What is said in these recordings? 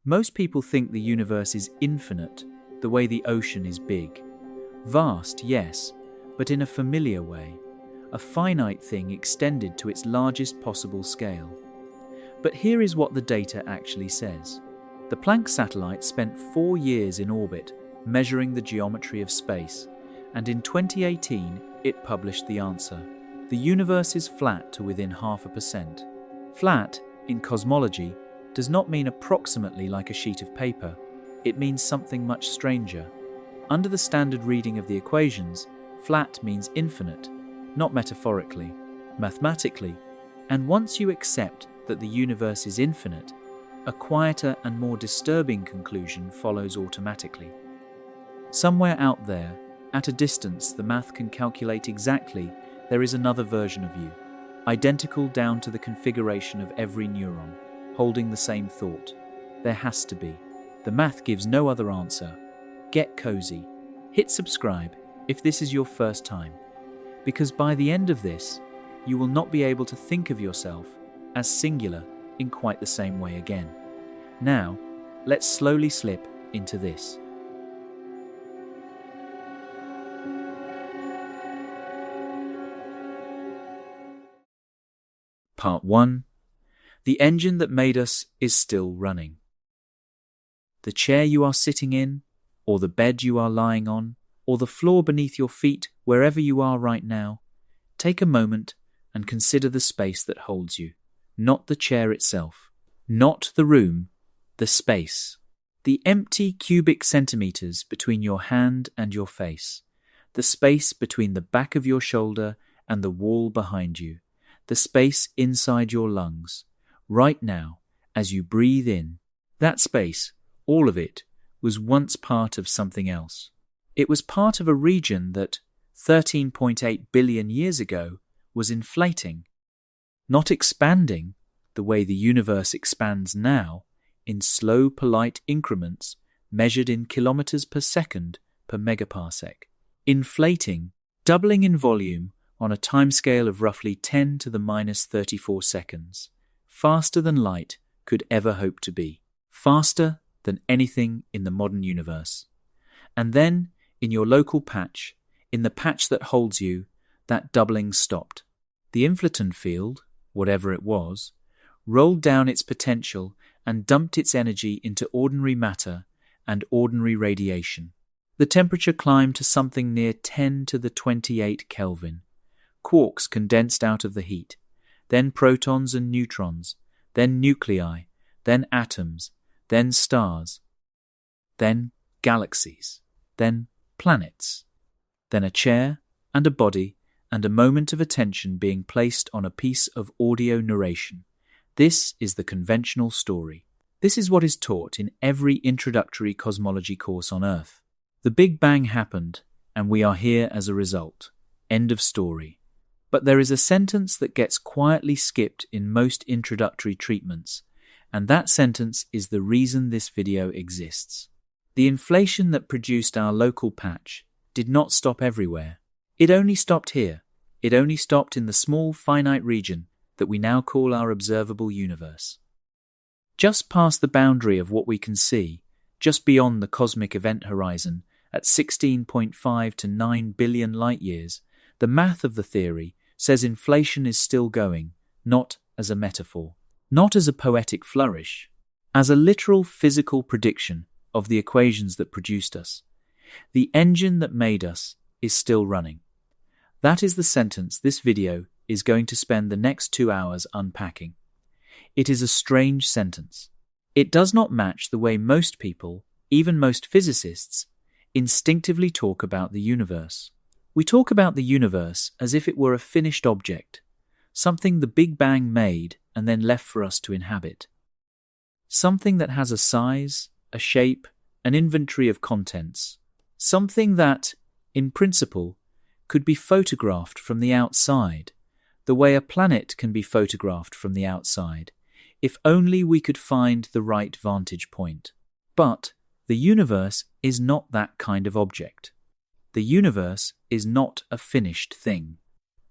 Most people think the universe is infinite, the way the ocean is big. Vast, yes, but in a familiar way. A finite thing extended to its largest possible scale. But here is what the data actually says. The Planck satellite spent 4 years in orbit measuring the geometry of space, and in 2018 it published the answer. The universe is flat to within 0.5%. Flat, in cosmology, does not mean approximately like a sheet of paper. It means something much stranger. Under the standard reading of the equations, flat means infinite, not metaphorically, mathematically. And once you accept that the universe is infinite, a quieter and more disturbing conclusion follows automatically. Somewhere out there, at a distance the math can calculate exactly, there is another version of you, identical down to the configuration of every neuron, holding the same thought. There has to be. The math gives no other answer. Get cozy. Hit subscribe if this is your first time, because by the end of this, you will not be able to think of yourself as singular in quite the same way again. Now, let's slowly slip into this. Part 1. The engine that made us is still running. The chair you are sitting in, or the bed you are lying on, or the floor beneath your feet, wherever you are right now, take a moment and consider the space that holds you. Not the chair itself, not the room, the space. The empty cubic centimeters between your hand and your face. The space between the back of your shoulder and the wall behind you. The space inside your lungs. Right now, as you breathe in, that space, all of it, was once part of something else. It was part of a region that, 13.8 billion years ago, was inflating. Not expanding, the way the universe expands now, in slow, polite increments measured in kilometers per second per megaparsec. Inflating, doubling in volume on a timescale of roughly 10 to the minus 34 seconds. Faster than light could ever hope to be. Faster than anything in the modern universe. And then, in your local patch, in the patch that holds you, that doubling stopped. The inflaton field, whatever it was, rolled down its potential and dumped its energy into ordinary matter and ordinary radiation. The temperature climbed to something near 10 to the 28 Kelvin. Quarks condensed out of the heat, then protons and neutrons, then nuclei, then atoms, then stars, then galaxies, then planets, then a chair and a body and a moment of attention being placed on a piece of audio narration. This is the conventional story. This is what is taught in every introductory cosmology course on Earth. The Big Bang happened, and we are here as a result. End of story. But there is a sentence that gets quietly skipped in most introductory treatments, and that sentence is the reason this video exists. The inflation that produced our local patch did not stop everywhere. It only stopped here. It only stopped in the small finite region that we now call our observable universe. Just past the boundary of what we can see, just beyond the cosmic event horizon, at 16.5 to 9 billion light-years, the math of the theory says inflation is still going, not as a metaphor, not as a poetic flourish, as a literal physical prediction of the equations that produced us. The engine that made us is still running. That is the sentence this video is going to spend the next 2 hours unpacking. It is a strange sentence. It does not match the way most people, even most physicists, instinctively talk about the universe. We talk about the universe as if it were a finished object, something the Big Bang made and then left for us to inhabit. Something that has a size, a shape, an inventory of contents. Something that, in principle, could be photographed from the outside, the way a planet can be photographed from the outside, if only we could find the right vantage point. But the universe is not that kind of object. The universe is not a finished thing.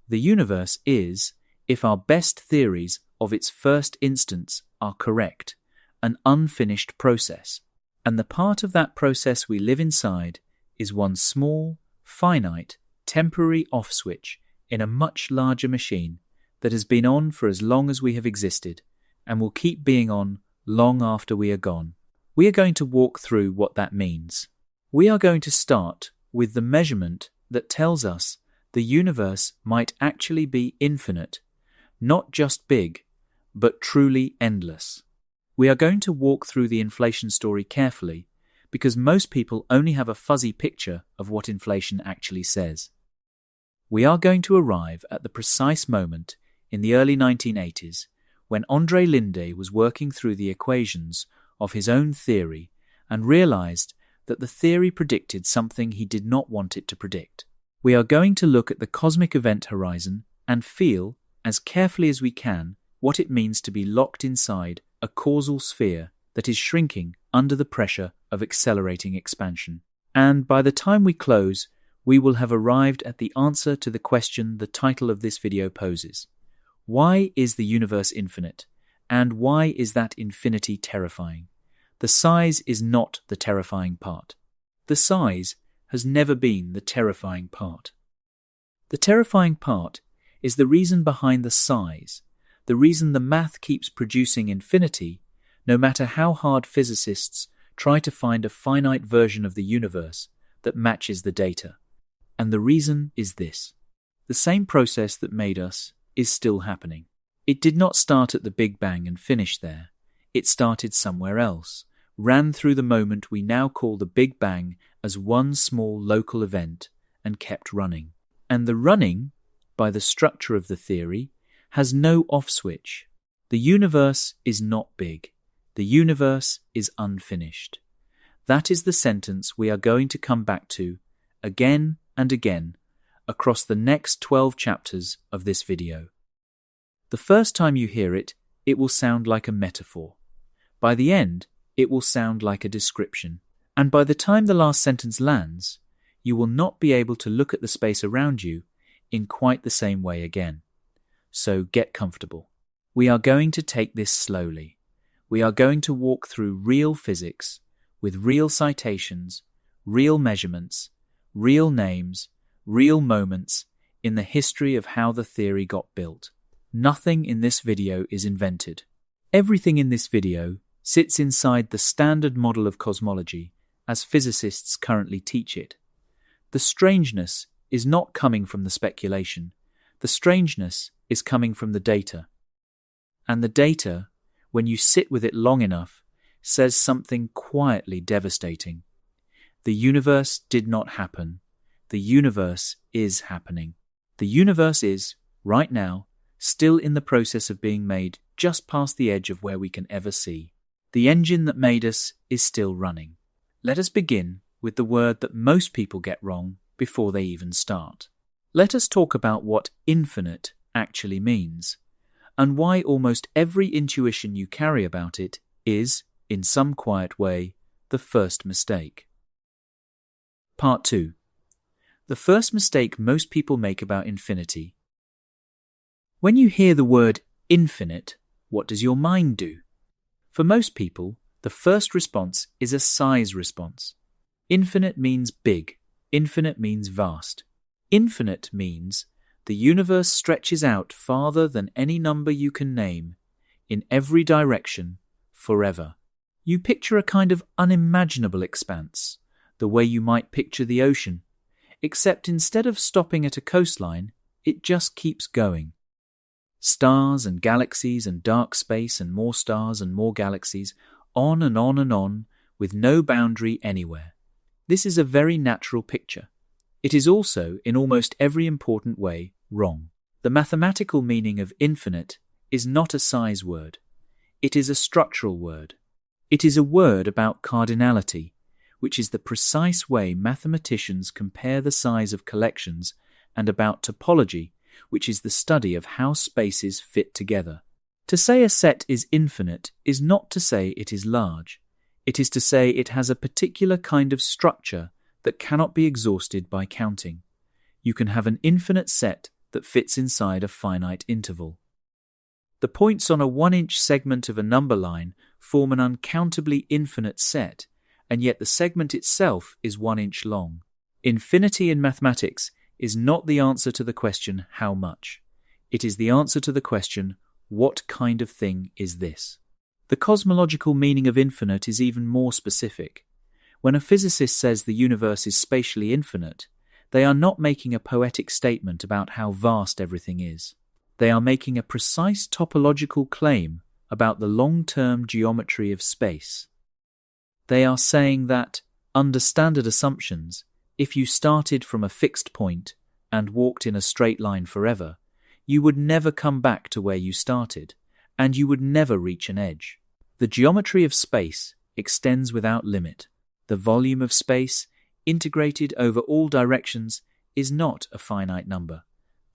The universe is, if our best theories of its first instance are correct, an unfinished process. And the part of that process we live inside is one small, finite, temporary off switch in a much larger machine that has been on for as long as we have existed and will keep being on long after we are gone. We are going to walk through what that means. We are going to start with the measurement that tells us the universe might actually be infinite, not just big, but truly endless. We are going to walk through the inflation story carefully because most people only have a fuzzy picture of what inflation actually says. We are going to arrive at the precise moment in the early 1980s when Andrei Linde was working through the equations of his own theory and realized that the theory predicted something he did not want it to predict. We are going to look at the cosmic event horizon and feel, as carefully as we can, what it means to be locked inside a causal sphere that is shrinking under the pressure of accelerating expansion. And by the time we close, we will have arrived at the answer to the question the title of this video poses. Why is the universe infinite? And why is that infinity terrifying? The size is not the terrifying part. The size has never been the terrifying part. The terrifying part is the reason behind the size, the reason the math keeps producing infinity, no matter how hard physicists try to find a finite version of the universe that matches the data. And the reason is this. The same process that made us is still happening. It did not start at the Big Bang and finish there. It started somewhere else, ran through the moment we now call the Big Bang as one small local event, and kept running. And the running, by the structure of the theory, has no off switch. The universe is not big. The universe is unfinished. That is the sentence we are going to come back to again and again across the next 12 chapters of this video. The first time you hear it, it will sound like a metaphor. By the end, it will sound like a description. And by the time the last sentence lands, you will not be able to look at the space around you in quite the same way again. So get comfortable. We are going to take this slowly. We are going to walk through real physics with real citations, real measurements, real names, real moments in the history of how the theory got built. Nothing in this video is invented. Everything in this video sits inside the standard model of cosmology as physicists currently teach it. The strangeness is not coming from the speculation. The strangeness is coming from the data. And the data, when you sit with it long enough, says something quietly devastating. The universe did not happen. The universe is happening. The universe is, right now, still in the process of being made just past the edge of where we can ever see. The engine that made us is still running. Let us begin with the word that most people get wrong before they even start. Let us talk about what infinite actually means, and why almost every intuition you carry about it is, in some quiet way, the first mistake. Part 2. The first mistake most people make about infinity. When you hear the word infinite, what does your mind do? For most people, the first response is a size response. Infinite means big. Infinite means vast. Infinite means the universe stretches out farther than any number you can name, in every direction, forever. You picture a kind of unimaginable expanse, the way you might picture the ocean, except instead of stopping at a coastline, it just keeps going. Stars and galaxies and dark space and more stars and more galaxies, on and on and on, with no boundary anywhere. This is a very natural picture. It is also, in almost every important way, wrong. The mathematical meaning of infinite is not a size word. It is a structural word. It is a word about cardinality, which is the precise way mathematicians compare the size of collections, and about topology, which is the study of how spaces fit together. To say a set is infinite is not to say it is large. It is to say it has a particular kind of structure that cannot be exhausted by counting. You can have an infinite set that fits inside a finite interval. The points on a 1-inch segment of a number line form an uncountably infinite set, and yet the segment itself is 1 inch long. Infinity in mathematics is not the answer to the question, how much? It is the answer to the question, what kind of thing is this? The cosmological meaning of infinite is even more specific. When a physicist says the universe is spatially infinite, they are not making a poetic statement about how vast everything is. They are making a precise topological claim about the long-term geometry of space. They are saying that, under standard assumptions, if you started from a fixed point and walked in a straight line forever, you would never come back to where you started, and you would never reach an edge. The geometry of space extends without limit. The volume of space, integrated over all directions, is not a finite number.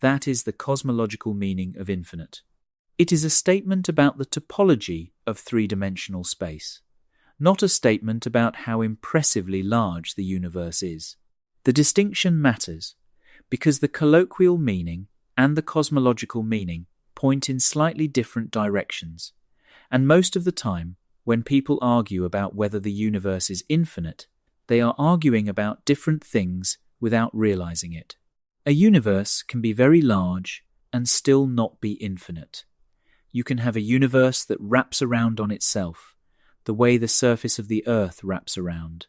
That is the cosmological meaning of infinite. It is a statement about the topology of three-dimensional space, not a statement about how impressively large the universe is. The distinction matters because the colloquial meaning and the cosmological meaning point in slightly different directions, and most of the time, when people argue about whether the universe is infinite, they are arguing about different things without realizing it. A universe can be very large and still not be infinite. You can have a universe that wraps around on itself, the way the surface of the Earth wraps around.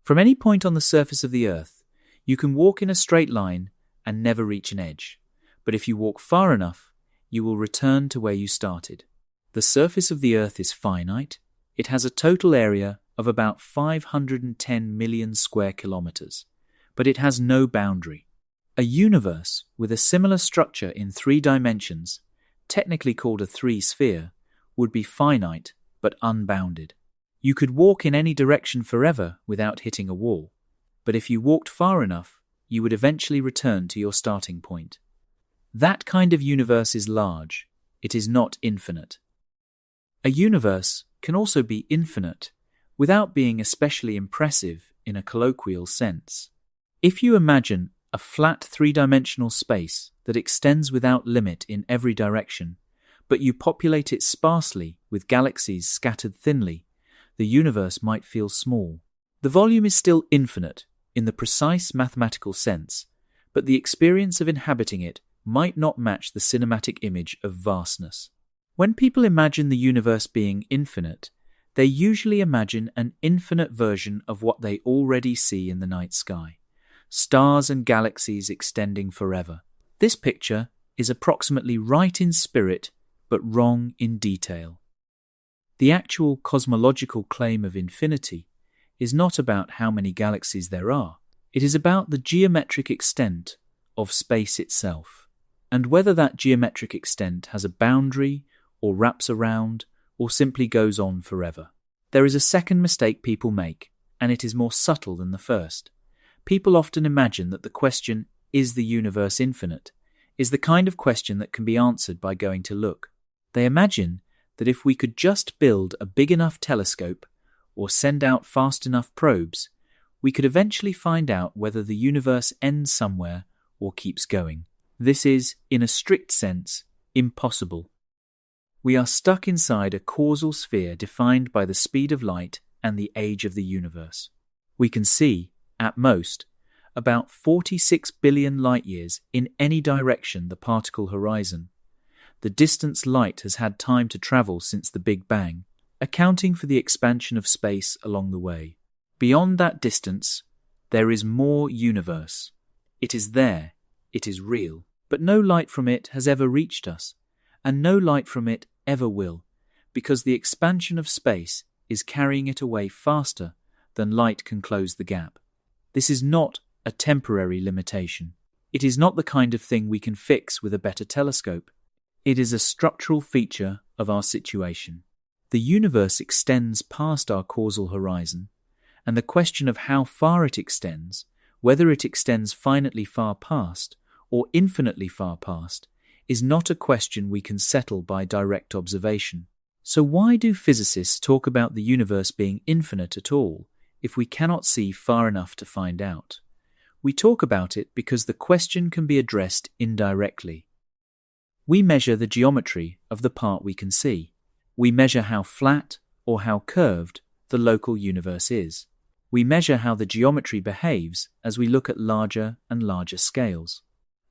From any point on the surface of the Earth, you can walk in a straight line and never reach an edge, but if you walk far enough, you will return to where you started. The surface of the Earth is finite. It has a total area of about 510 million square kilometers, but it has no boundary. A universe with a similar structure in 3 dimensions, technically called a 3-sphere, would be finite but unbounded. You could walk in any direction forever without hitting a wall, but if you walked far enough, you would eventually return to your starting point. That kind of universe is large. It is not infinite. A universe can also be infinite without being especially impressive in a colloquial sense. If you imagine a flat 3-dimensional space that extends without limit in every direction, but you populate it sparsely with galaxies scattered thinly, the universe might feel small. The volume is still infinite in the precise mathematical sense, but the experience of inhabiting it might not match the cinematic image of vastness. When people imagine the universe being infinite, they usually imagine an infinite version of what they already see in the night sky. Stars and galaxies extending forever. This picture is approximately right in spirit, but wrong in detail. The actual cosmological claim of infinity is not about how many galaxies there are. It is about the geometric extent of space itself, and whether that geometric extent has a boundary, or wraps around, or simply goes on forever. There is a second mistake people make, and it is more subtle than the first. People often imagine that the question, is the universe infinite, is the kind of question that can be answered by going to look. They imagine that if we could just build a big enough telescope or send out fast enough probes, we could eventually find out whether the universe ends somewhere or keeps going. This is, in a strict sense, impossible. We are stuck inside a causal sphere defined by the speed of light and the age of the universe. We can see, at most, about 46 billion light-years in any direction the particle horizon, the distance light has had time to travel since the Big Bang, accounting for the expansion of space along the way. Beyond that distance, there is more universe. It is there, it is real, but no light from it has ever reached us, and no light from it ever will, because the expansion of space is carrying it away faster than light can close the gap. This is not a temporary limitation. It is not the kind of thing we can fix with a better telescope. It is a structural feature of our situation. The universe extends past our causal horizon, and the question of how far it extends, whether it extends finitely far past or infinitely far past, is not a question we can settle by direct observation. So why do physicists talk about the universe being infinite at all if we cannot see far enough to find out? We talk about it because the question can be addressed indirectly. We measure the geometry of the part we can see. We measure how flat or how curved the local universe is. We measure how the geometry behaves as we look at larger and larger scales.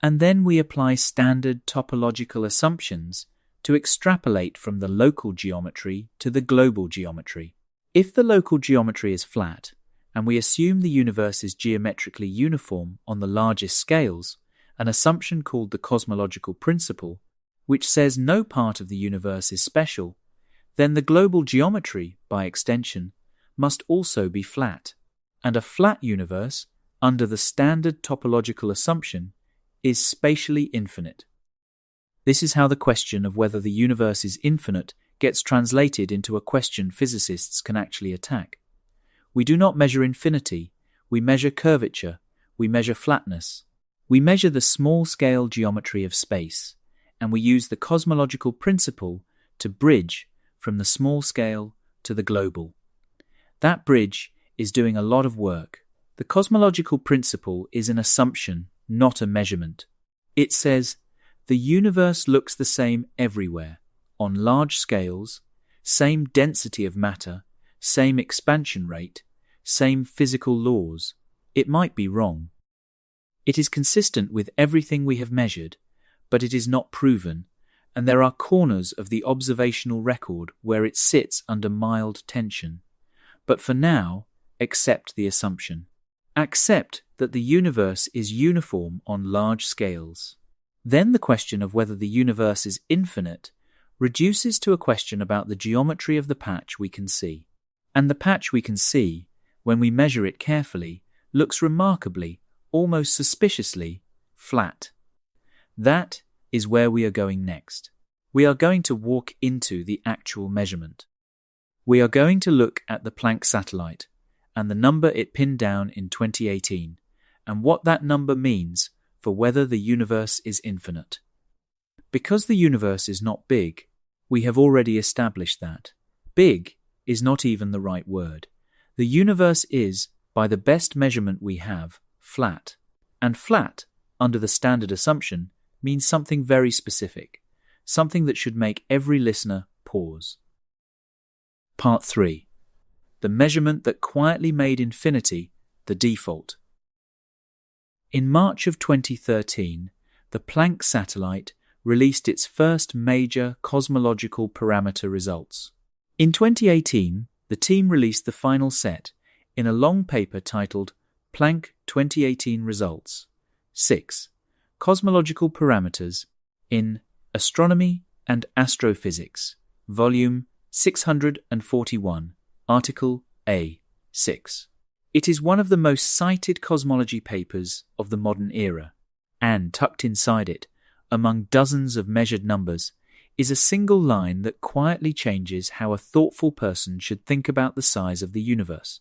And then we apply standard topological assumptions to extrapolate from the local geometry to the global geometry. If the local geometry is flat, and we assume the universe is geometrically uniform on the largest scales, an assumption called the cosmological principle, which says no part of the universe is special, then the global geometry, by extension, must also be flat, and a flat universe, under the standard topological assumption, is spatially infinite. This is how the question of whether the universe is infinite gets translated into a question physicists can actually attack. We do not measure infinity, we measure curvature, we measure flatness. We measure the small-scale geometry of space, and we use the cosmological principle to bridge from the small scale to the global. That bridge is doing a lot of work. The cosmological principle is an assumption, not a measurement. It says, the universe looks the same everywhere, on large scales, same density of matter, same expansion rate, same physical laws. It might be wrong. It is consistent with everything we have measured, but it is not proven, and there are corners of the observational record where it sits under mild tension. But for now, accept the assumption. Accept that the universe is uniform on large scales. Then the question of whether the universe is infinite reduces to a question about the geometry of the patch we can see. And the patch we can see, when we measure it carefully, looks remarkably, almost suspiciously, flat. That is where we are going next. We are going to walk into the actual measurement. We are going to look at the Planck satellite and the number it pinned down in 2018 and what that number means for whether the universe is infinite. Because the universe is not big, we have already established that. Big is not even the right word. The universe is, by the best measurement we have, flat. And flat, under the standard assumption, means something very specific, something that should make every listener pause. Part 3. The measurement that quietly made infinity the default. In March of 2013, the Planck satellite released its first major cosmological parameter results. In 2018, the team released the final set in a long paper titled Planck 2018 Results 6. Cosmological Parameters in Astronomy and Astrophysics, Volume 641, Article A. 6. It is one of the most cited cosmology papers of the modern era, and tucked inside it, among dozens of measured numbers, is a single line that quietly changes how a thoughtful person should think about the size of the universe.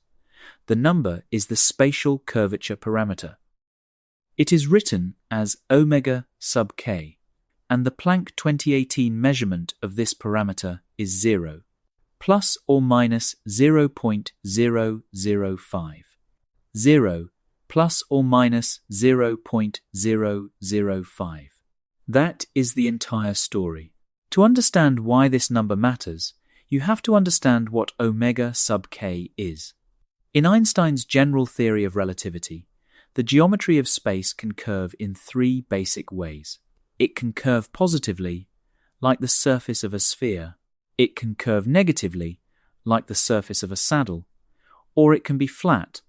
The number is the spatial curvature parameter. It is written as omega sub k, and the Planck 2018 measurement of this parameter is 0, plus or minus 0.005. 0 plus or minus 0.005. That is the entire story. To understand why this number matters, you have to understand what omega sub k is. In Einstein's general theory of relativity, the geometry of space can curve in three basic ways. It can curve positively, like the surface of a sphere. It can curve negatively, like the surface of a saddle. Or it can be flat,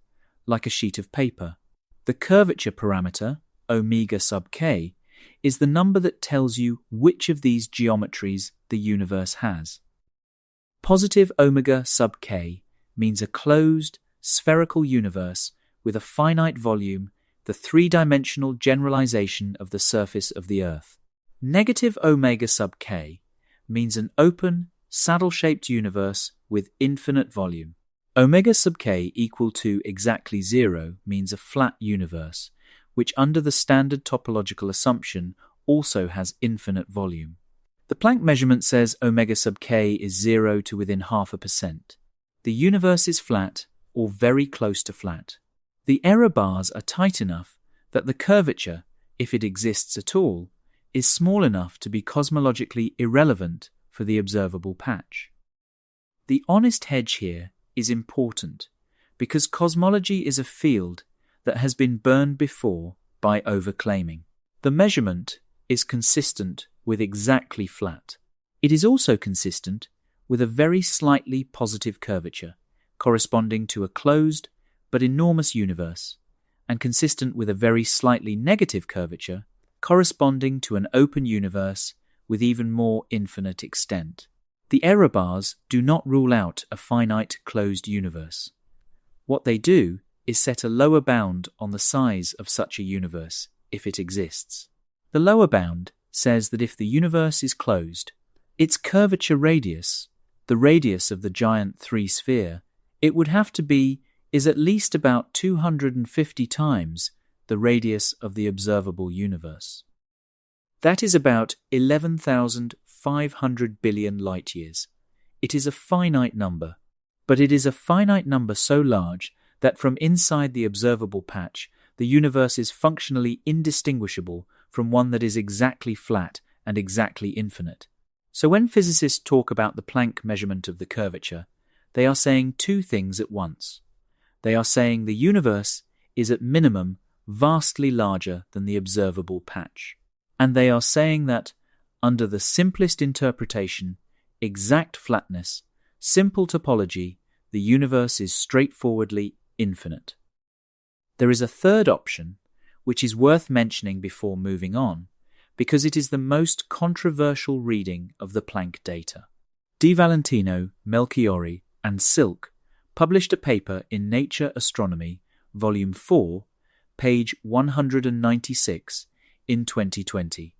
like a sheet of paper. The curvature parameter, omega sub k, is the number that tells you which of these geometries the universe has. Positive omega sub k means a closed, spherical universe with a finite volume, the three-dimensional generalization of the surface of the Earth. Negative omega sub k means an open, saddle-shaped universe with infinite volume. Omega sub k equal to exactly 0 means a flat universe, which under the standard topological assumption also has infinite volume. The Planck measurement says omega sub k is 0 to within 0.5%. The universe is flat or very close to flat. The error bars are tight enough that the curvature, if it exists at all, is small enough to be cosmologically irrelevant for the observable patch. The honest hedge here is important because cosmology is a field that has been burned before by overclaiming. The measurement is consistent with exactly flat. It is also consistent with a very slightly positive curvature, corresponding to a closed but enormous universe, and consistent with a very slightly negative curvature, corresponding to an open universe with even more infinite extent. The error bars do not rule out a finite closed universe. What they do is set a lower bound on the size of such a universe, if it exists. The lower bound says that if the universe is closed, its curvature radius, the radius of the giant three-sphere, it would have to be is at least about 250 times the radius of the observable universe. That is about 11,500 billion light-years. It is a finite number, but it is a finite number so large that from inside the observable patch, the universe is functionally indistinguishable from one that is exactly flat and exactly infinite. So when physicists talk about the Planck measurement of the curvature, they are saying two things at once. They are saying the universe is at minimum vastly larger than the observable patch. And they are saying that, under the simplest interpretation, exact flatness, simple topology, the universe is straightforwardly infinite. There is a third option, which is worth mentioning before moving on, because it is the most controversial reading of the Planck data. Di Valentino, Melchiori, and Silk published a paper in Nature Astronomy, Volume 4, page 196, in 2020,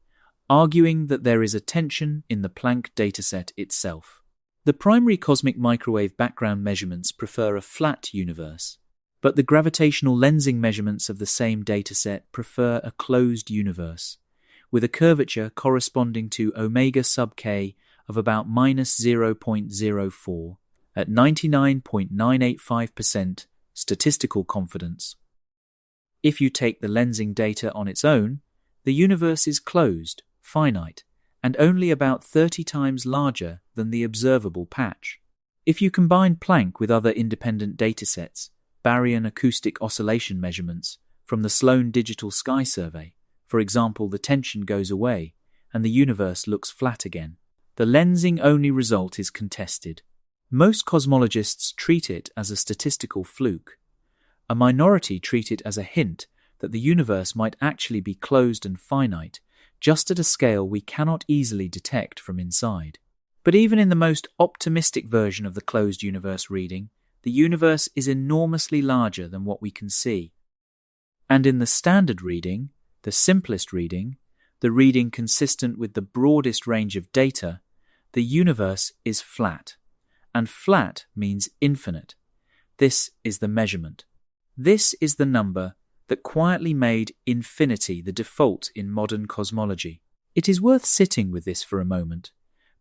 arguing that there is a tension in the Planck dataset itself. The primary cosmic microwave background measurements prefer a flat universe, but the gravitational lensing measurements of the same dataset prefer a closed universe, with a curvature corresponding to omega sub k of about minus 0.04 at 99.985% statistical confidence. If you take the lensing data on its own, the universe is closed, finite, and only about 30 times larger than the observable patch. If you combine Planck with other independent datasets, baryon acoustic oscillation measurements from the Sloan Digital Sky Survey, for example, the tension goes away and the universe looks flat again. The lensing-only result is contested. Most cosmologists treat it as a statistical fluke. A minority treat it as a hint that the universe might actually be closed and finite, just at a scale we cannot easily detect from inside. But even in the most optimistic version of the closed universe reading, the universe is enormously larger than what we can see. And in the standard reading, the simplest reading, the reading consistent with the broadest range of data, the universe is flat. And flat means infinite. This is the measurement. This is the number that quietly made infinity the default in modern cosmology. It is worth sitting with this for a moment,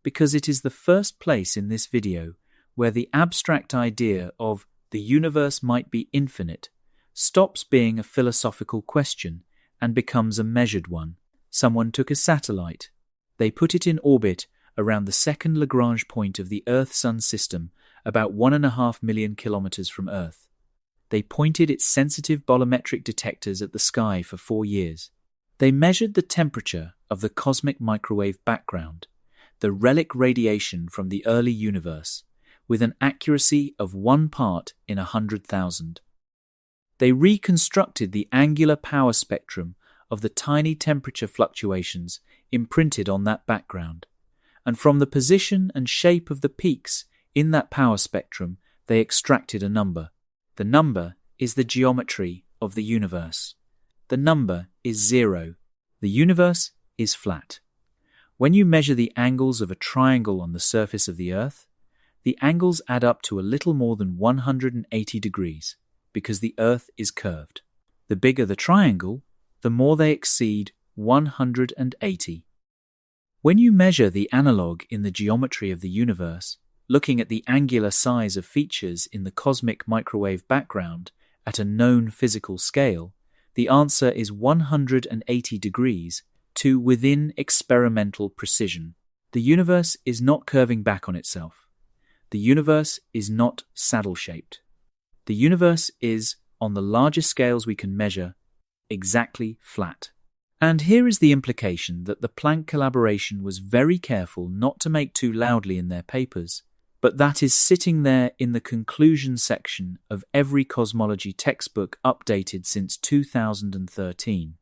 because it is the first place in this video where the abstract idea of the universe might be infinite stops being a philosophical question and becomes a measured one. Someone took a satellite. They put it in orbit around the second Lagrange point of the Earth-Sun system, about 1.5 million kilometers from Earth. They pointed its sensitive bolometric detectors at the sky for 4 years. They measured the temperature of the cosmic microwave background, the relic radiation from the early universe, with an accuracy of 1 part in 100,000. They reconstructed the angular power spectrum of the tiny temperature fluctuations imprinted on that background, and from the position and shape of the peaks in that power spectrum they extracted a number. The number is the geometry of the universe. The number is 0. The universe is flat. When you measure the angles of a triangle on the surface of the Earth, the angles add up to a little more than 180 degrees, because the Earth is curved. The bigger the triangle, the more they exceed 180. When you measure the analog in the geometry of the universe, looking at the angular size of features in the cosmic microwave background at a known physical scale, the answer is 180 degrees to within experimental precision. The universe is not curving back on itself. The universe is not saddle-shaped. The universe is, on the largest scales we can measure, exactly flat. And here is the implication that the Planck collaboration was very careful not to make too loudly in their papers, but that is sitting there in the conclusion section of every cosmology textbook updated since 2013.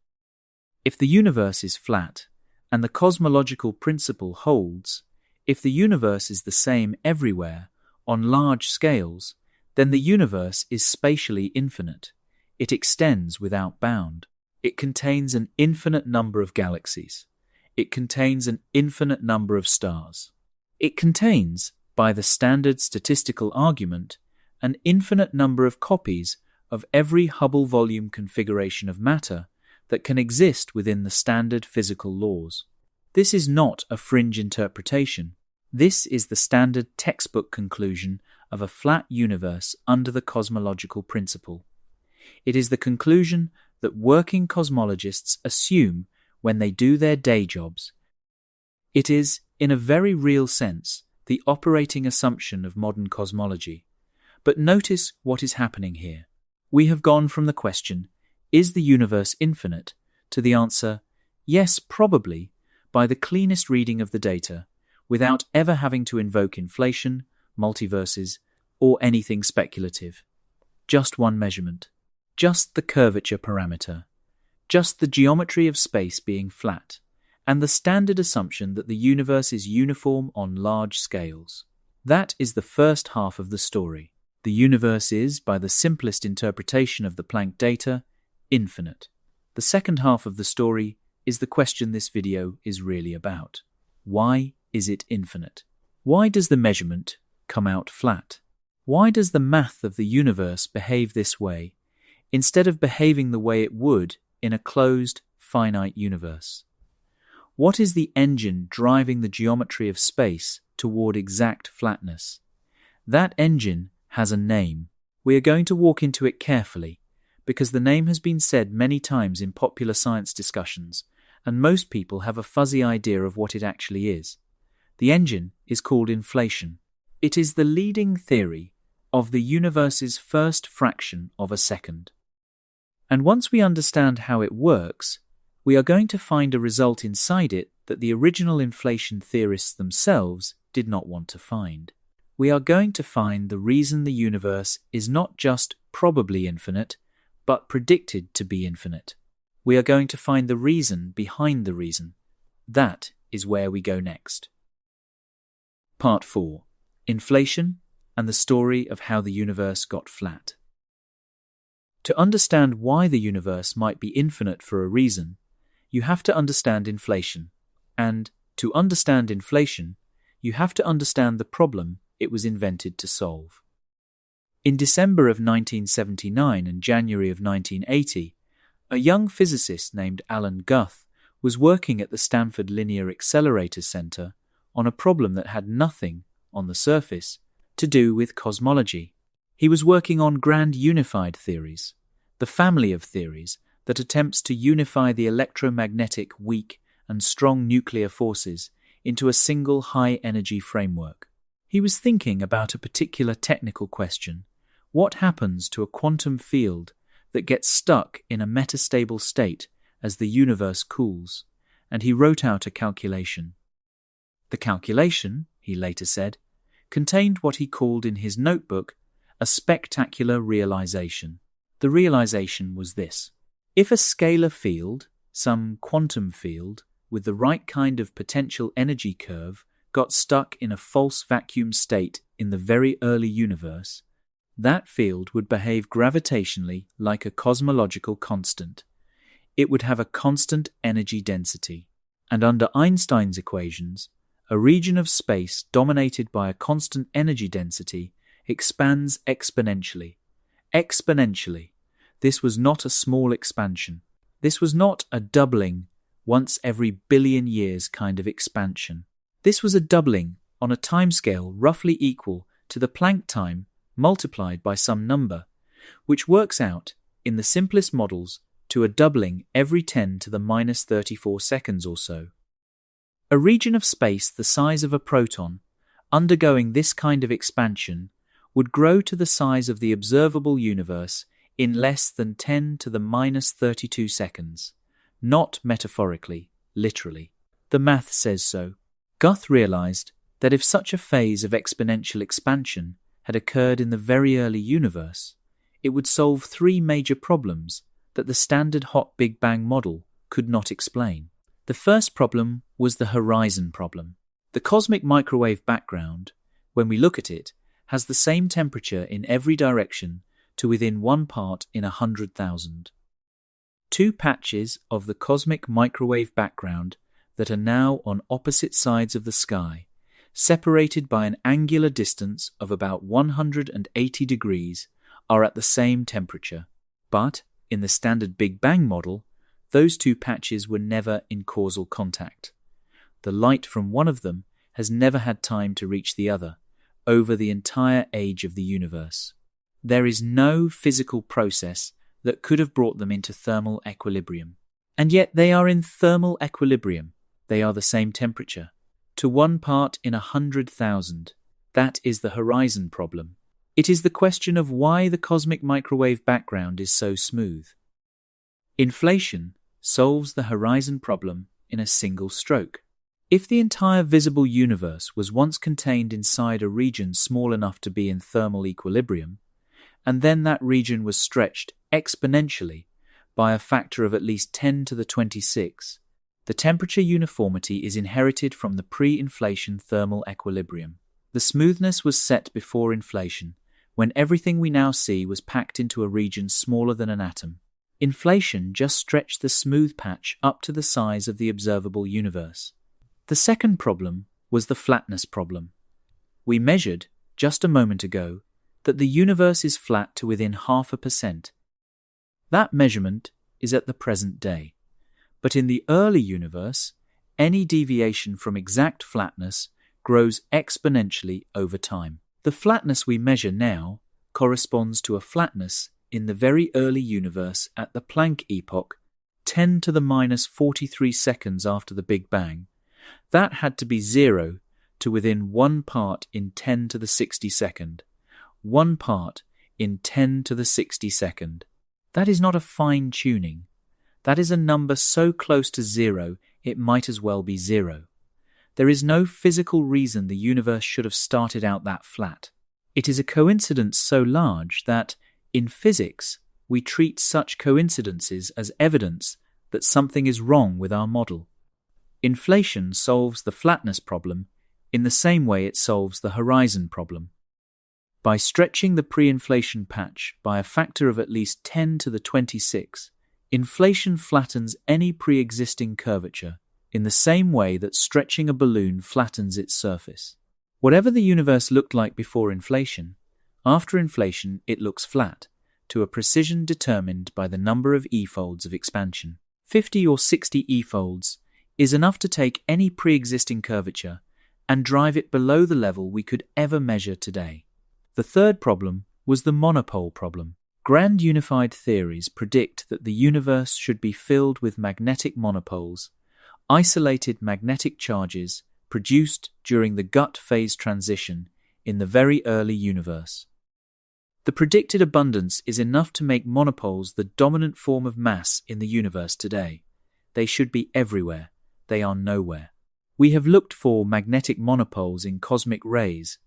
If the universe is flat, and the cosmological principle holds, if the universe is the same everywhere, on large scales, then the universe is spatially infinite. It extends without bound. It contains an infinite number of galaxies. It contains an infinite number of stars. It contains, by the standard statistical argument, an infinite number of copies of every Hubble volume configuration of matter that can exist within the standard physical laws. This is not a fringe interpretation. This is the standard textbook conclusion of a flat universe under the cosmological principle. It is the conclusion that working cosmologists assume when they do their day jobs. It is, in a very real sense, the operating assumption of modern cosmology. But notice what is happening here. We have gone from the question, is the universe infinite, to the answer, yes, probably, by the cleanest reading of the data, without ever having to invoke inflation, multiverses, or anything speculative. Just one measurement. Just the curvature parameter. Just the geometry of space being flat, and the standard assumption that the universe is uniform on large scales. That is the first half of the story. The universe is, by the simplest interpretation of the Planck data, infinite. The second half of the story is the question this video is really about. Why is it infinite? Why does the measurement come out flat? Why does the math of the universe behave this way, instead of behaving the way it would in a closed, finite universe? What is the engine driving the geometry of space toward exact flatness? That engine has a name. We are going to walk into it carefully, because the name has been said many times in popular science discussions, and most people have a fuzzy idea of what it actually is. The engine is called inflation. It is the leading theory of the universe's first fraction of a second. And once we understand how it works, we are going to find a result inside it that the original inflation theorists themselves did not want to find. We are going to find the reason the universe is not just probably infinite, but predicted to be infinite. We are going to find the reason behind the reason. That is where we go next. Part 4. Inflation and the story of how the universe got flat. To understand why the universe might be infinite for a reason, you have to understand inflation. And to understand inflation, you have to understand the problem it was invented to solve. In December of 1979 and January of 1980, a young physicist named Alan Guth was working at the Stanford Linear Accelerator Center on a problem that had nothing, on the surface, to do with cosmology. He was working on grand unified theories, the family of theories that attempts to unify the electromagnetic weak and strong nuclear forces into a single high-energy framework. He was thinking about a particular technical question. What happens to a quantum field that gets stuck in a metastable state as the universe cools? And he wrote out a calculation. The calculation, he later said, contained what he called in his notebook a spectacular realization. The realization was this. If a scalar field, some quantum field, with the right kind of potential energy curve, got stuck in a false vacuum state in the very early universe, that field would behave gravitationally like a cosmological constant. It would have a constant energy density. And under Einstein's equations, a region of space dominated by a constant energy density expands exponentially. Exponentially. This was not a small expansion. This was not a doubling once every billion years kind of expansion. This was a doubling on a timescale roughly equal to the Planck time multiplied by some number, which works out, in the simplest models, to a doubling every 10 to the minus 34 seconds or so. A region of space the size of a proton, undergoing this kind of expansion, would grow to the size of the observable universe in less than 10 to the minus 32 seconds. Not metaphorically, literally. The math says so. Guth realized that if such a phase of exponential expansion had occurred in the very early universe, it would solve three major problems that the standard hot Big Bang model could not explain. The first problem was the horizon problem. The cosmic microwave background, when we look at it, has the same temperature in every direction to within 1 part in 100,000. Two patches of the cosmic microwave background that are now on opposite sides of the sky, separated by an angular distance of about 180 degrees, are at the same temperature. But, in the standard Big Bang model, those two patches were never in causal contact. The light from one of them has never had time to reach the other over the entire age of the universe. There is no physical process that could have brought them into thermal equilibrium. And yet they are in thermal equilibrium. They are the same temperature. To 1 part in 100,000. That is the horizon problem. It is the question of why the cosmic microwave background is so smooth. Inflation solves the horizon problem in a single stroke. If the entire visible universe was once contained inside a region small enough to be in thermal equilibrium, and then that region was stretched exponentially by a factor of at least 10 to the 26, the temperature uniformity is inherited from the pre-inflation thermal equilibrium. The smoothness was set before inflation, when everything we now see was packed into a region smaller than an atom. Inflation just stretched the smooth patch up to the size of the observable universe. The second problem was the flatness problem. We measured, just a moment ago, that the universe is flat to within 0.5%. That measurement is at the present day. But in the early universe, any deviation from exact flatness grows exponentially over time. The flatness we measure now corresponds to a flatness in the very early universe at the Planck epoch, 10 to the minus 43 seconds after the Big Bang. That had to be 0 to within 1 part in 10 to the 62nd. 1 part in 10 to the 62nd. That is not a fine-tuning. That is a number so close to 0 it might as well be 0. There is no physical reason the universe should have started out that flat. It is a coincidence so large that, in physics, we treat such coincidences as evidence that something is wrong with our model. Inflation solves the flatness problem in the same way it solves the horizon problem. By stretching the pre-inflation patch by a factor of at least 10 to the 26, inflation flattens any pre-existing curvature in the same way that stretching a balloon flattens its surface. Whatever the universe looked like before inflation, after inflation it looks flat, to a precision determined by the number of e-folds of expansion. 50 or 60 e-folds is enough to take any pre-existing curvature and drive it below the level we could ever measure today. The third problem was the monopole problem. Grand unified theories predict that the universe should be filled with magnetic monopoles, isolated magnetic charges produced during the gut phase transition in the very early universe. The predicted abundance is enough to make monopoles the dominant form of mass in the universe today. They should be everywhere. They are nowhere. We have looked for magnetic monopoles in cosmic rays,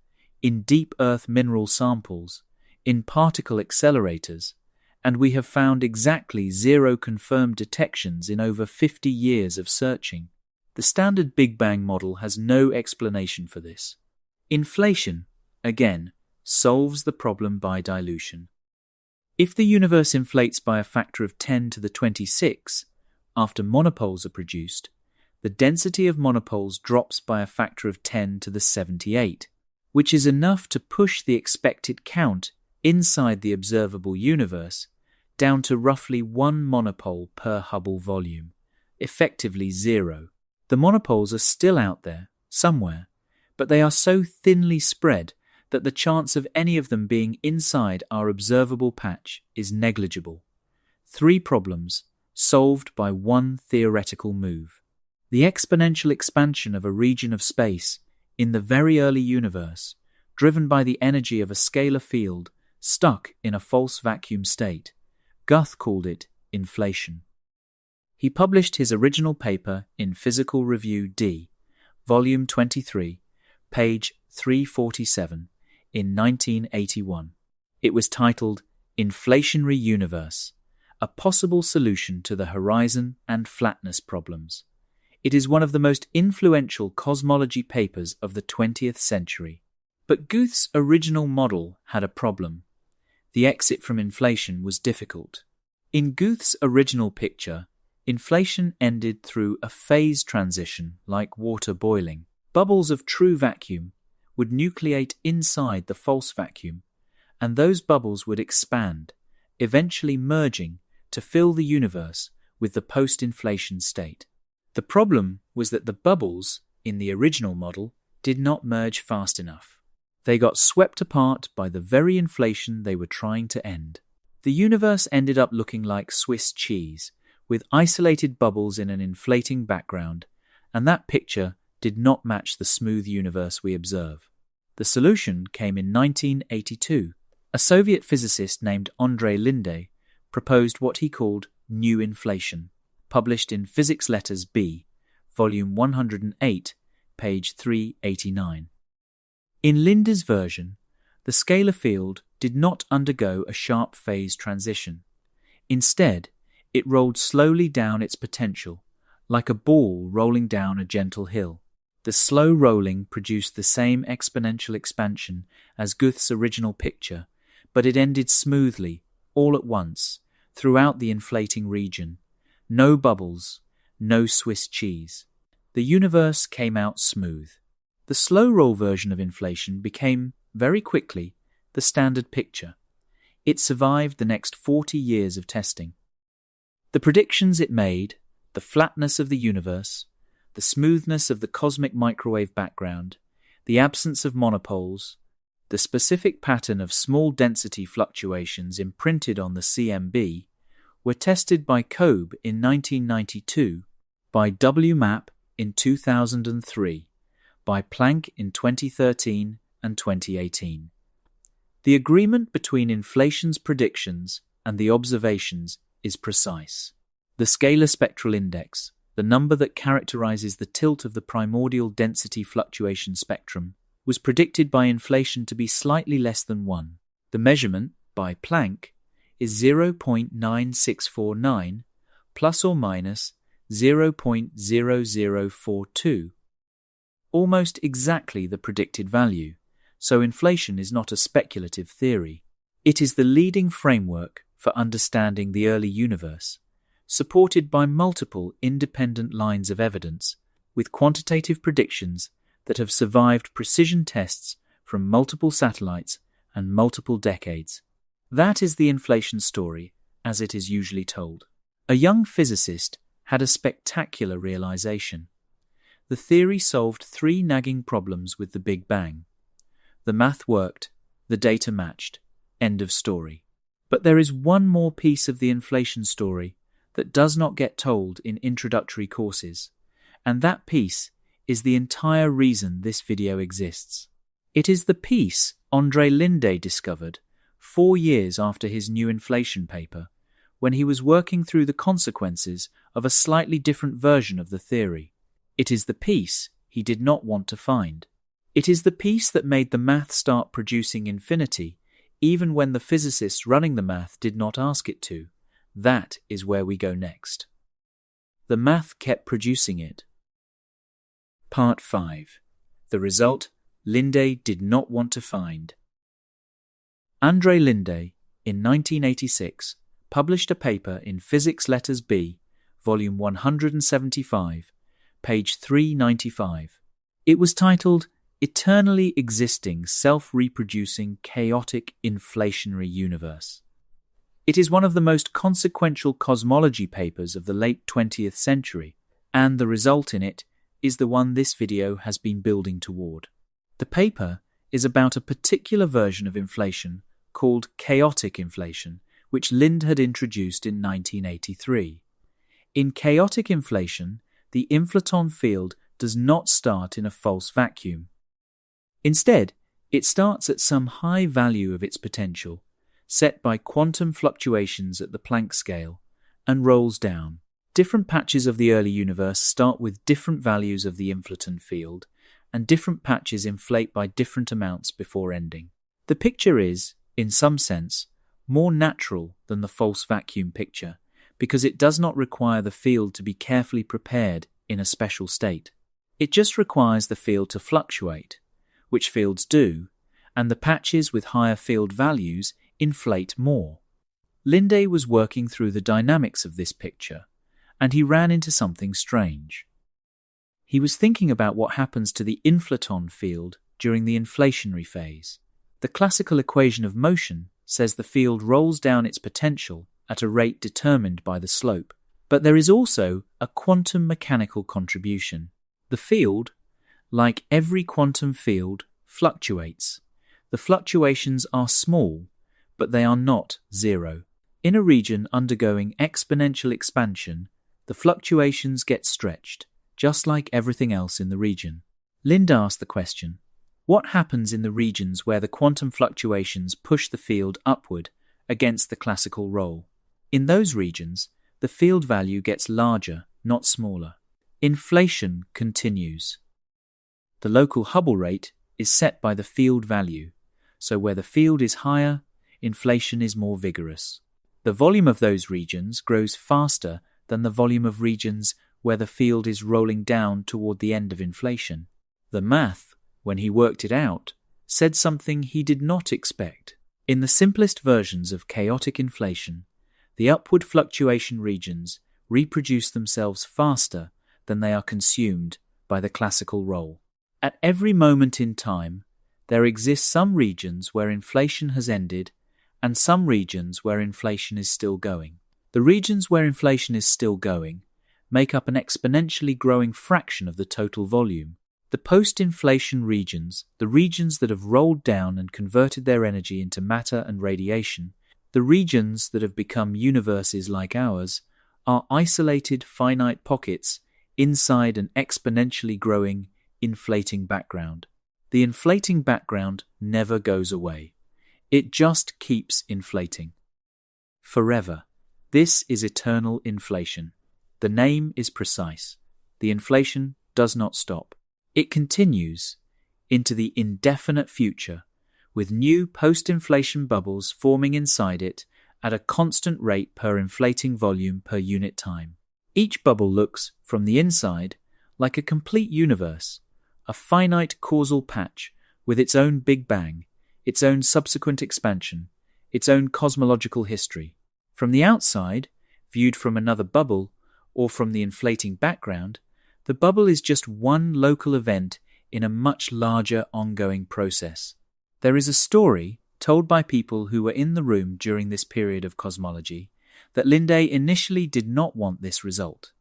in deep earth mineral samples, in particle accelerators, and we have found exactly 0 confirmed detections in over 50 years of searching. The standard Big Bang model has no explanation for this. Inflation, again, solves the problem by dilution. If the universe inflates by a factor of 10 to the 26 after monopoles are produced, the density of monopoles drops by a factor of 10 to the 78, which is enough to push the expected count inside the observable universe down to roughly 1 monopole per Hubble volume, effectively 0. The monopoles are still out there, somewhere, but they are so thinly spread that the chance of any of them being inside our observable patch is negligible. 3 problems solved by 1 theoretical move. the exponential expansion of a region of space in the very early universe, driven by the energy of a scalar field stuck in a false vacuum state. Guth called it inflation. He published his original paper in Physical Review D, Volume 23, page 347, in 1981. It was titled Inflationary Universe, a possible solution to the horizon and flatness problems. It is one of the most influential cosmology papers of the 20th century. But Guth's original model had a problem. The exit from inflation was difficult. In Guth's original picture, inflation ended through a phase transition like water boiling. Bubbles of true vacuum would nucleate inside the false vacuum, and those bubbles would expand, eventually merging to fill the universe with the post-inflation state. The problem was that the bubbles, in the original model, did not merge fast enough. They got swept apart by the very inflation they were trying to end. The universe ended up looking like Swiss cheese, with isolated bubbles in an inflating background, and that picture did not match the smooth universe we observe. The solution came in 1982. A Soviet physicist named Andrei Linde proposed what he called new inflation, published in Physics Letters B, volume 108, page 389. In Linde's version, the scalar field did not undergo a sharp phase transition. Instead, it rolled slowly down its potential, like a ball rolling down a gentle hill. The slow rolling produced the same exponential expansion as Guth's original picture, but it ended smoothly, all at once, throughout the inflating region. No bubbles, no Swiss cheese. The universe came out smooth. The slow roll version of inflation became, very quickly, the standard picture. It survived the next 40 years of testing. The predictions it made, the flatness of the universe, the smoothness of the cosmic microwave background, the absence of monopoles, the specific pattern of small density fluctuations imprinted on the CMB, were tested by Kobe in 1992, by WMAP in 2003, by Planck in 2013 and 2018. The agreement between inflation's predictions and the observations is precise. The scalar spectral index, the number that characterizes the tilt of the primordial density fluctuation spectrum, was predicted by inflation to be slightly less than 1. The measurement, by Planck, is 0.9649 plus or minus 0.0042, almost exactly the predicted value, so inflation is not a speculative theory. It is the leading framework for understanding the early universe, supported by multiple independent lines of evidence, with quantitative predictions that have survived precision tests from multiple satellites and multiple decades. That is the inflation story, as it is usually told. A young physicist had a spectacular realization. The theory solved 3 nagging problems with the Big Bang. The math worked, the data matched. End of story. But there is one more piece of the inflation story that does not get told in introductory courses, and that piece is the entire reason this video exists. It is the piece Andrei Linde discovered 4 years after his new inflation paper, when he was working through the consequences of a slightly different version of the theory. It is the piece he did not want to find. It is the piece that made the math start producing infinity, even when the physicists running the math did not ask it to. That is where we go next. The math kept producing it. Part 5. The result Linde did not want to find. Andrei Linde, in 1986, published a paper in Physics Letters B, volume 175, page 395. It was titled Eternally Existing Self-Reproducing Chaotic Inflationary Universe. It is one of the most consequential cosmology papers of the late 20th century, and the result in it is the one this video has been building toward. The paper is about a particular version of inflation called chaotic inflation, which Linde had introduced in 1983. In chaotic inflation, the inflaton field does not start in a false vacuum. Instead, it starts at some high value of its potential, set by quantum fluctuations at the Planck scale, and rolls down. Different patches of the early universe start with different values of the inflaton field, and different patches inflate by different amounts before ending. The picture is, in some sense, more natural than the false vacuum picture, because it does not require the field to be carefully prepared in a special state. It just requires the field to fluctuate, which fields do, and the patches with higher field values inflate more. Linde was working through the dynamics of this picture, and he ran into something strange. He was thinking about what happens to the inflaton field during the inflationary phase. The classical equation of motion says the field rolls down its potential at a rate determined by the slope, but there is also a quantum mechanical contribution. The field, like every quantum field, fluctuates. The fluctuations are small, but they are not zero. In a region undergoing exponential expansion, the fluctuations get stretched, just like everything else in the region. Linde asked the question, what happens in the regions where the quantum fluctuations push the field upward against the classical roll? In those regions, the field value gets larger, not smaller. Inflation continues. The local Hubble rate is set by the field value, so where the field is higher, inflation is more vigorous. The volume of those regions grows faster than the volume of regions where the field is rolling down toward the end of inflation. The math, when he worked it out, said something he did not expect. In the simplest versions of chaotic inflation, the upward fluctuation regions reproduce themselves faster than they are consumed by the classical roll. At every moment in time, there exist some regions where inflation has ended and some regions where inflation is still going. The regions where inflation is still going make up an exponentially growing fraction of the total volume. The post-inflation regions, the regions that have rolled down and converted their energy into matter and radiation, the regions that have become universes like ours, are isolated finite pockets inside an exponentially growing, inflating background. The inflating background never goes away. It just keeps inflating. Forever. This is eternal inflation. The name is precise. The inflation does not stop. It continues into the indefinite future, with new post-inflation bubbles forming inside it at a constant rate per inflating volume per unit time. Each bubble looks, from the inside, like a complete universe, a finite causal patch with its own Big Bang, its own subsequent expansion, its own cosmological history. From the outside, viewed from another bubble or from the inflating background, the bubble is just one local event in a much larger ongoing process. There is a story told by people who were in the room during this period of cosmology that Linde initially did not want this result.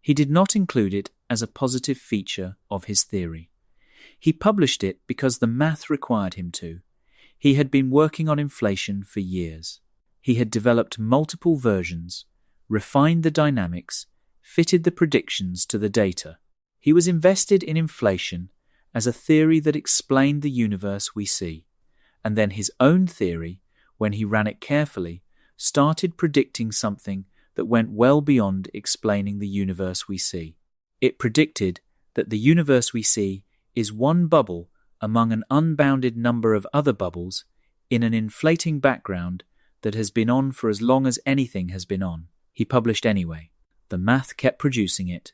He did not include it as a positive feature of his theory. He published it because the math required him to. He had been working on inflation for years. He had developed multiple versions, refined the dynamics, fitted the predictions to the data. He was invested in inflation as a theory that explained the universe we see, and then his own theory, when he ran it carefully, started predicting something that went well beyond explaining the universe we see. It predicted that the universe we see is one bubble among an unbounded number of other bubbles in an inflating background that has been on for as long as anything has been on. He published anyway. The math kept producing it.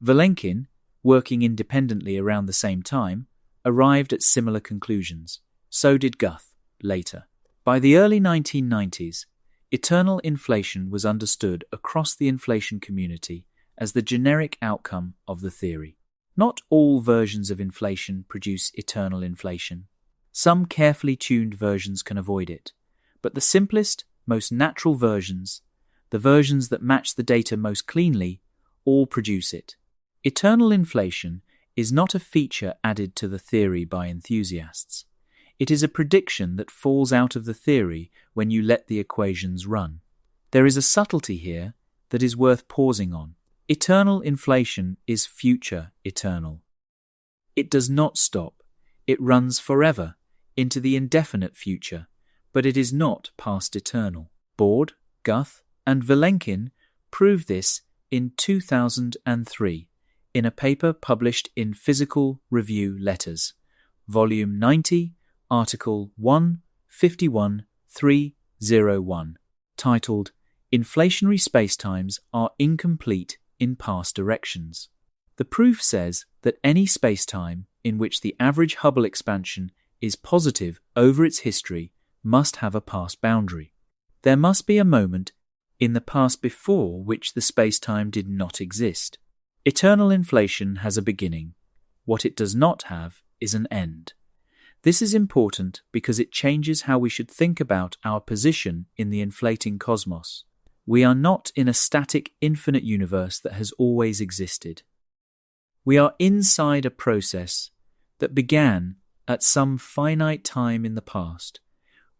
Vilenkin, working independently around the same time, arrived at similar conclusions. So did Guth, later. By the early 1990s, eternal inflation was understood across the inflation community as the generic outcome of the theory. Not all versions of inflation produce eternal inflation. Some carefully tuned versions can avoid it, but the simplest, most natural versions, the versions that match the data most cleanly, all produce it. Eternal inflation is not a feature added to the theory by enthusiasts. It is a prediction that falls out of the theory when you let the equations run. There is a subtlety here that is worth pausing on. Eternal inflation is future eternal. It does not stop. It runs forever into the indefinite future, but it is not past eternal. Board, Guth, and Vilenkin proved this in 2003 in a paper published in Physical Review Letters, Volume 90, Article 151.301, titled Inflationary Spacetimes Are Incomplete in Past Directions. The proof says that any spacetime in which the average Hubble expansion is positive over its history must have a past boundary. There must be a moment in the past before which the spacetime did not exist. Eternal inflation has a beginning. What it does not have is an end. This is important because it changes how we should think about our position in the inflating cosmos. We are not in a static, infinite universe that has always existed. We are inside a process that began at some finite time in the past,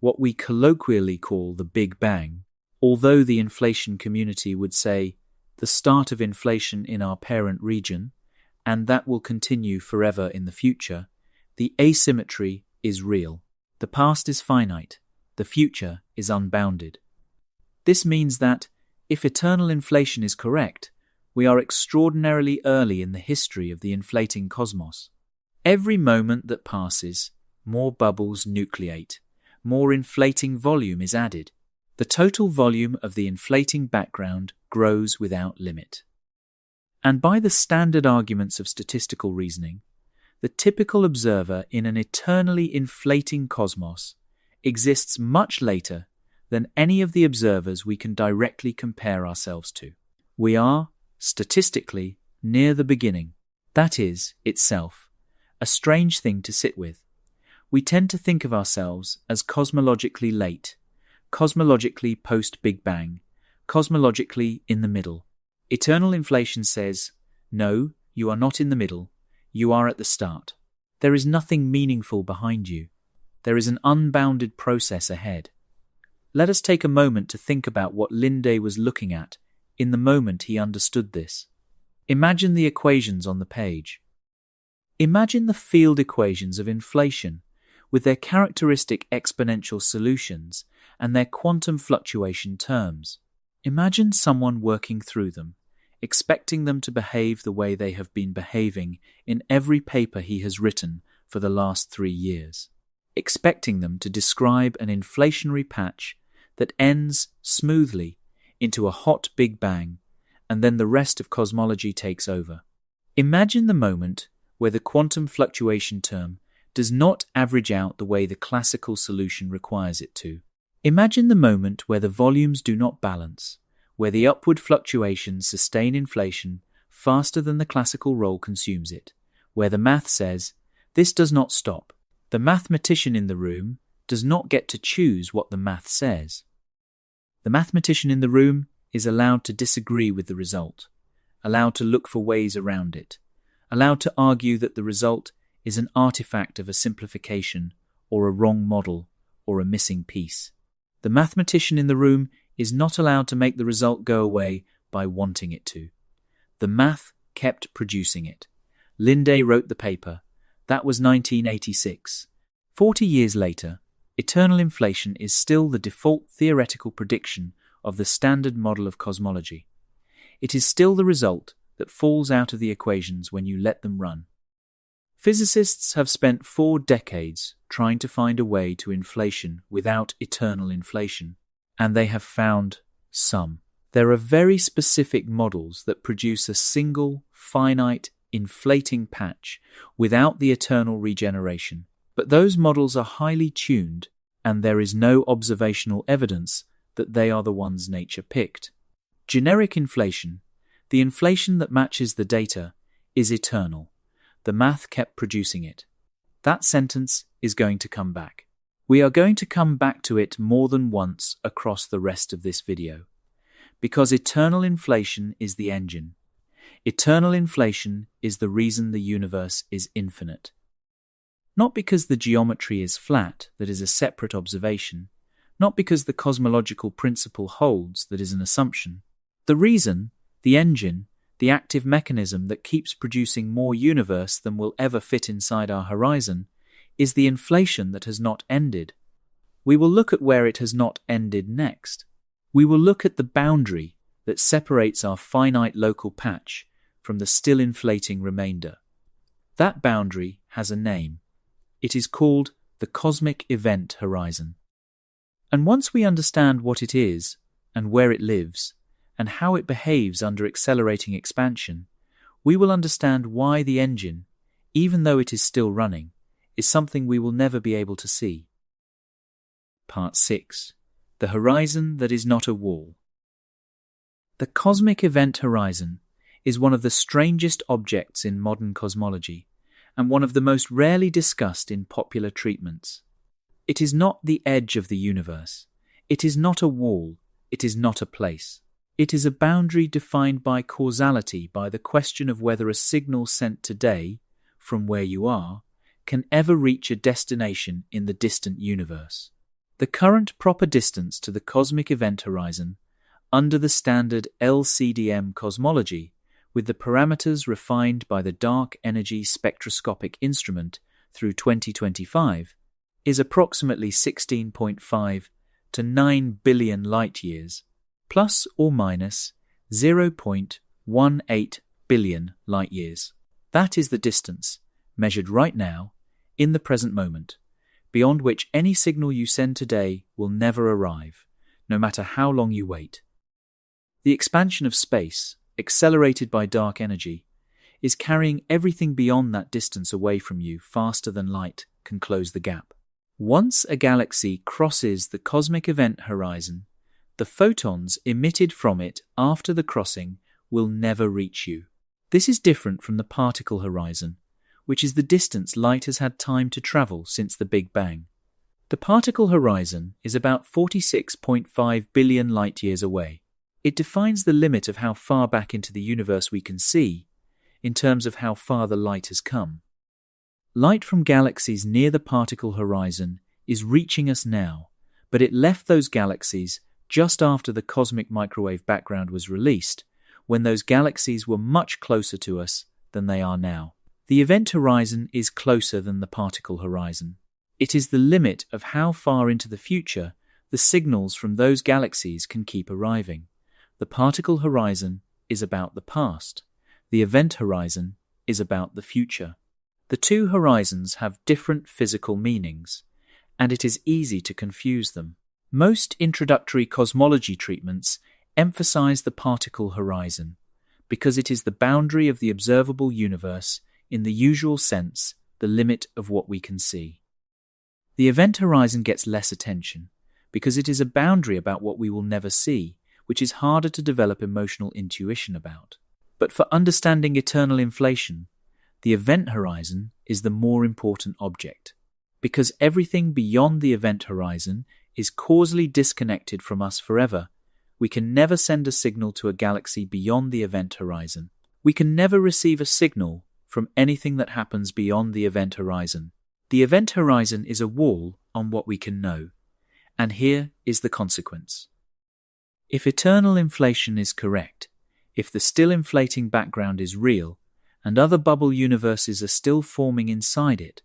what we colloquially call the Big Bang, although the inflation community would say the start of inflation in our parent region, and that will continue forever in the future. The asymmetry is real. The past is finite. The future is unbounded. This means that, if eternal inflation is correct, we are extraordinarily early in the history of the inflating cosmos. Every moment that passes, more bubbles nucleate, more inflating volume is added. The total volume of the inflating background grows without limit. And by the standard arguments of statistical reasoning, the typical observer in an eternally inflating cosmos exists much later than any of the observers we can directly compare ourselves to. We are, statistically, near the beginning, that is, itself, a strange thing to sit with. We tend to think of ourselves as cosmologically late, cosmologically post-Big Bang, cosmologically in the middle. Eternal inflation says, no, you are not in the middle, you are at the start. There is nothing meaningful behind you. There is an unbounded process ahead. Let us take a moment to think about what Linde was looking at in the moment he understood this. Imagine the equations on the page. Imagine the field equations of inflation with their characteristic exponential solutions and their quantum fluctuation terms. Imagine someone working through them, expecting them to behave the way they have been behaving in every paper he has written for the last 3 years, expecting them to describe an inflationary patch that ends smoothly into a hot Big Bang, and then the rest of cosmology takes over. Imagine the moment where the quantum fluctuation term does not average out the way the classical solution requires it to. Imagine the moment where the volumes do not balance, where the upward fluctuations sustain inflation faster than the classical roll consumes it, where the math says, this does not stop. The mathematician in the room does not get to choose what the math says. The mathematician in the room is allowed to disagree with the result, allowed to look for ways around it, allowed to argue that the result is an artifact of a simplification or a wrong model or a missing piece. The mathematician in the room is not allowed to make the result go away by wanting it to. The math kept producing it. Linde wrote the paper. That was 1986. 40 years later, eternal inflation is still the default theoretical prediction of the standard model of cosmology. It is still the result that falls out of the equations when you let them run. Physicists have spent 4 decades trying to find a way to inflation without eternal inflation, and they have found some. There are very specific models that produce a single, finite, inflating patch without the eternal regeneration, but those models are highly tuned, and there is no observational evidence that they are the ones nature picked. Generic inflation, the inflation that matches the data, is eternal. The math kept producing it. That sentence is going to come back. We are going to come back to it more than once across the rest of this video, because eternal inflation is the engine. Eternal inflation is the reason the universe is infinite. Not because the geometry is flat, that is a separate observation, not because the cosmological principle holds, that is an assumption. The reason, the engine, the the active mechanism that keeps producing more universe than will ever fit inside our horizon, is the inflation that has not ended. We will look at where it has not ended next. We will look at the boundary that separates our finite local patch from the still inflating remainder. That boundary has a name. It is called the cosmic event horizon. And once we understand what it is and where it lives and how it behaves under accelerating expansion, we will understand why the engine, even though it is still running, is something we will never be able to see. Part 6. The horizon that is not a wall. The cosmic event horizon is one of the strangest objects in modern cosmology and one of the most rarely discussed in popular treatments. It is not the edge of the universe. It is not a wall. It is not a place. It is a boundary defined by causality, by the question of whether a signal sent today, from where you are, can ever reach a destination in the distant universe. The current proper distance to the cosmic event horizon, under the standard LCDM cosmology, with the parameters refined by the Dark Energy Spectroscopic Instrument through 2025, is approximately 16.5 to 9 billion light-years, plus or minus 0.18 billion light-years. That is the distance, measured right now, in the present moment, beyond which any signal you send today will never arrive, no matter how long you wait. The expansion of space, accelerated by dark energy, is carrying everything beyond that distance away from you faster than light can close the gap. Once a galaxy crosses the cosmic event horizon, the photons emitted from it after the crossing will never reach you. This is different from the particle horizon, which is the distance light has had time to travel since the Big Bang. The particle horizon is about 46.5 billion light-years away. It defines the limit of how far back into the universe we can see, in terms of how far the light has come. Light from galaxies near the particle horizon is reaching us now, but it left those galaxies just after the cosmic microwave background was released, when those galaxies were much closer to us than they are now. The event horizon is closer than the particle horizon. It is the limit of how far into the future the signals from those galaxies can keep arriving. The particle horizon is about the past. The event horizon is about the future. The two horizons have different physical meanings, and it is easy to confuse them. Most introductory cosmology treatments emphasize the particle horizon because it is the boundary of the observable universe, in the usual sense, the limit of what we can see. The event horizon gets less attention because it is a boundary about what we will never see, which is harder to develop emotional intuition about. But for understanding eternal inflation, the event horizon is the more important object, because everything beyond the event horizon is causally disconnected from us forever. We can never send a signal to a galaxy beyond the event horizon. We can never receive a signal from anything that happens beyond the event horizon. The event horizon is a wall on what we can know, and here is the consequence. If eternal inflation is correct, if the still inflating background is real, and other bubble universes are still forming inside it,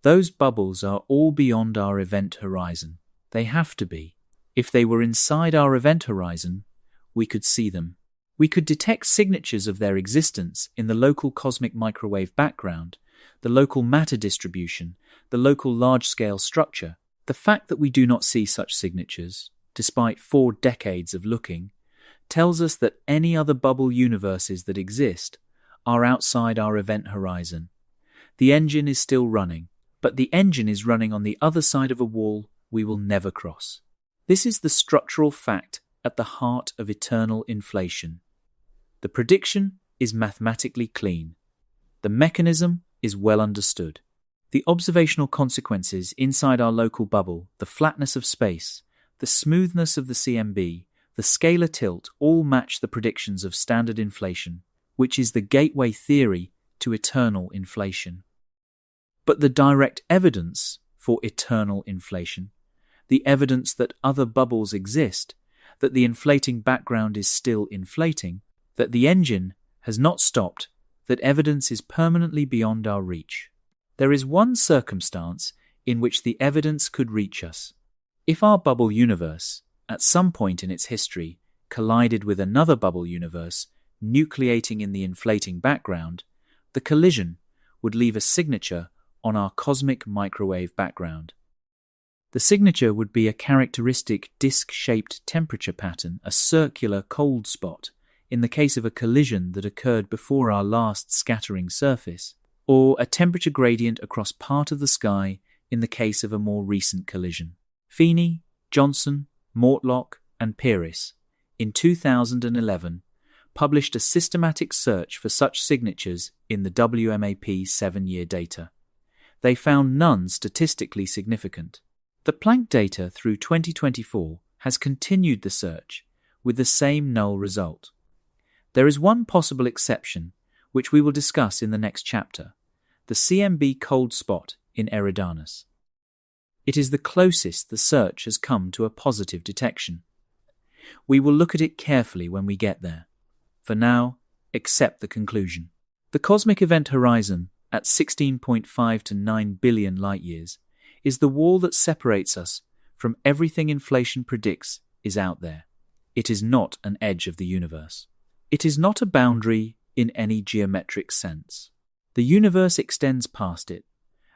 those bubbles are all beyond our event horizon. They have to be. If they were inside our event horizon, we could see them. We could detect signatures of their existence in the local cosmic microwave background, the local matter distribution, the local large-scale structure. The fact that we do not see such signatures, despite 4 decades of looking, tells us that any other bubble universes that exist are outside our event horizon. The engine is still running, but the engine is running on the other side of a wall we will never cross. This is the structural fact at the heart of eternal inflation. The prediction is mathematically clean. The mechanism is well understood. The observational consequences inside our local bubble, the flatness of space, the smoothness of the CMB, the scalar tilt all match the predictions of standard inflation, which is the gateway theory to eternal inflation. But the direct evidence for eternal inflation, the evidence that other bubbles exist, that the inflating background is still inflating, that the engine has not stopped, that evidence is permanently beyond our reach. There is one circumstance in which the evidence could reach us. If our bubble universe, at some point in its history, collided with another bubble universe, nucleating in the inflating background, the collision would leave a signature on our cosmic microwave background. The signature would be a characteristic disc-shaped temperature pattern, a circular cold spot, in the case of a collision that occurred before our last scattering surface, or a temperature gradient across part of the sky in the case of a more recent collision. Feeney, Johnson, Mortlock, and Pieris, in 2011, published a systematic search for such signatures in the WMAP 7-year data. They found none statistically significant. The Planck data through 2024 has continued the search with the same null result. There is one possible exception, which we will discuss in the next chapter, the CMB cold spot in Eridanus. It is the closest the search has come to a positive detection. We will look at it carefully when we get there. For now, accept the conclusion. The cosmic event horizon, at 16.5 to 9 billion light-years, is the wall that separates us from everything inflation predicts is out there. It is not an edge of the universe. It is not a boundary in any geometric sense. The universe extends past it,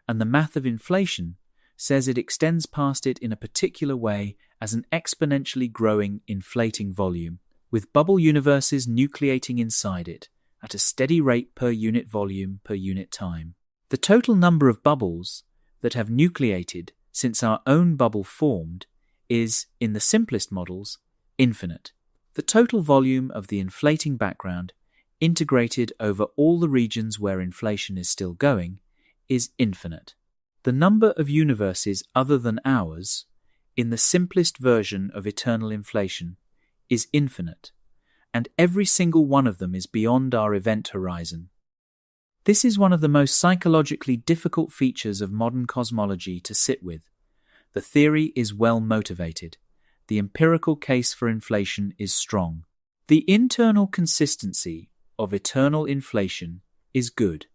and the math of inflation says it extends past it in a particular way as an exponentially growing, inflating volume, with bubble universes nucleating inside it at a steady rate per unit volume per unit time. The total number of bubbles that have nucleated since our own bubble formed is, in the simplest models, infinite. The total volume of the inflating background, integrated over all the regions where inflation is still going, is infinite. The number of universes other than ours, in the simplest version of eternal inflation, is infinite, and every single one of them is beyond our event horizon. This is one of the most psychologically difficult features of modern cosmology to sit with. The theory is well motivated. The empirical case for inflation is strong. The internal consistency of eternal inflation is good.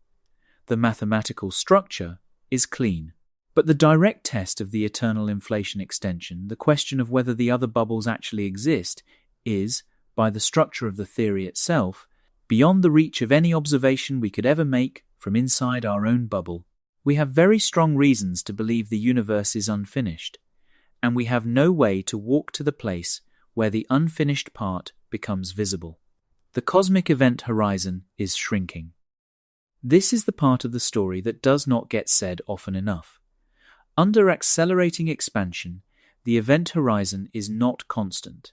The mathematical structure is clean. But the direct test of the eternal inflation extension, the question of whether the other bubbles actually exist, is, by the structure of the theory itself, beyond the reach of any observation we could ever make from inside our own bubble. We have very strong reasons to believe the universe is unfinished, and we have no way to walk to the place where the unfinished part becomes visible. The cosmic event horizon is shrinking. This is the part of the story that does not get said often enough. Under accelerating expansion, the event horizon is not constant.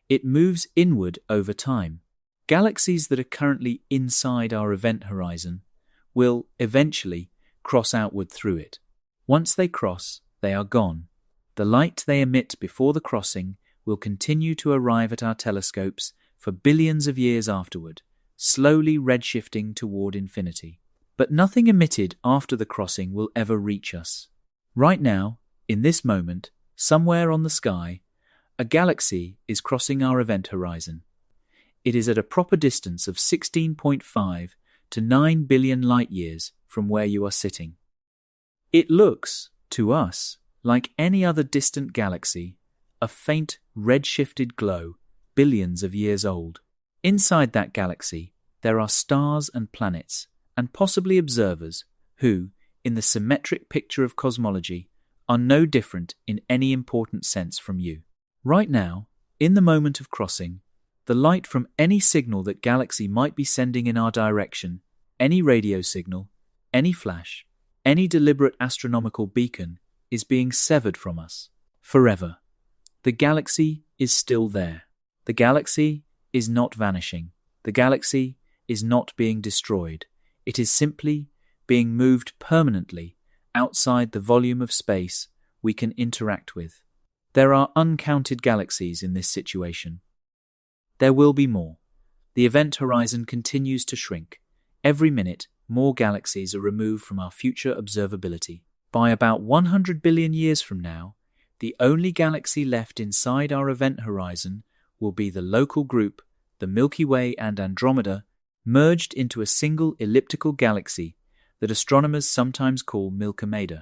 It moves inward over time. Galaxies that are currently inside our event horizon will, eventually, cross outward through it. Once they cross, they are gone. The light they emit before the crossing will continue to arrive at our telescopes for billions of years afterward, slowly redshifting toward infinity. But nothing emitted after the crossing will ever reach us. Right now, in this moment, somewhere on the sky, a galaxy is crossing our event horizon. It is at a proper distance of 16.5 to 9 billion light-years from where you are sitting. It looks, to us, like any other distant galaxy, a faint red-shifted glow, billions of years old. Inside that galaxy, there are stars and planets, and possibly observers who, in the symmetric picture of cosmology, are no different in any important sense from you. Right now, in the moment of crossing, the light from any signal that galaxy might be sending in our direction, any radio signal, any flash, any deliberate astronomical beacon, is being severed from us forever. The galaxy is still there. The galaxy is not vanishing. The galaxy is not being destroyed. It is simply being moved permanently outside the volume of space we can interact with. There are uncounted galaxies in this situation. There will be more. The event horizon continues to shrink. Every minute, more galaxies are removed from our future observability. By about 100 billion years from now, the only galaxy left inside our event horizon will be the local group, the Milky Way and Andromeda, merged into a single elliptical galaxy that astronomers sometimes call Milky,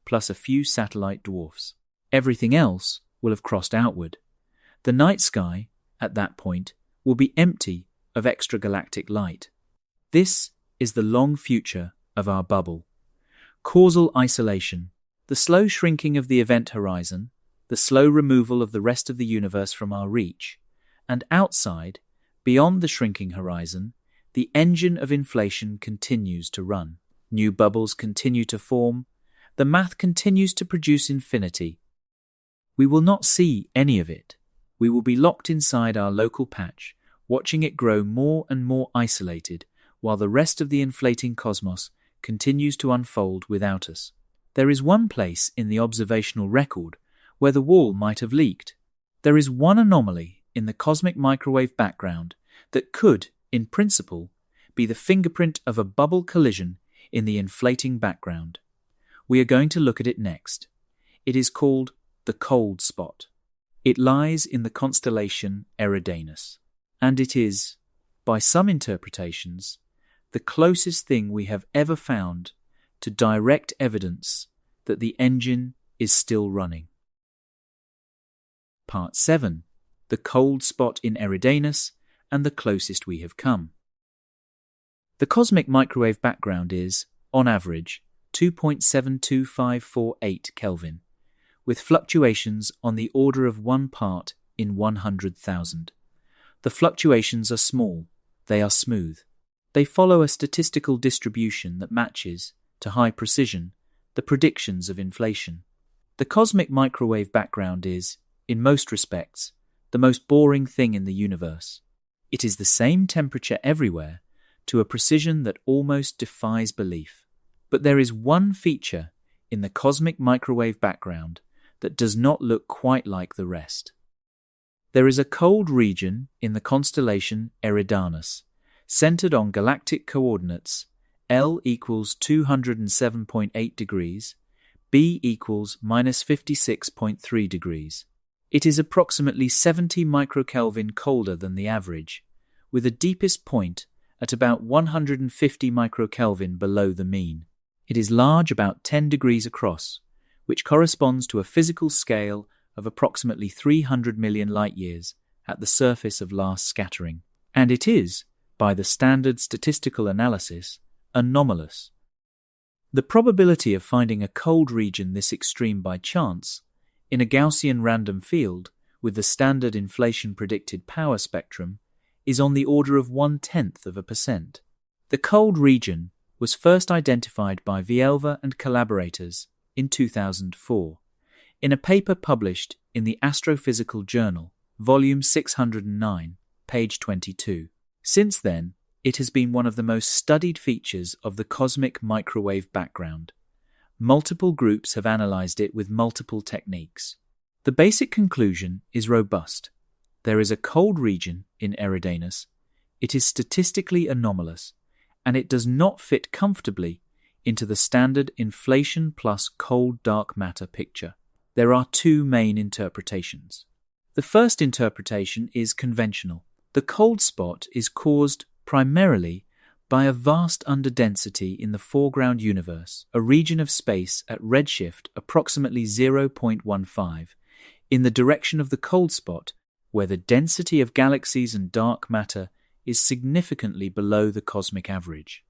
plus a few satellite dwarfs. Everything else will have crossed outward. The night sky, at that point, will be empty of extragalactic light. This is the long future of our bubble. Causal isolation, the slow shrinking of the event horizon, the slow removal of the rest of the universe from our reach, and outside, beyond the shrinking horizon, the engine of inflation continues to run. New bubbles continue to form. The math continues to produce infinity. We will not see any of it. We will be locked inside our local patch, watching it grow more and more isolated, while the rest of the inflating cosmos continues to unfold without us. There is one place in the observational record where the wall might have leaked. There is one anomaly in the cosmic microwave background that could, in principle, be the fingerprint of a bubble collision in the inflating background. We are going to look at it next. It is called the cold spot. It lies in the constellation Eridanus, and it is, by some interpretations, the closest thing we have ever found to direct evidence that the engine is still running. Part 7. The cold spot in Eridanus and the closest we have come. The cosmic microwave background is, on average, 2.72548 Kelvin, with fluctuations on the order of 1 part in 100,000. The fluctuations are small, they are smooth. They follow a statistical distribution that matches, to high precision, the predictions of inflation. The cosmic microwave background is, in most respects, the most boring thing in the universe. It is the same temperature everywhere, to a precision that almost defies belief. But there is one feature in the cosmic microwave background that does not look quite like the rest. There is a cold region in the constellation Eridanus, centered on galactic coordinates L equals 207.8 degrees, B equals minus 56.3 degrees. It is approximately 70 microkelvin colder than the average, with the deepest point at about 150 microkelvin below the mean. It is large, about 10 degrees across, which corresponds to a physical scale of approximately 300 million light-years at the surface of last scattering. And it is, by the standard statistical analysis, anomalous. The probability of finding a cold region this extreme by chance, in a Gaussian random field with the standard inflation predicted power spectrum, is on the order of 0.1%. The cold region was first identified by Vielva and collaborators in 2004, in a paper published in the Astrophysical Journal, volume 609, page 22. Since then, it has been one of the most studied features of the cosmic microwave background. Multiple groups have analyzed it with multiple techniques. The basic conclusion is robust. There is a cold region in Eridanus. It is statistically anomalous, and it does not fit comfortably into the standard inflation plus cold dark matter picture. There are two main interpretations. The first interpretation is conventional. The cold spot is caused primarily by a vast underdensity in the foreground universe, a region of space at redshift approximately 0.15, in the direction of the cold spot, where the density of galaxies and dark matter is significantly below the cosmic average.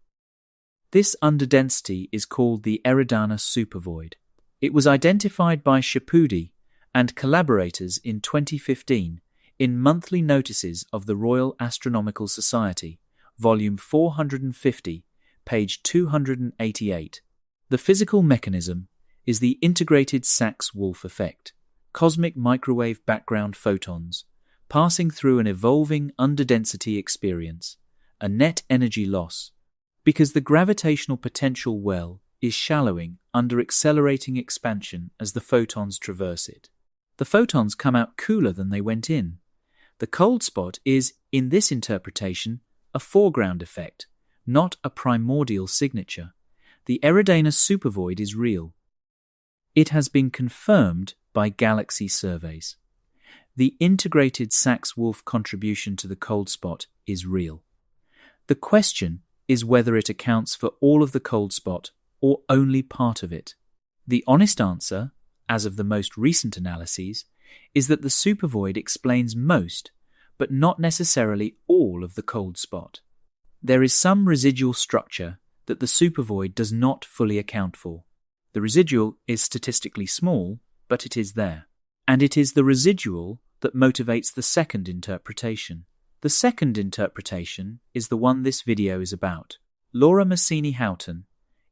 This underdensity is called the Eridanus supervoid. It was identified by Shapudi and collaborators in 2015 in monthly notices of the Royal Astronomical Society, volume 450, page 288. The physical mechanism is the integrated Sachs-Wolf effect, cosmic microwave background photons passing through an evolving underdensity experience, a net energy loss, because the gravitational potential well is shallowing under accelerating expansion as the photons traverse it. The photons come out cooler than they went in. The cold spot is, in this interpretation, a foreground effect, not a primordial signature. The Eridanus supervoid is real. It has been confirmed by galaxy surveys. The integrated Sachs-Wolf contribution to the cold spot is real. The question is whether it accounts for all of the cold spot or only part of it. The honest answer, as of the most recent analyses, is that the supervoid explains most, but not necessarily all of the cold spot. There is some residual structure that the supervoid does not fully account for. The residual is statistically small, but it is there. And it is the residual that motivates the second interpretation. The second interpretation is the one this video is about. Laura Massini-Houghton,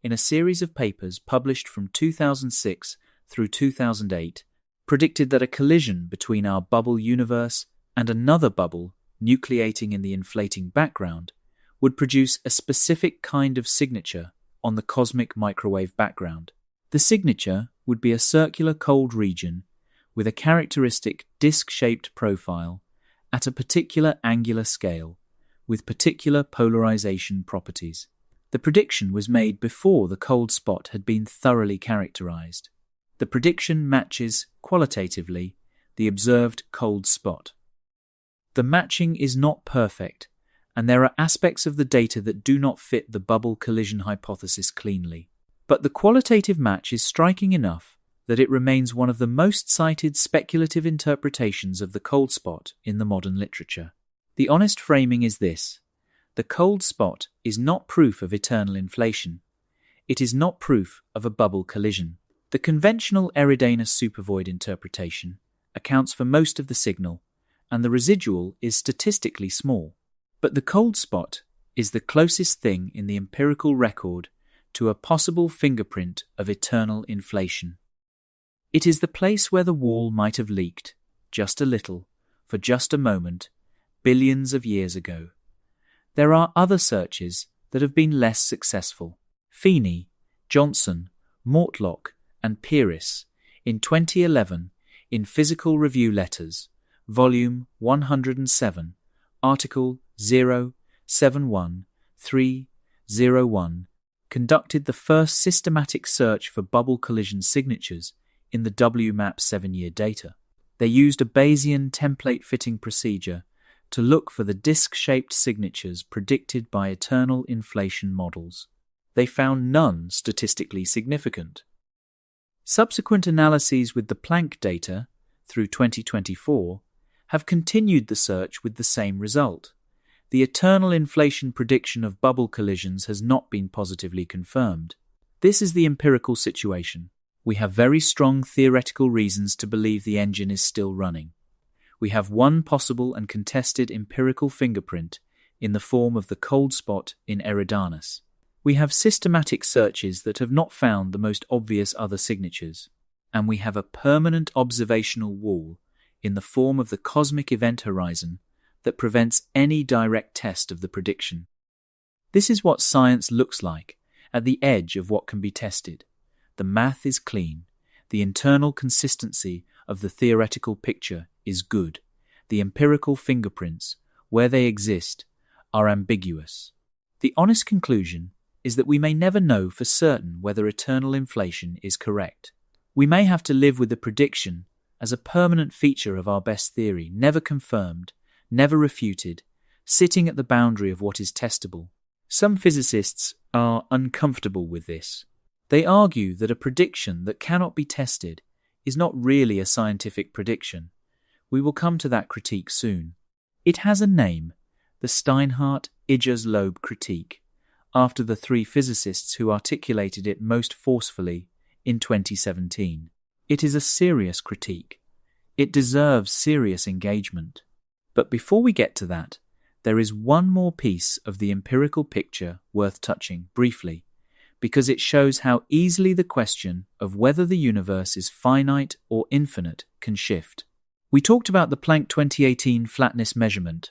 in a series of papers published from 2006 through 2008, predicted that a collision between our bubble universe and another bubble nucleating in the inflating background would produce a specific kind of signature on the cosmic microwave background. The signature would be a circular cold region with a characteristic disc-shaped profile at a particular angular scale with particular polarization properties. The prediction was made before the cold spot had been thoroughly characterized. The prediction matches, qualitatively, the observed cold spot. The matching is not perfect, and there are aspects of the data that do not fit the bubble collision hypothesis cleanly. But the qualitative match is striking enough that it remains one of the most cited speculative interpretations of the cold spot in the modern literature. The honest framing is this: the cold spot is not proof of eternal inflation. It is not proof of a bubble collision. The conventional Eridanus supervoid interpretation accounts for most of the signal, and the residual is statistically small. But the cold spot is the closest thing in the empirical record to a possible fingerprint of eternal inflation. It is the place where the wall might have leaked, just a little, for just a moment, billions of years ago. There are other searches that have been less successful. Feeney, Johnson, Mortlock, and Pieris, in 2011, in Physical Review Letters, Volume 107, Article 071301, conducted the first systematic search for bubble collision signatures in the WMAP 7-year data. They used a Bayesian template fitting procedure to look for the disc-shaped signatures predicted by eternal inflation models. They found none statistically significant. Subsequent analyses with the Planck data, through 2024, have continued the search with the same result. The eternal inflation prediction of bubble collisions has not been positively confirmed. This is the empirical situation. We have very strong theoretical reasons to believe the engine is still running. We have one possible and contested empirical fingerprint in the form of the cold spot in Eridanus. We have systematic searches that have not found the most obvious other signatures, and we have a permanent observational wall in the form of the cosmic event horizon that prevents any direct test of the prediction. This is what science looks like at the edge of what can be tested. The math is clean. The internal consistency of the theoretical picture is good. The empirical fingerprints, where they exist, are ambiguous. The honest conclusion is that we may never know for certain whether eternal inflation is correct. We may have to live with the prediction as a permanent feature of our best theory, never confirmed, never refuted, sitting at the boundary of what is testable. Some physicists are uncomfortable with this. They argue that a prediction that cannot be tested is not really a scientific prediction. We will come to that critique soon. It has a name, the Steinhardt-Ijaz-Loeb critique, after the three physicists who articulated it most forcefully in 2017. It is a serious critique. It deserves serious engagement. But before we get to that, there is one more piece of the empirical picture worth touching briefly, because it shows how easily the question of whether the universe is finite or infinite can shift. We talked about the Planck 2018 flatness measurement,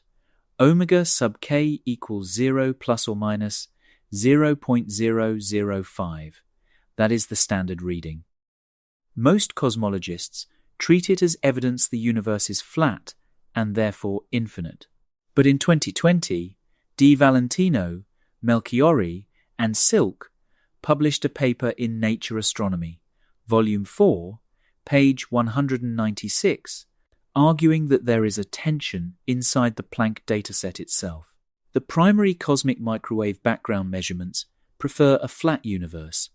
omega sub k equals 0 plus or minus 0.005. That is the standard reading. Most cosmologists treat it as evidence the universe is flat and therefore infinite. But in 2020, Di Valentino, Melchiori, and Silk published a paper in Nature Astronomy, Volume 4, page 196, arguing that there is a tension inside the Planck dataset itself. The primary cosmic microwave background measurements prefer a flat universe,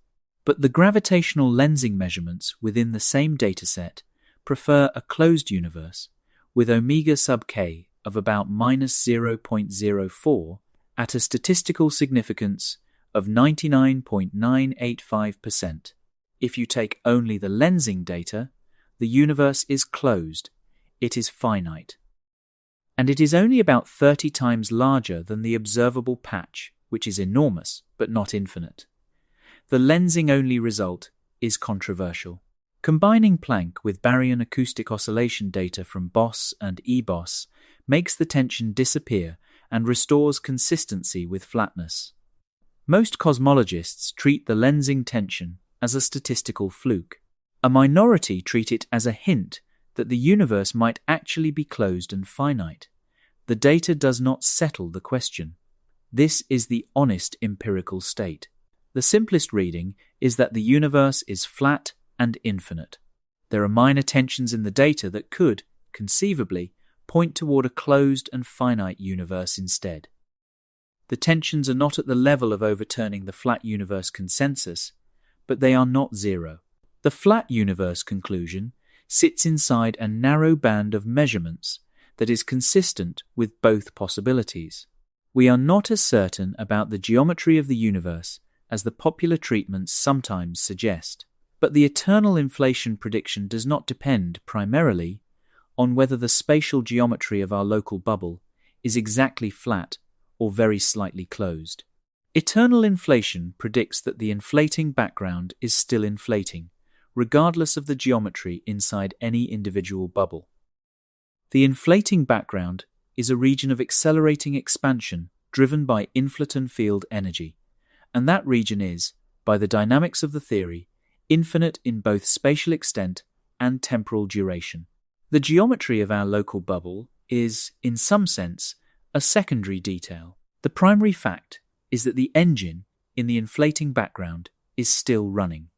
but the gravitational lensing measurements within the same dataset prefer a closed universe with omega sub k of about -0.04 at a statistical significance of 99.985%. If you take only the lensing data, the universe is closed. It is finite. And it is only about 30 times larger than the observable patch, which is enormous but not infinite. The lensing-only result is controversial. Combining Planck with baryon acoustic oscillation data from BOSS and eBOSS makes the tension disappear and restores consistency with flatness. Most cosmologists treat the lensing tension as a statistical fluke. A minority treat it as a hint that the universe might actually be closed and finite. The data does not settle the question. This is the honest empirical state. The simplest reading is that the universe is flat and infinite. There are minor tensions in the data that could, conceivably, point toward a closed and finite universe instead. The tensions are not at the level of overturning the flat universe consensus, but they are not zero. The flat universe conclusion sits inside a narrow band of measurements that is consistent with both possibilities. We are not as certain about the geometry of the universe as the popular treatments sometimes suggest, but the eternal inflation prediction does not depend primarily on whether the spatial geometry of our local bubble is exactly flat or very slightly closed. Eternal inflation predicts that the inflating background is still inflating, regardless of the geometry inside any individual bubble. The inflating background is a region of accelerating expansion driven by inflaton field energy, and that region is, by the dynamics of the theory, infinite in both spatial extent and temporal duration. The geometry of our local bubble is, in some sense, a secondary detail. The primary fact is that the engine in the inflating background is still running.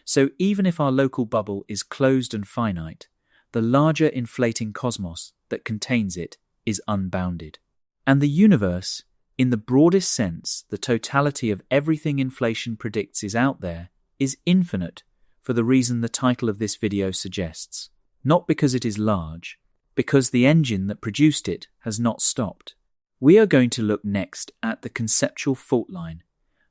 So even if our local bubble is closed and finite, the larger inflating cosmos that contains it is unbounded. And the universe, in the broadest sense, the totality of everything inflation predicts is out there, is infinite for the reason the title of this video suggests. Not because it is large, because the engine that produced it has not stopped. We are going to look next at the conceptual fault line,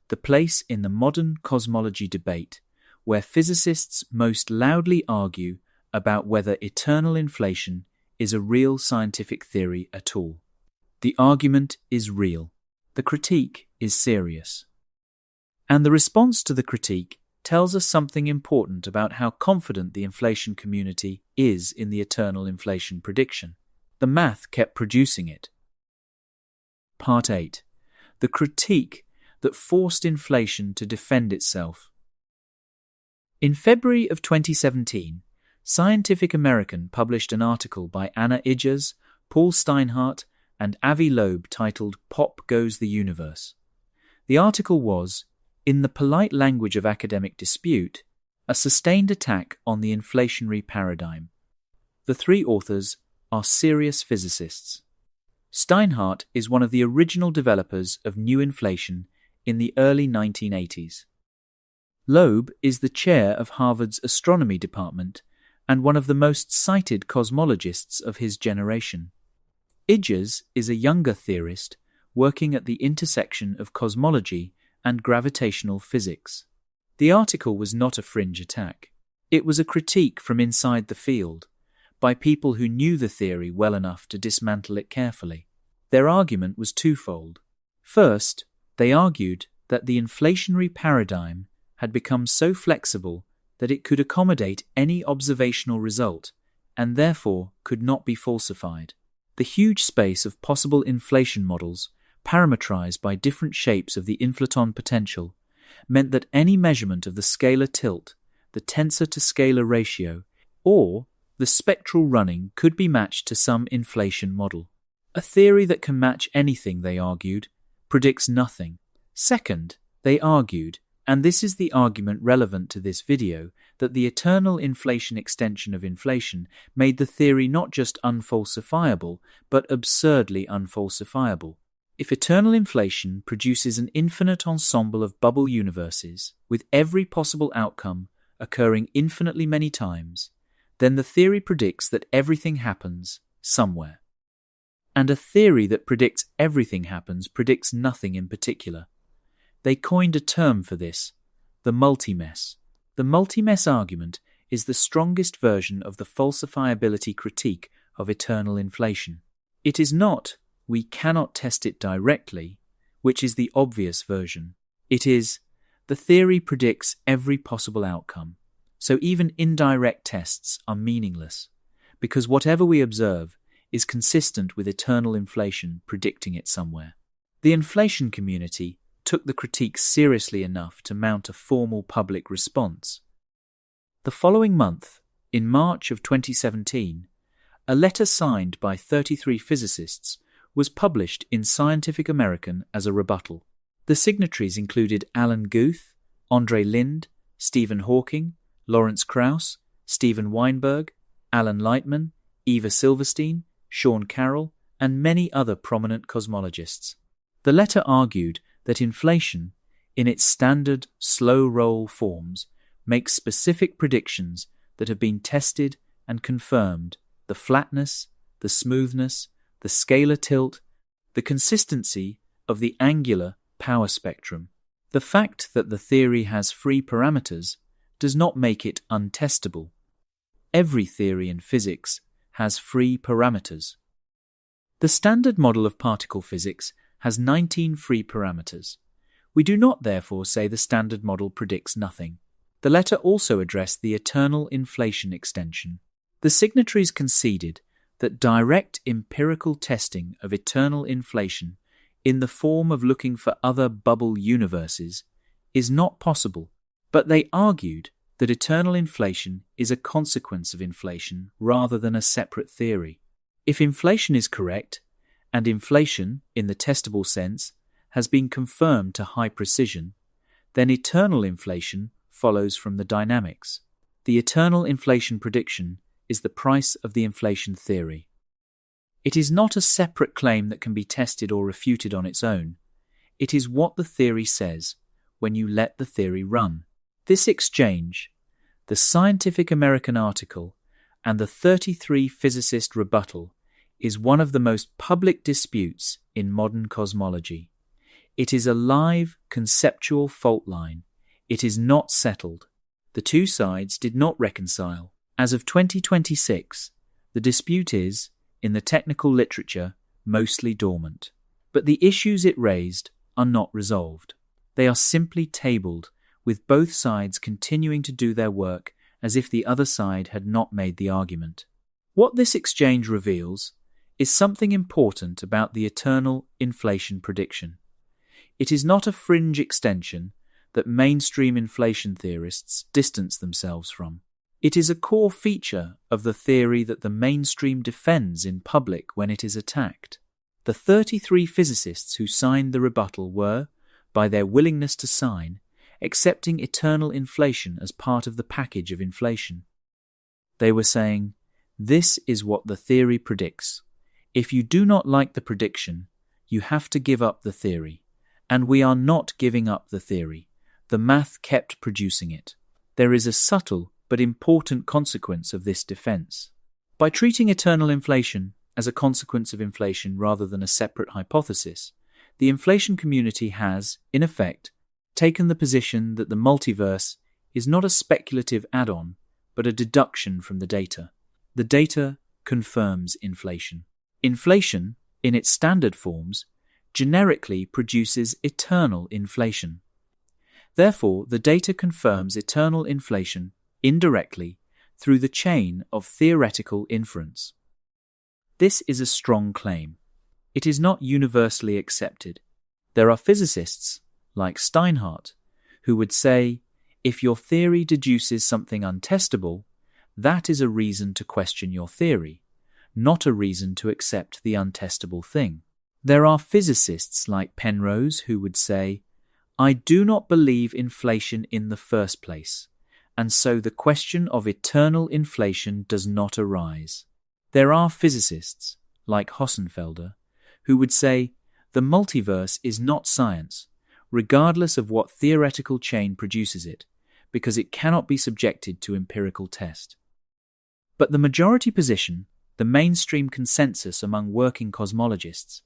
the place in the modern cosmology debate where physicists most loudly argue about whether eternal inflation is a real scientific theory at all. The argument is real. The critique is serious. And the response to the critique tells us something important about how confident the inflation community is in the eternal inflation prediction. The math kept producing it. Part 8. The critique that forced inflation to defend itself. In February of 2017, Scientific American published an article by Anna Ijaz, Paul Steinhardt, and Avi Loeb titled "Pop Goes the Universe." The article was, in the polite language of academic dispute, a sustained attack on the inflationary paradigm. The three authors are serious physicists. Steinhardt is one of the original developers of new inflation in the early 1980s. Loeb is the chair of Harvard's astronomy department and one of the most cited cosmologists of his generation. Ijaz is a younger theorist working at the intersection of cosmology and gravitational physics. The article was not a fringe attack. It was a critique from inside the field, by people who knew the theory well enough to dismantle it carefully. Their argument was twofold. First, they argued that the inflationary paradigm had become so flexible that it could accommodate any observational result and therefore could not be falsified. The huge space of possible inflation models, parametrized by different shapes of the inflaton potential, meant that any measurement of the scalar tilt, the tensor-to-scalar ratio, or the spectral running could be matched to some inflation model. A theory that can match anything, they argued, predicts nothing. Second, they argued, and this is the argument relevant to this video, that the eternal inflation extension of inflation made the theory not just unfalsifiable, but absurdly unfalsifiable. If eternal inflation produces an infinite ensemble of bubble universes, with every possible outcome occurring infinitely many times, then the theory predicts that everything happens somewhere. And a theory that predicts everything happens predicts nothing in particular. They coined a term for this, the multi-mess. The multi-mess argument is the strongest version of the falsifiability critique of eternal inflation. It is not, we cannot test it directly, which is the obvious version. It is, the theory predicts every possible outcome, so even indirect tests are meaningless, because whatever we observe is consistent with eternal inflation predicting it somewhere. The inflation community took the critique seriously enough to mount a formal public response. The following month, in March of 2017, a letter signed by 33 physicists was published in Scientific American as a rebuttal. The signatories included Alan Guth, Andrei Linde, Stephen Hawking, Lawrence Krauss, Steven Weinberg, Alan Lightman, Eva Silverstein, Sean Carroll, and many other prominent cosmologists. The letter argued that inflation, in its standard slow-roll forms, makes specific predictions that have been tested and confirmed: the flatness, the smoothness, the scalar tilt, the consistency of the angular power spectrum. The fact that the theory has free parameters does not make it untestable. Every theory in physics has free parameters. The standard model of particle physics has 19 free parameters. We do not therefore say the standard model predicts nothing. The letter also addressed the eternal inflation extension. The signatories conceded that direct empirical testing of eternal inflation in the form of looking for other bubble universes is not possible, but they argued that eternal inflation is a consequence of inflation rather than a separate theory. If inflation is correct, and inflation, in the testable sense, has been confirmed to high precision, then eternal inflation follows from the dynamics. The eternal inflation prediction is the price of the inflation theory. It is not a separate claim that can be tested or refuted on its own. It is what the theory says when you let the theory run. This exchange, the Scientific American article, and the 33 physicist rebuttal is one of the most public disputes in modern cosmology. It is a live, conceptual fault line. It is not settled. The two sides did not reconcile. As of 2026, the dispute is, in the technical literature, mostly dormant. But the issues it raised are not resolved. They are simply tabled, with both sides continuing to do their work as if the other side had not made the argument. What this exchange reveals is something important about the eternal inflation prediction. It is not a fringe extension that mainstream inflation theorists distance themselves from. It is a core feature of the theory that the mainstream defends in public when it is attacked. The 33 physicists who signed the rebuttal were, by their willingness to sign, accepting eternal inflation as part of the package of inflation. They were saying, this is what the theory predicts. If you do not like the prediction, you have to give up the theory. And we are not giving up the theory. The math kept producing it. There is a subtle but important consequence of this defense. By treating eternal inflation as a consequence of inflation rather than a separate hypothesis, the inflation community has, in effect, taken the position that the multiverse is not a speculative add-on, but a deduction from the data. The data confirms inflation. Inflation, in its standard forms, generically produces eternal inflation. Therefore, the data confirms eternal inflation indirectly through the chain of theoretical inference. This is a strong claim. It is not universally accepted. There are physicists, like Steinhardt, who would say, if your theory deduces something untestable, that is a reason to question your theory, not a reason to accept the untestable thing. There are physicists like Penrose who would say, I do not believe inflation in the first place, and so the question of eternal inflation does not arise. There are physicists, like Hossenfelder, who would say, The multiverse is not science, regardless of what theoretical chain produces it, because it cannot be subjected to empirical test. But the majority position, the mainstream consensus among working cosmologists,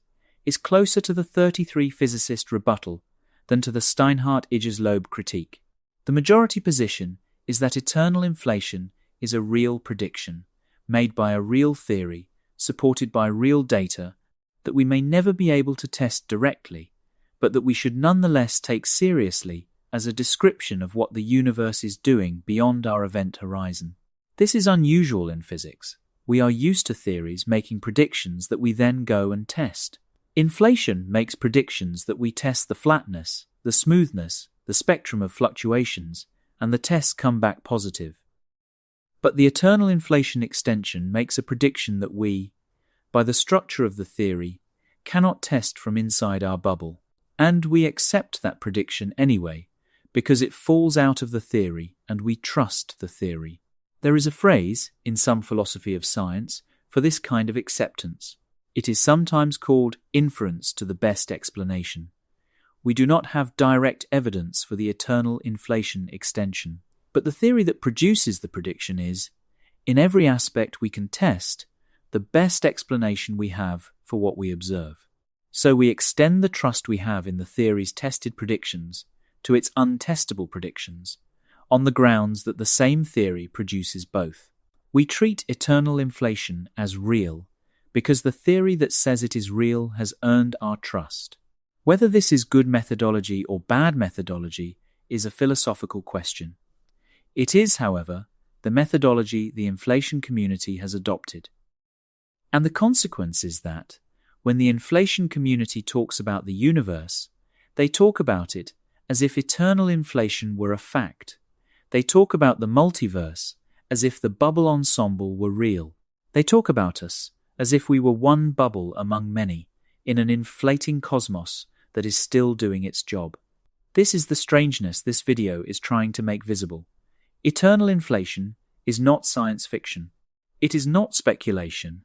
is closer to the 33 physicist rebuttal than to the Steinhardt-Igersloeb critique. The majority position is that eternal inflation is a real prediction, made by a real theory, supported by real data, that we may never be able to test directly, but that we should nonetheless take seriously as a description of what the universe is doing beyond our event horizon. This is unusual in physics. We are used to theories making predictions that we then go and test. Inflation makes predictions that we test the flatness, the smoothness, the spectrum of fluctuations, and the tests come back positive. But the eternal inflation extension makes a prediction that we, by the structure of the theory, cannot test from inside our bubble. And we accept that prediction anyway, because it falls out of the theory and we trust the theory. There is a phrase, in some philosophy of science, for this kind of acceptance. It is sometimes called inference to the best explanation. We do not have direct evidence for the eternal inflation extension, but the theory that produces the prediction is, in every aspect we can test, the best explanation we have for what we observe. So we extend the trust we have in the theory's tested predictions to its untestable predictions, on the grounds that the same theory produces both. We treat eternal inflation as real because the theory that says it is real has earned our trust. Whether this is good methodology or bad methodology is a philosophical question. It is, however, the methodology the inflation community has adopted. And the consequence is that, when the inflation community talks about the universe, they talk about it as if eternal inflation were a fact. They talk about the multiverse as if the bubble ensemble were real. They talk about us as if we were one bubble among many in an inflating cosmos that is still doing its job. This is the strangeness this video is trying to make visible. Eternal inflation is not science fiction. It is not speculation.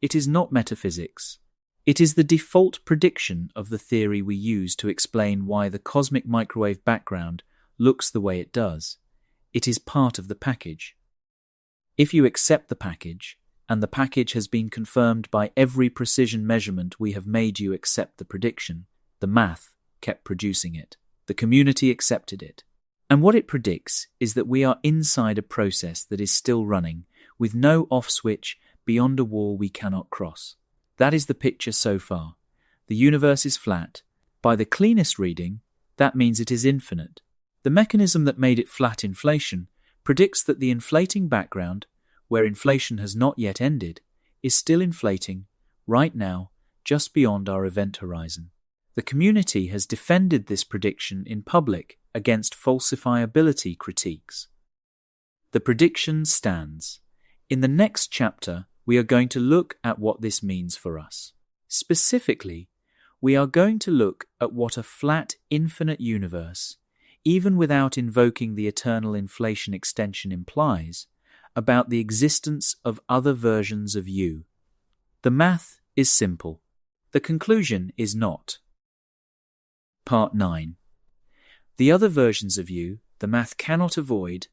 It is not metaphysics. It is the default prediction of the theory we use to explain why the cosmic microwave background looks the way it does. It is part of the package. If you accept the package, and the package has been confirmed by every precision measurement we have made you accept the prediction, the math kept producing it. The community accepted it. And what it predicts is that we are inside a process that is still running, with no off switch beyond a wall we cannot cross. That is the picture so far. The universe is flat. By the cleanest reading, that means it is infinite. The mechanism that made it flat inflation predicts that the inflating background, where inflation has not yet ended, is still inflating, right now, just beyond our event horizon. The community has defended this prediction in public against falsifiability critiques. The prediction stands. In the next chapter, we are going to look at what this means for us. Specifically, we are going to look at what a flat, infinite universe, even without invoking the eternal inflation extension, implies about the existence of other versions of you. The math is simple. The conclusion is not. Part 9. The other versions of you, the math cannot avoid.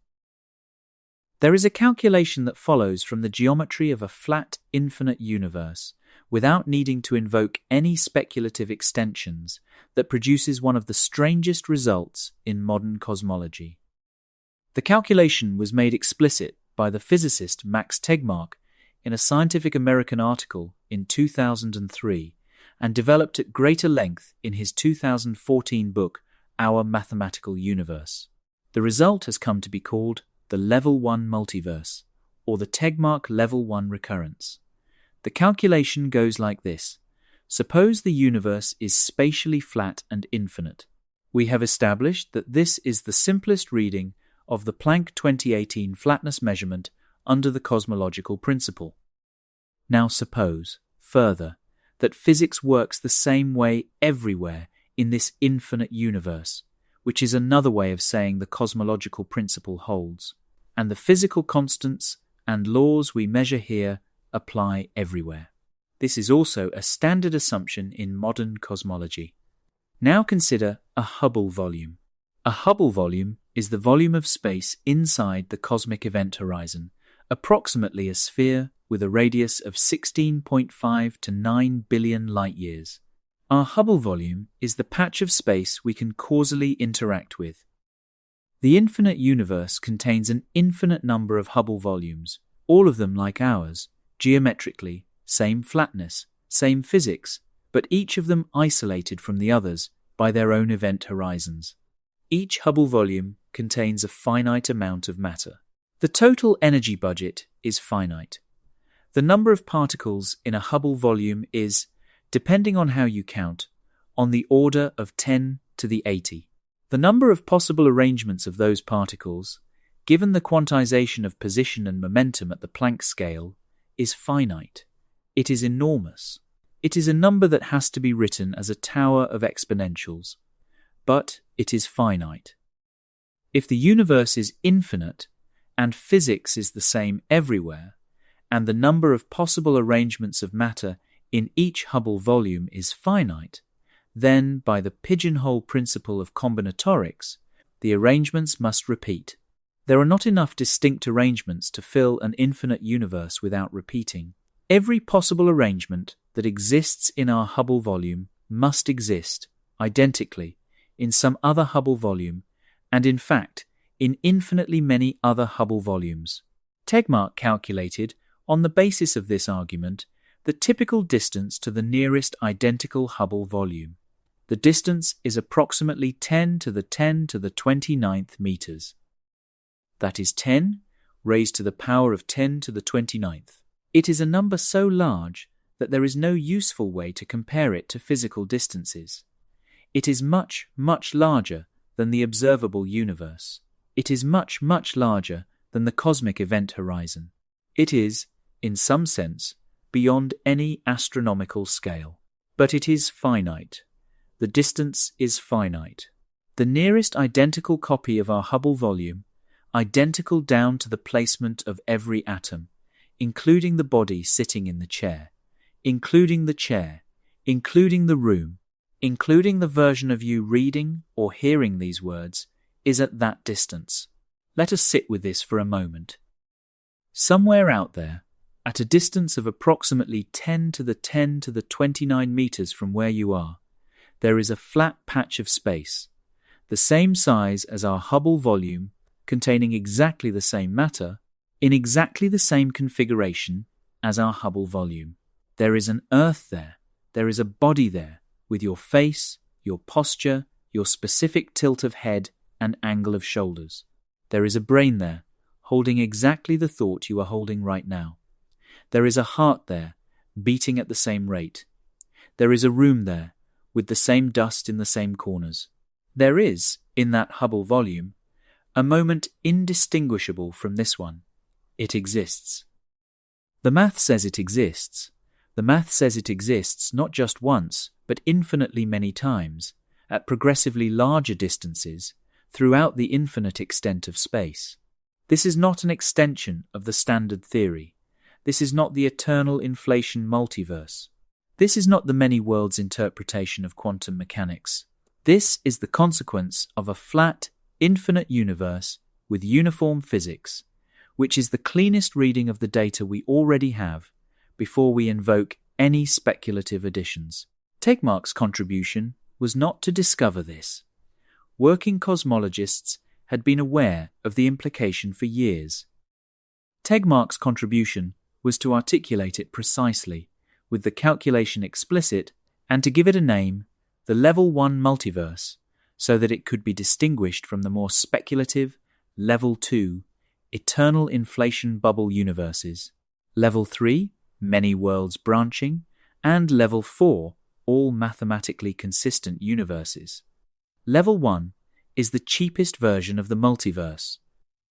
There is a calculation that follows from the geometry of a flat, infinite universe, without needing to invoke any speculative extensions, that produces one of the strangest results in modern cosmology. The calculation was made explicit by the physicist Max Tegmark in a Scientific American article in 2003 and developed at greater length in his 2014 book, Our Mathematical Universe. The result has come to be called the Level 1 multiverse, or the Tegmark Level 1 recurrence. The calculation goes like this. Suppose the universe is spatially flat and infinite. We have established that this is the simplest reading of the Planck 2018 flatness measurement under the cosmological principle. Now suppose, further, that physics works the same way everywhere in this infinite universe, which is another way of saying the cosmological principle holds, and the physical constants and laws we measure here apply everywhere. This is also a standard assumption in modern cosmology. Now consider a Hubble volume. A Hubble volume is the volume of space inside the cosmic event horizon, approximately a sphere with a radius of 16.5 to 9 billion light-years. Our Hubble volume is the patch of space we can causally interact with. The infinite universe contains an infinite number of Hubble volumes, all of them like ours, geometrically, same flatness, same physics, but each of them isolated from the others by their own event horizons. Each Hubble volume contains a finite amount of matter. The total energy budget is finite. The number of particles in a Hubble volume is, depending on how you count, on the order of 10 to the 80. The number of possible arrangements of those particles, given the quantization of position and momentum at the Planck scale, is finite. It is enormous. It is a number that has to be written as a tower of exponentials. But it is finite. If the universe is infinite, and physics is the same everywhere, and the number of possible arrangements of matter in each Hubble volume is finite, then, by the pigeonhole principle of combinatorics, the arrangements must repeat. There are not enough distinct arrangements to fill an infinite universe without repeating. Every possible arrangement that exists in our Hubble volume must exist, identically, in some other Hubble volume, and in fact, in infinitely many other Hubble volumes. Tegmark calculated, on the basis of this argument, the typical distance to the nearest identical Hubble volume. The distance is approximately 10 to the 10 to the 29th meters. That is 10 raised to the power of 10 to the 29th. It is a number so large that there is no useful way to compare it to physical distances. It is much, much larger than the observable universe. It is much, much larger than the cosmic event horizon. It is, in some sense, beyond any astronomical scale. But it is finite. The distance is finite. The nearest identical copy of our Hubble volume, identical down to the placement of every atom, including the body sitting in the chair, including the chair, including the room, including the version of you reading or hearing these words, is at that distance. Let us sit with this for a moment. Somewhere out there, at a distance of approximately 10 to the 10 to the 29 meters from where you are, there is a flat patch of space, the same size as our Hubble volume, containing exactly the same matter, in exactly the same configuration as our Hubble volume. There is an Earth there. There is a body there, with your face, your posture, your specific tilt of head and angle of shoulders. There is a brain there, holding exactly the thought you are holding right now. There is a heart there, beating at the same rate. There is a room there, with the same dust in the same corners. There is, in that Hubble volume, a moment indistinguishable from this one. It exists. The math says it exists. The math says it exists not just once, but infinitely many times, at progressively larger distances, throughout the infinite extent of space. This is not an extension of the standard theory. This is not the eternal inflation multiverse. This is not the many worlds interpretation of quantum mechanics. This is the consequence of a flat, infinite universe with uniform physics, which is the cleanest reading of the data we already have before we invoke any speculative additions. Tegmark's contribution was not to discover this. Working cosmologists had been aware of the implication for years. Tegmark's contribution was to articulate it precisely, with the calculation explicit, and to give it a name, the Level 1 multiverse, so that it could be distinguished from the more speculative Level 2 eternal inflation bubble universes, Level 3 many worlds branching, and Level 4 all mathematically consistent universes. Level 1 is the cheapest version of the multiverse.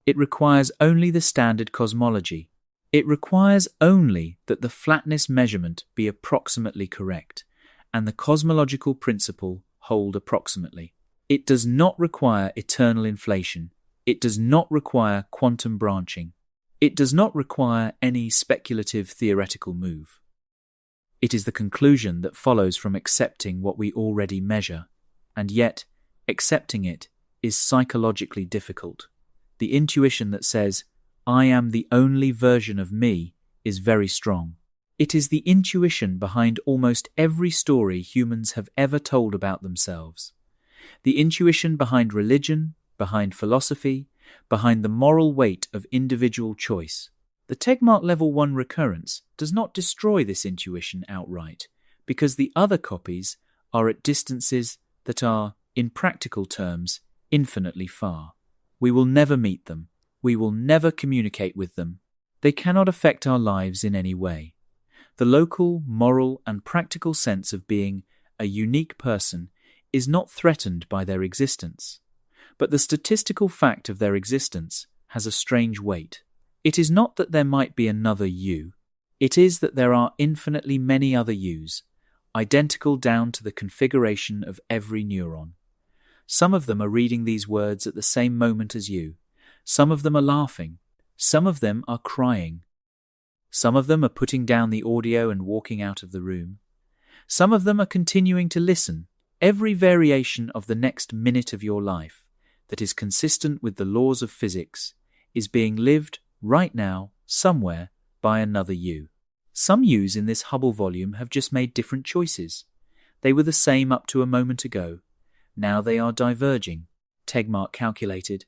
It requires only the standard cosmology. It requires only that the flatness measurement be approximately correct, and the cosmological principle hold approximately. It does not require eternal inflation. It does not require quantum branching. It does not require any speculative theoretical move. It is the conclusion that follows from accepting what we already measure, and yet accepting it is psychologically difficult. The intuition that says, "I am the only version of me," is very strong. It is the intuition behind almost every story humans have ever told about themselves. The intuition behind religion, behind philosophy, behind the moral weight of individual choice. The Tegmark Level 1 recurrence does not destroy this intuition outright, because the other copies are at distances that are, in practical terms, infinitely far. We will never meet them. We will never communicate with them. They cannot affect our lives in any way. The local, moral, and practical sense of being a unique person is not threatened by their existence, but the statistical fact of their existence has a strange weight. It is not that there might be another you. It is that there are infinitely many other yous, identical down to the configuration of every neuron. Some of them are reading these words at the same moment as you. Some of them are laughing. Some of them are crying. Some of them are putting down the audio and walking out of the room. Some of them are continuing to listen. Every variation of the next minute of your life that is consistent with the laws of physics is being lived right now, somewhere, by another you. Some yous in this Hubble volume have just made different choices. They were the same up to a moment ago. Now they are diverging. Tegmark calculated,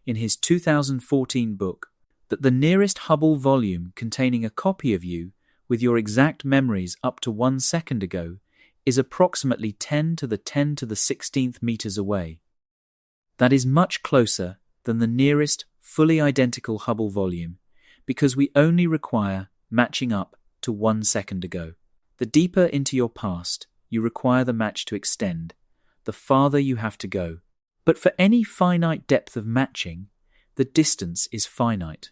in his 2014 book, that the nearest Hubble volume containing a copy of you with your exact memories up to 1 second ago is approximately 10 to the 10 to the 16th meters away. That is much closer than the nearest fully identical Hubble volume, because we only require matching up to 1 second ago. The deeper into your past you require the match to extend, the farther you have to go. But for any finite depth of matching, the distance is finite.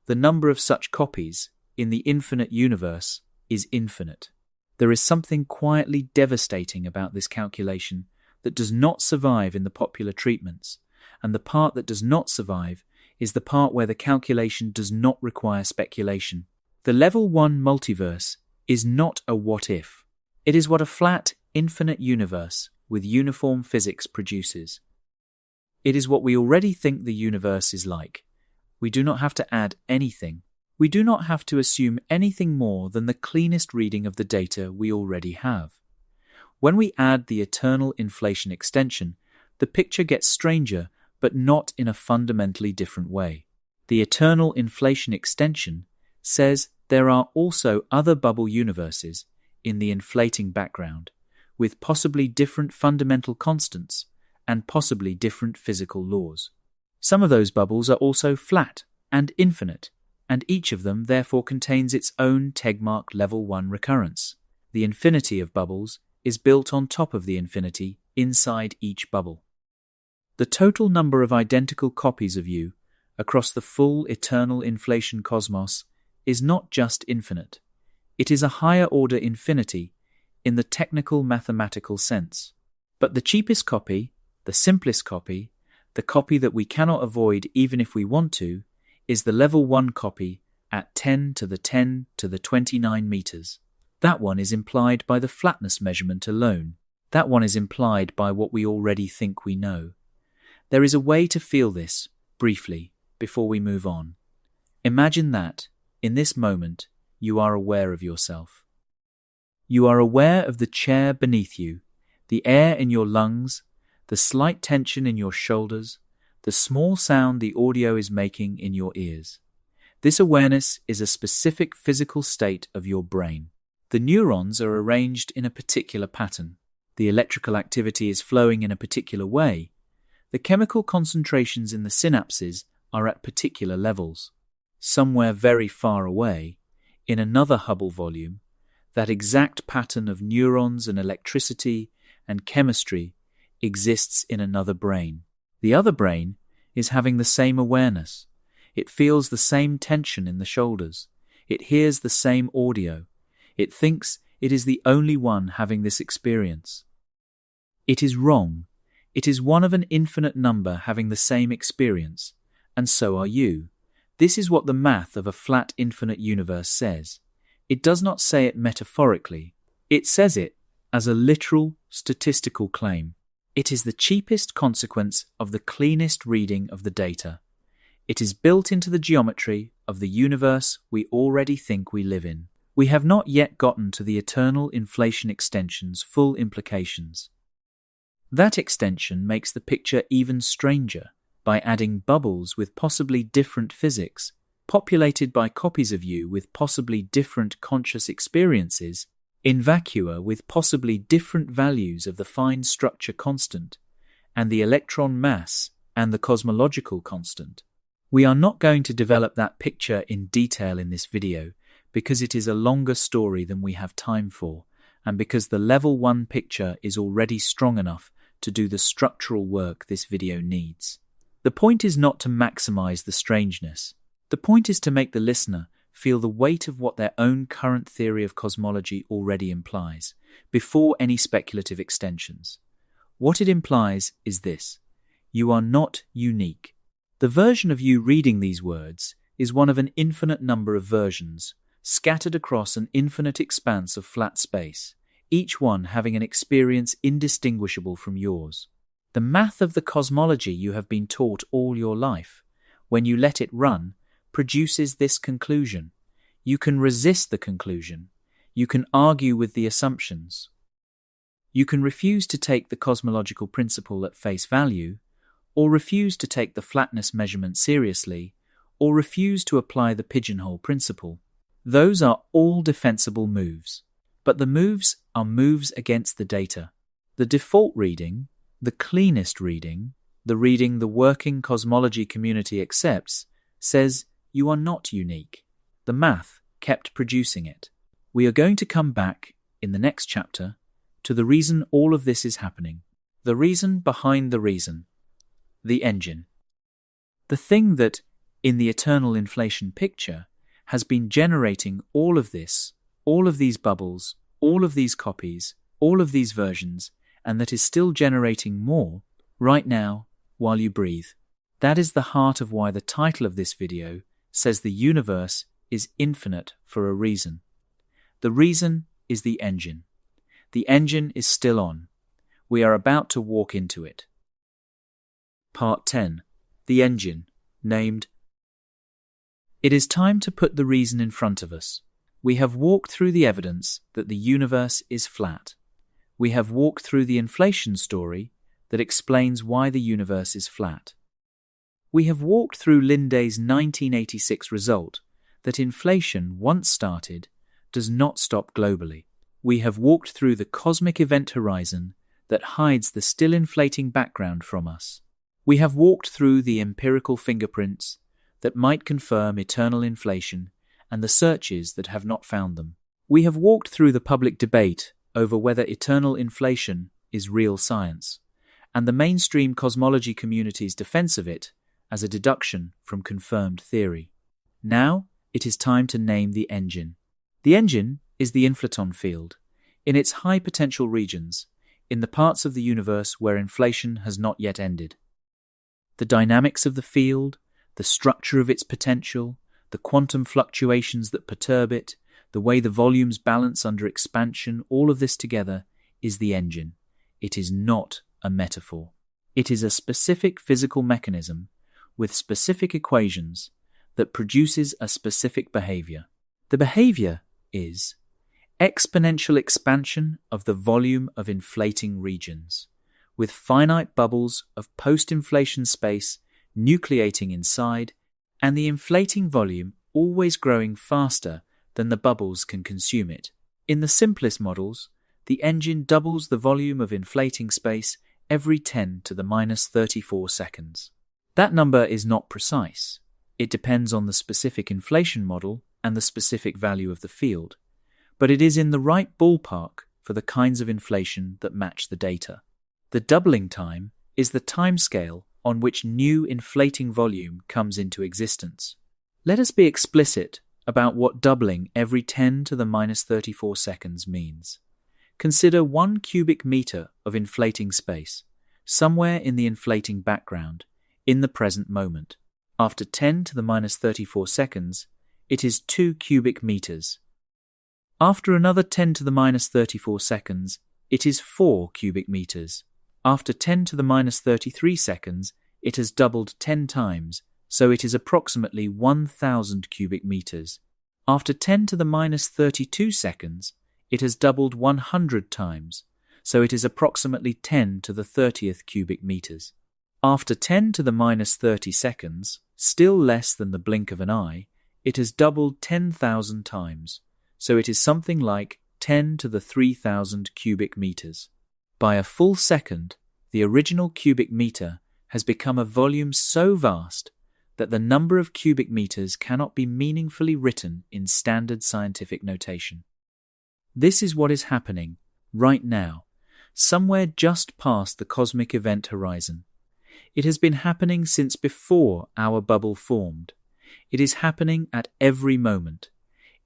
The number of such copies in the infinite universe is infinite. There is something quietly devastating about this calculation that does not survive in the popular treatments, and the part that does not survive is the part where the calculation does not require speculation. The Level 1 multiverse is not a what-if. It is what a flat, infinite universe with uniform physics produces. It is what we already think the universe is like. We do not have to add anything. We do not have to assume anything more than the cleanest reading of the data we already have. When we add the eternal inflation extension, the picture gets stranger, but not in a fundamentally different way. The eternal inflation extension says there are also other bubble universes in the inflating background, with possibly different fundamental constants and possibly different physical laws. Some of those bubbles are also flat and infinite, and each of them therefore contains its own Tegmark Level 1 recurrence. The infinity of bubbles is built on top of the infinity inside each bubble. The total number of identical copies of you across the full eternal inflation cosmos is not just infinite. It is a higher order infinity in the technical mathematical sense. But the cheapest copy, the simplest copy, the copy that we cannot avoid even if we want to, is the Level 1 copy at 10 to the 10 to the 29 meters. That one is implied by the flatness measurement alone. That one is implied by what we already think we know. There is a way to feel this, briefly, before we move on. Imagine that, in this moment, you are aware of yourself. You are aware of the chair beneath you, the air in your lungs, the slight tension in your shoulders, the small sound the audio is making in your ears. This awareness is a specific physical state of your brain. The neurons are arranged in a particular pattern. The electrical activity is flowing in a particular way. The chemical concentrations in the synapses are at particular levels. Somewhere very far away, in another Hubble volume, that exact pattern of neurons and electricity and chemistry exists in another brain. The other brain is having the same awareness. It feels the same tension in the shoulders. It hears the same audio. It thinks it is the only one having this experience. It is wrong. It is one of an infinite number having the same experience, and so are you. This is what the math of a flat infinite universe says. It does not say it metaphorically. It says it as a literal statistical claim. It is the cheapest consequence of the cleanest reading of the data. It is built into the geometry of the universe we already think we live in. We have not yet gotten to the eternal inflation extension's full implications. That extension makes the picture even stranger by adding bubbles with possibly different physics, populated by copies of you with possibly different conscious experiences, in vacua with possibly different values of the fine structure constant, and the electron mass and the cosmological constant. We are not going to develop that picture in detail in this video because it is a longer story than we have time for, and because the level 1 picture is already strong enough to do the structural work this video needs. The point is not to maximize the strangeness. The point is to make the listener feel the weight of what their own current theory of cosmology already implies, before any speculative extensions. What it implies is this: you are not unique. The version of you reading these words is one of an infinite number of versions, scattered across an infinite expanse of flat space, each one having an experience indistinguishable from yours. The math of the cosmology you have been taught all your life, when you let it run, produces this conclusion. You can resist the conclusion. You can argue with the assumptions. You can refuse to take the cosmological principle at face value, or refuse to take the flatness measurement seriously, or refuse to apply the pigeonhole principle. Those are all defensible moves. But the moves are moves against the data. The default reading, the cleanest reading, the reading the working cosmology community accepts, says you are not unique. The math kept producing it. We are going to come back, in the next chapter, to the reason all of this is happening. The reason behind the reason. The engine. The thing that, in the eternal inflation picture, has been generating all of this, all of these bubbles, all of these copies, all of these versions, and that is still generating more right now while you breathe. That is the heart of why the title of this video says the universe is infinite for a reason. The reason is the engine. The engine is still on. We are about to walk into it. Part 10. The engine, named. It is time to put the reason in front of us. We have walked through the evidence that the universe is flat. We have walked through the inflation story that explains why the universe is flat. We have walked through Linde's 1986 result that inflation, once started, does not stop globally. We have walked through the cosmic event horizon that hides the still inflating background from us. We have walked through the empirical fingerprints that might confirm eternal inflation and the searches that have not found them. We have walked through the public debate over whether eternal inflation is real science, and the mainstream cosmology community's defense of it as a deduction from confirmed theory. Now it is time to name the engine. The engine is the inflaton field, in its high potential regions, in the parts of the universe where inflation has not yet ended. The dynamics of the field, the structure of its potential, the quantum fluctuations that perturb it, the way the volumes balance under expansion, all of this together is the engine. It is not a metaphor. It is a specific physical mechanism with specific equations that produces a specific behavior. The behavior is exponential expansion of the volume of inflating regions, with finite bubbles of post-inflation space nucleating inside, and the inflating volume always growing faster than the bubbles can consume it. In the simplest models, the engine doubles the volume of inflating space every 10 to the minus 34 seconds. That number is not precise. It depends on the specific inflation model and the specific value of the field, but it is in the right ballpark for the kinds of inflation that match the data. The doubling time is the timescale on which new inflating volume comes into existence. Let us be explicit about what doubling every 10 to the minus 34 seconds means. Consider 1 cubic meter of inflating space, somewhere in the inflating background, in the present moment. After 10 to the minus 34 seconds, it is 2 cubic meters. After another 10 to the minus 34 seconds, it is 4 cubic meters. After 10 to the minus 33 seconds, it has doubled 10 times, so it is approximately 1,000 cubic meters. After 10 to the minus 32 seconds, it has doubled 100 times, so it is approximately 10 to the 30th cubic meters. After 10 to the minus 30 seconds, still less than the blink of an eye, it has doubled 10,000 times, so it is something like 10 to the 3,000 cubic meters. By a full second, the original cubic meter has become a volume so vast that the number of cubic meters cannot be meaningfully written in standard scientific notation. This is what is happening right now, somewhere just past the cosmic event horizon. It has been happening since before our bubble formed. It is happening at every moment.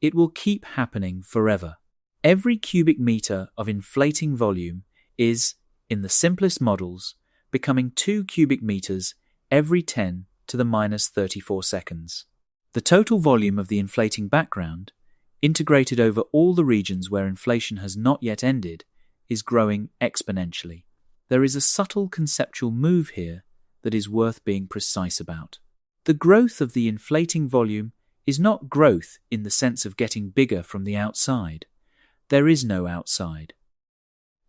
It will keep happening forever. Every cubic meter of inflating volume is, in the simplest models, becoming 2 cubic meters every 10 to the minus 34 seconds. The total volume of the inflating background, integrated over all the regions where inflation has not yet ended, is growing exponentially. There is a subtle conceptual move here that is worth being precise about. The growth of the inflating volume is not growth in the sense of getting bigger from the outside. There is no outside.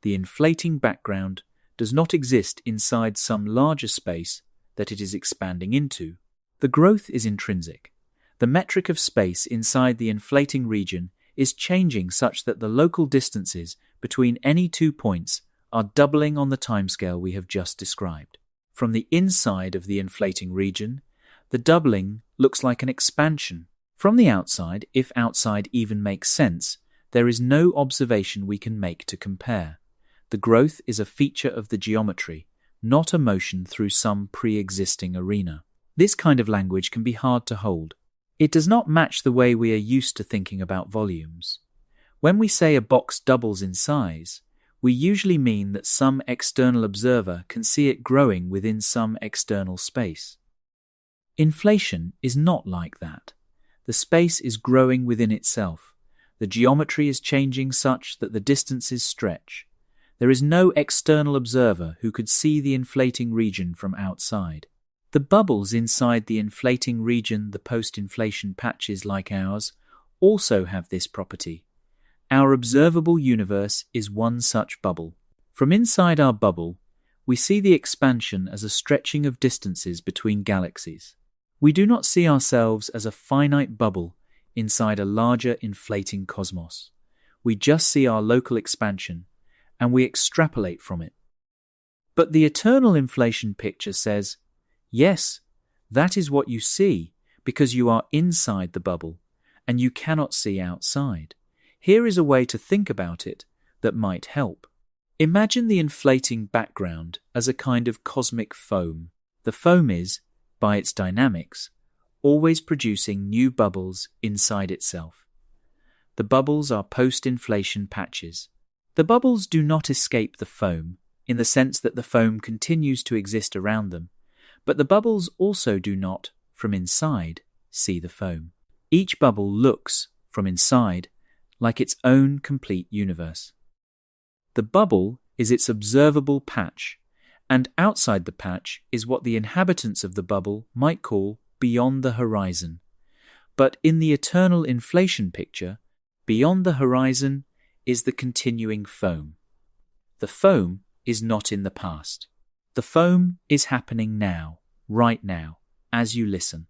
The inflating background does not exist inside some larger space that it is expanding into. The growth is intrinsic. The metric of space inside the inflating region is changing such that the local distances between any 2 points are doubling on the timescale we have just described. From the inside of the inflating region, the doubling looks like an expansion. From the outside, if outside even makes sense, there is no observation we can make to compare. The growth is a feature of the geometry, not a motion through some pre-existing arena. This kind of language can be hard to hold. It does not match the way we are used to thinking about volumes. When we say a box doubles in size, we usually mean that some external observer can see it growing within some external space. Inflation is not like that. The space is growing within itself. The geometry is changing such that the distances stretch. There is no external observer who could see the inflating region from outside. The bubbles inside the inflating region, the post-inflation patches like ours, also have this property. Our observable universe is one such bubble. From inside our bubble, we see the expansion as a stretching of distances between galaxies. We do not see ourselves as a finite bubble inside a larger inflating cosmos. We just see our local expansion, and we extrapolate from it. But the eternal inflation picture says, yes, that is what you see because you are inside the bubble and you cannot see outside. Here is a way to think about it that might help. Imagine the inflating background as a kind of cosmic foam. The foam is, by its dynamics, always producing new bubbles inside itself. The bubbles are post-inflation patches. The bubbles do not escape the foam in the sense that the foam continues to exist around them, but the bubbles also do not, from inside, see the foam. Each bubble looks, from inside, like its own complete universe. The bubble is its observable patch, and outside the patch is what the inhabitants of the bubble might call beyond the horizon. But in the eternal inflation picture, beyond the horizon is the continuing foam. The foam is not in the past. The foam is happening now, right now, as you listen.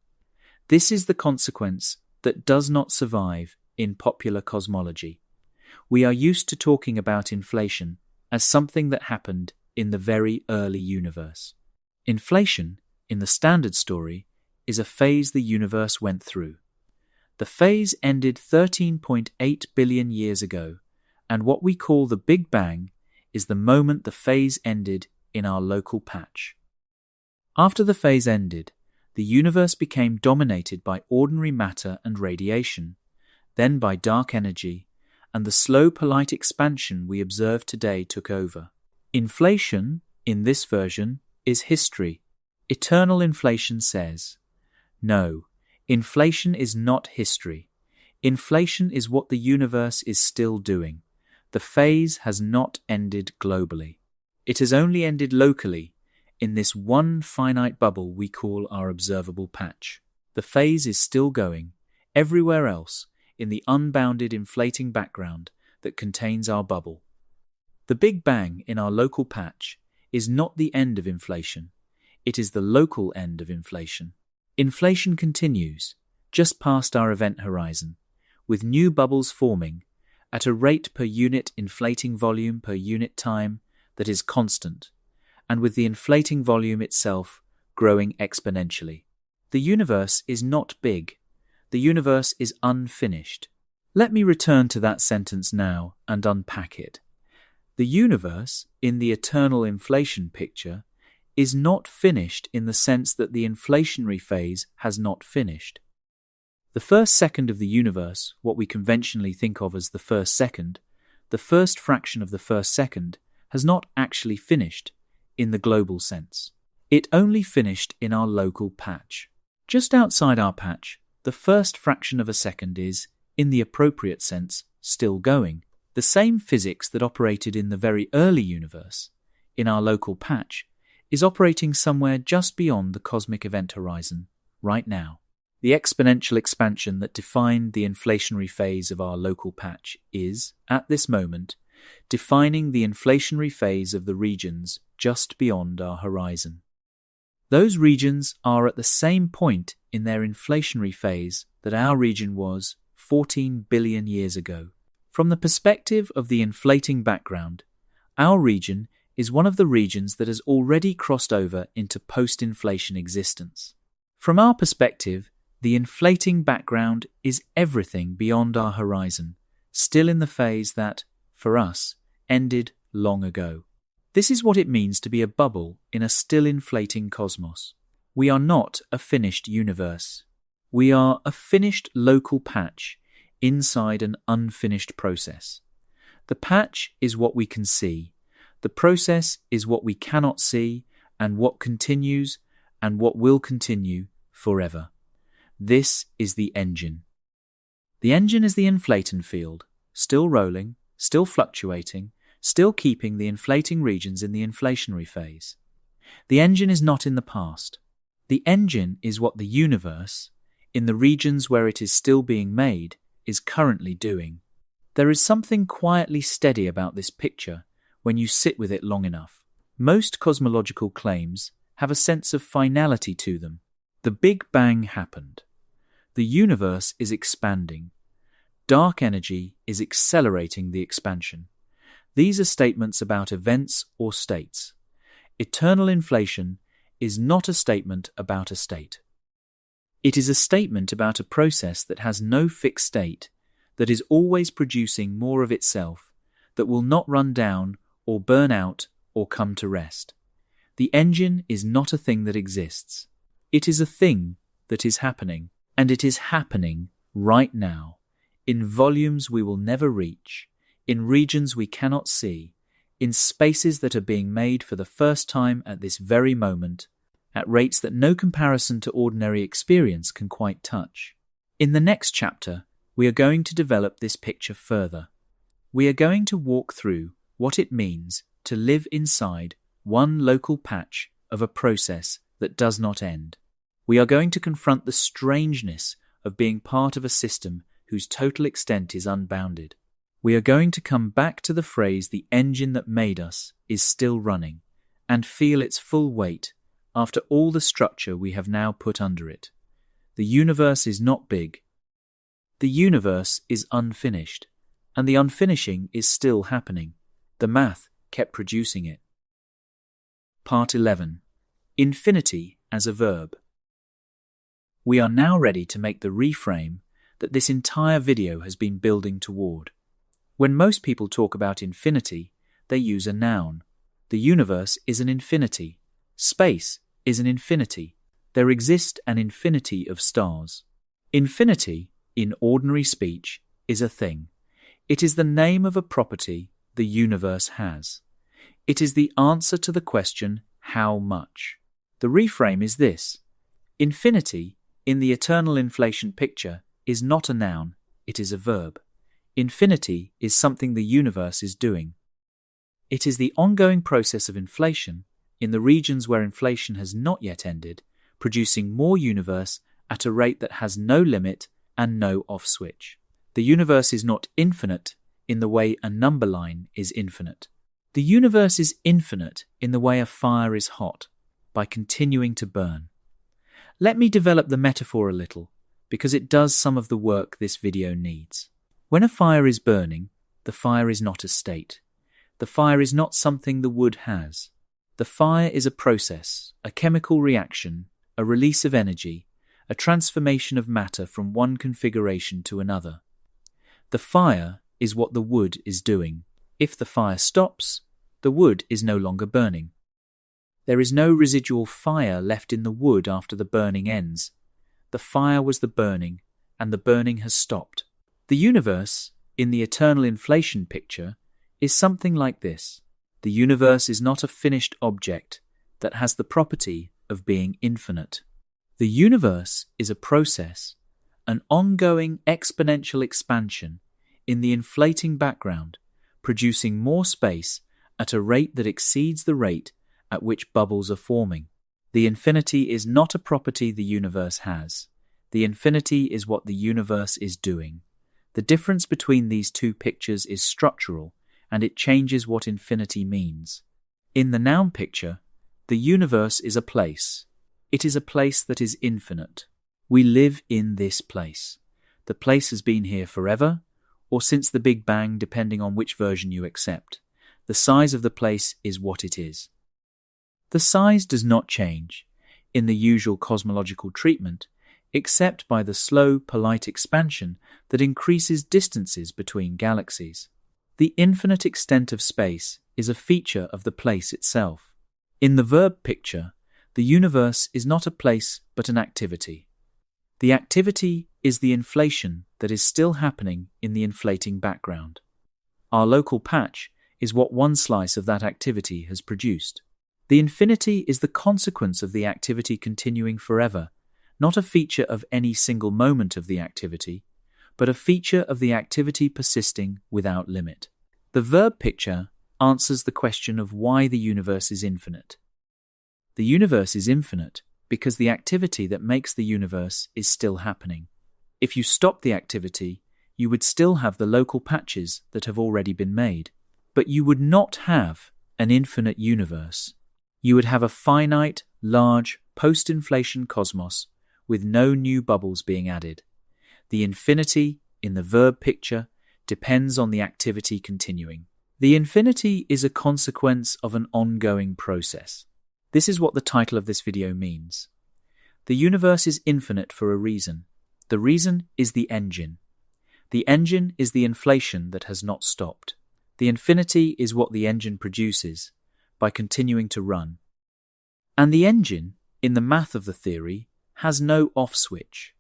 This is the consequence that does not survive in popular cosmology. We are used to talking about inflation as something that happened in the very early universe. Inflation, in the standard story, is a phase the universe went through. The phase ended 13.8 billion years ago, and what we call the Big Bang is the moment the phase ended in our local patch. After the phase ended, the universe became dominated by ordinary matter and radiation, then by dark energy, and the slow polite expansion we observe today took over. Inflation, in this version, is history. Eternal inflation says, no, inflation is not history. Inflation is what the universe is still doing. The phase has not ended globally. It has only ended locally, in this one finite bubble we call our observable patch. The phase is still going, everywhere else, in the unbounded inflating background that contains our bubble. The Big Bang in our local patch is not the end of inflation. It is the local end of inflation. Inflation continues, just past our event horizon, with new bubbles forming, at a rate per unit inflating volume per unit time that is constant, and with the inflating volume itself growing exponentially. The universe is not big. The universe is unfinished. Let me return to that sentence now and unpack it. The universe, in the eternal inflation picture, is not finished in the sense that the inflationary phase has not finished. The first second of the universe, what we conventionally think of as the first second, the first fraction of the first second, has not actually finished in the global sense. It only finished in our local patch. Just outside our patch, the first fraction of a second is, in the appropriate sense, still going. The same physics that operated in the very early universe, in our local patch, is operating somewhere just beyond the cosmic event horizon, right now. The exponential expansion that defined the inflationary phase of our local patch is, at this moment, defining the inflationary phase of the regions just beyond our horizon. Those regions are at the same point in their inflationary phase that our region was 14 billion years ago. From the perspective of the inflating background, our region is one of the regions that has already crossed over into post-inflation existence. From our perspective, the inflating background is everything beyond our horizon, still in the phase that, for us, ended long ago. This is what it means to be a bubble in a still inflating cosmos. We are not a finished universe. We are a finished local patch inside an unfinished process. The patch is what we can see. The process is what we cannot see and what continues and what will continue forever. This is the engine. The engine is the inflaton field, still rolling, still fluctuating, still keeping the inflating regions in the inflationary phase. The engine is not in the past. The engine is what the universe, in the regions where it is still being made, is currently doing. There is something quietly steady about this picture when you sit with it long enough. Most cosmological claims have a sense of finality to them. The Big Bang happened. The universe is expanding. Dark energy is accelerating the expansion. These are statements about events or states. Eternal inflation is not a statement about a state. It is a statement about a process that has no fixed state, that is always producing more of itself, that will not run down or burn out or come to rest. The engine is not a thing that exists. It is a thing that is happening, and it is happening right now, in volumes we will never reach, in regions we cannot see, in spaces that are being made for the first time at this very moment, at rates that no comparison to ordinary experience can quite touch. In the next chapter, we are going to develop this picture further. We are going to walk through what it means to live inside one local patch of a process that does not end. We are going to confront the strangeness of being part of a system whose total extent is unbounded. We are going to come back to the phrase "the engine that made us is still running" and feel its full weight after all the structure we have now put under it. The universe is not big. The universe is unfinished, and the unfinishing is still happening. The math kept producing it. Part 11. Infinity as a verb. We are now ready to make the reframe that this entire video has been building toward. When most people talk about infinity, they use a noun. The universe is an infinity. Space is an infinity. There exists an infinity of stars. Infinity, in ordinary speech, is a thing. It is the name of a property the universe has. It is the answer to the question, how much? The reframe is this. Infinity, in the eternal inflation picture, is not a noun, it is a verb. Infinity is something the universe is doing. It is the ongoing process of inflation in the regions where inflation has not yet ended, producing more universe at a rate that has no limit and no off switch. The universe is not infinite in the way a number line is infinite. The universe is infinite in the way a fire is hot, by continuing to burn. Let me develop the metaphor a little, because it does some of the work this video needs. When a fire is burning, the fire is not a state. The fire is not something the wood has. The fire is a process, a chemical reaction, a release of energy, a transformation of matter from one configuration to another. The fire is what the wood is doing. If the fire stops, the wood is no longer burning. There is no residual fire left in the wood after the burning ends. The fire was the burning, and the burning has stopped. The universe, in the eternal inflation picture, is something like this. The universe is not a finished object that has the property of being infinite. The universe is a process, an ongoing exponential expansion in the inflating background, producing more space at a rate that exceeds the rate at which bubbles are forming. The infinity is not a property the universe has. The infinity is what the universe is doing. The difference between these two pictures is structural, and it changes what infinity means. In the noun picture, the universe is a place. It is a place that is infinite. We live in this place. The place has been here forever, or since the Big Bang, depending on which version you accept. The size of the place is what it is. The size does not change in the usual cosmological treatment, except by the slow, polite expansion that increases distances between galaxies. The infinite extent of space is a feature of the place itself. In the verb picture, the universe is not a place but an activity. The activity is the inflation that is still happening in the inflating background. Our local patch is what one slice of that activity has produced. The infinity is the consequence of the activity continuing forever, not a feature of any single moment of the activity, but a feature of the activity persisting without limit. The verb picture answers the question of why the universe is infinite. The universe is infinite because the activity that makes the universe is still happening. If you stop the activity, you would still have the local patches that have already been made, but you would not have an infinite universe. You would have a finite, large, post-inflation cosmos with no new bubbles being added. The infinity in the verb picture depends on the activity continuing. The infinity is a consequence of an ongoing process. This is what the title of this video means. The universe is infinite for a reason. The reason is the engine. The engine is the inflation that has not stopped. The infinity is what the engine produces by continuing to run. And the engine, in the math of the theory, has no off switch.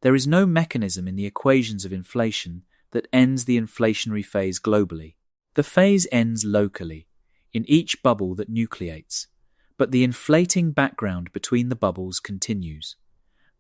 There is no mechanism in the equations of inflation that ends the inflationary phase globally. The phase ends locally, in each bubble that nucleates, but the inflating background between the bubbles continues.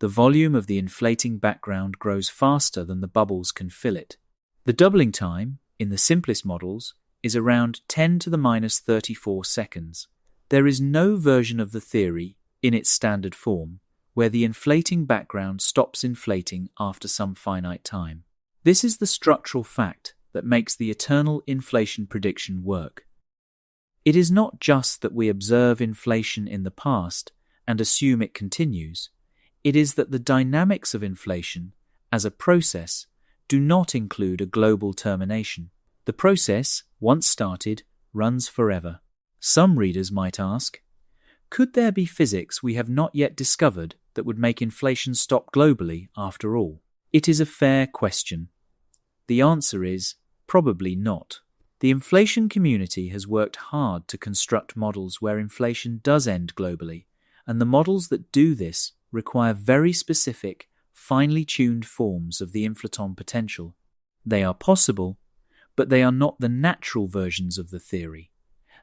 The volume of the inflating background grows faster than the bubbles can fill it. The doubling time, in the simplest models, is around 10 to the minus 34 seconds. There is no version of the theory, in its standard form, where the inflating background stops inflating after some finite time. This is the structural fact that makes the eternal inflation prediction work. It is not just that we observe inflation in the past and assume it continues. It is that the dynamics of inflation, as a process, do not include a global termination. The process, once started, runs forever. Some readers might ask, could there be physics we have not yet discovered that would make inflation stop globally after all? It is a fair question. The answer is probably not. The inflation community has worked hard to construct models where inflation does end globally, and the models that do this require very specific, finely tuned forms of the inflaton potential. They are possible, but they are not the natural versions of the theory.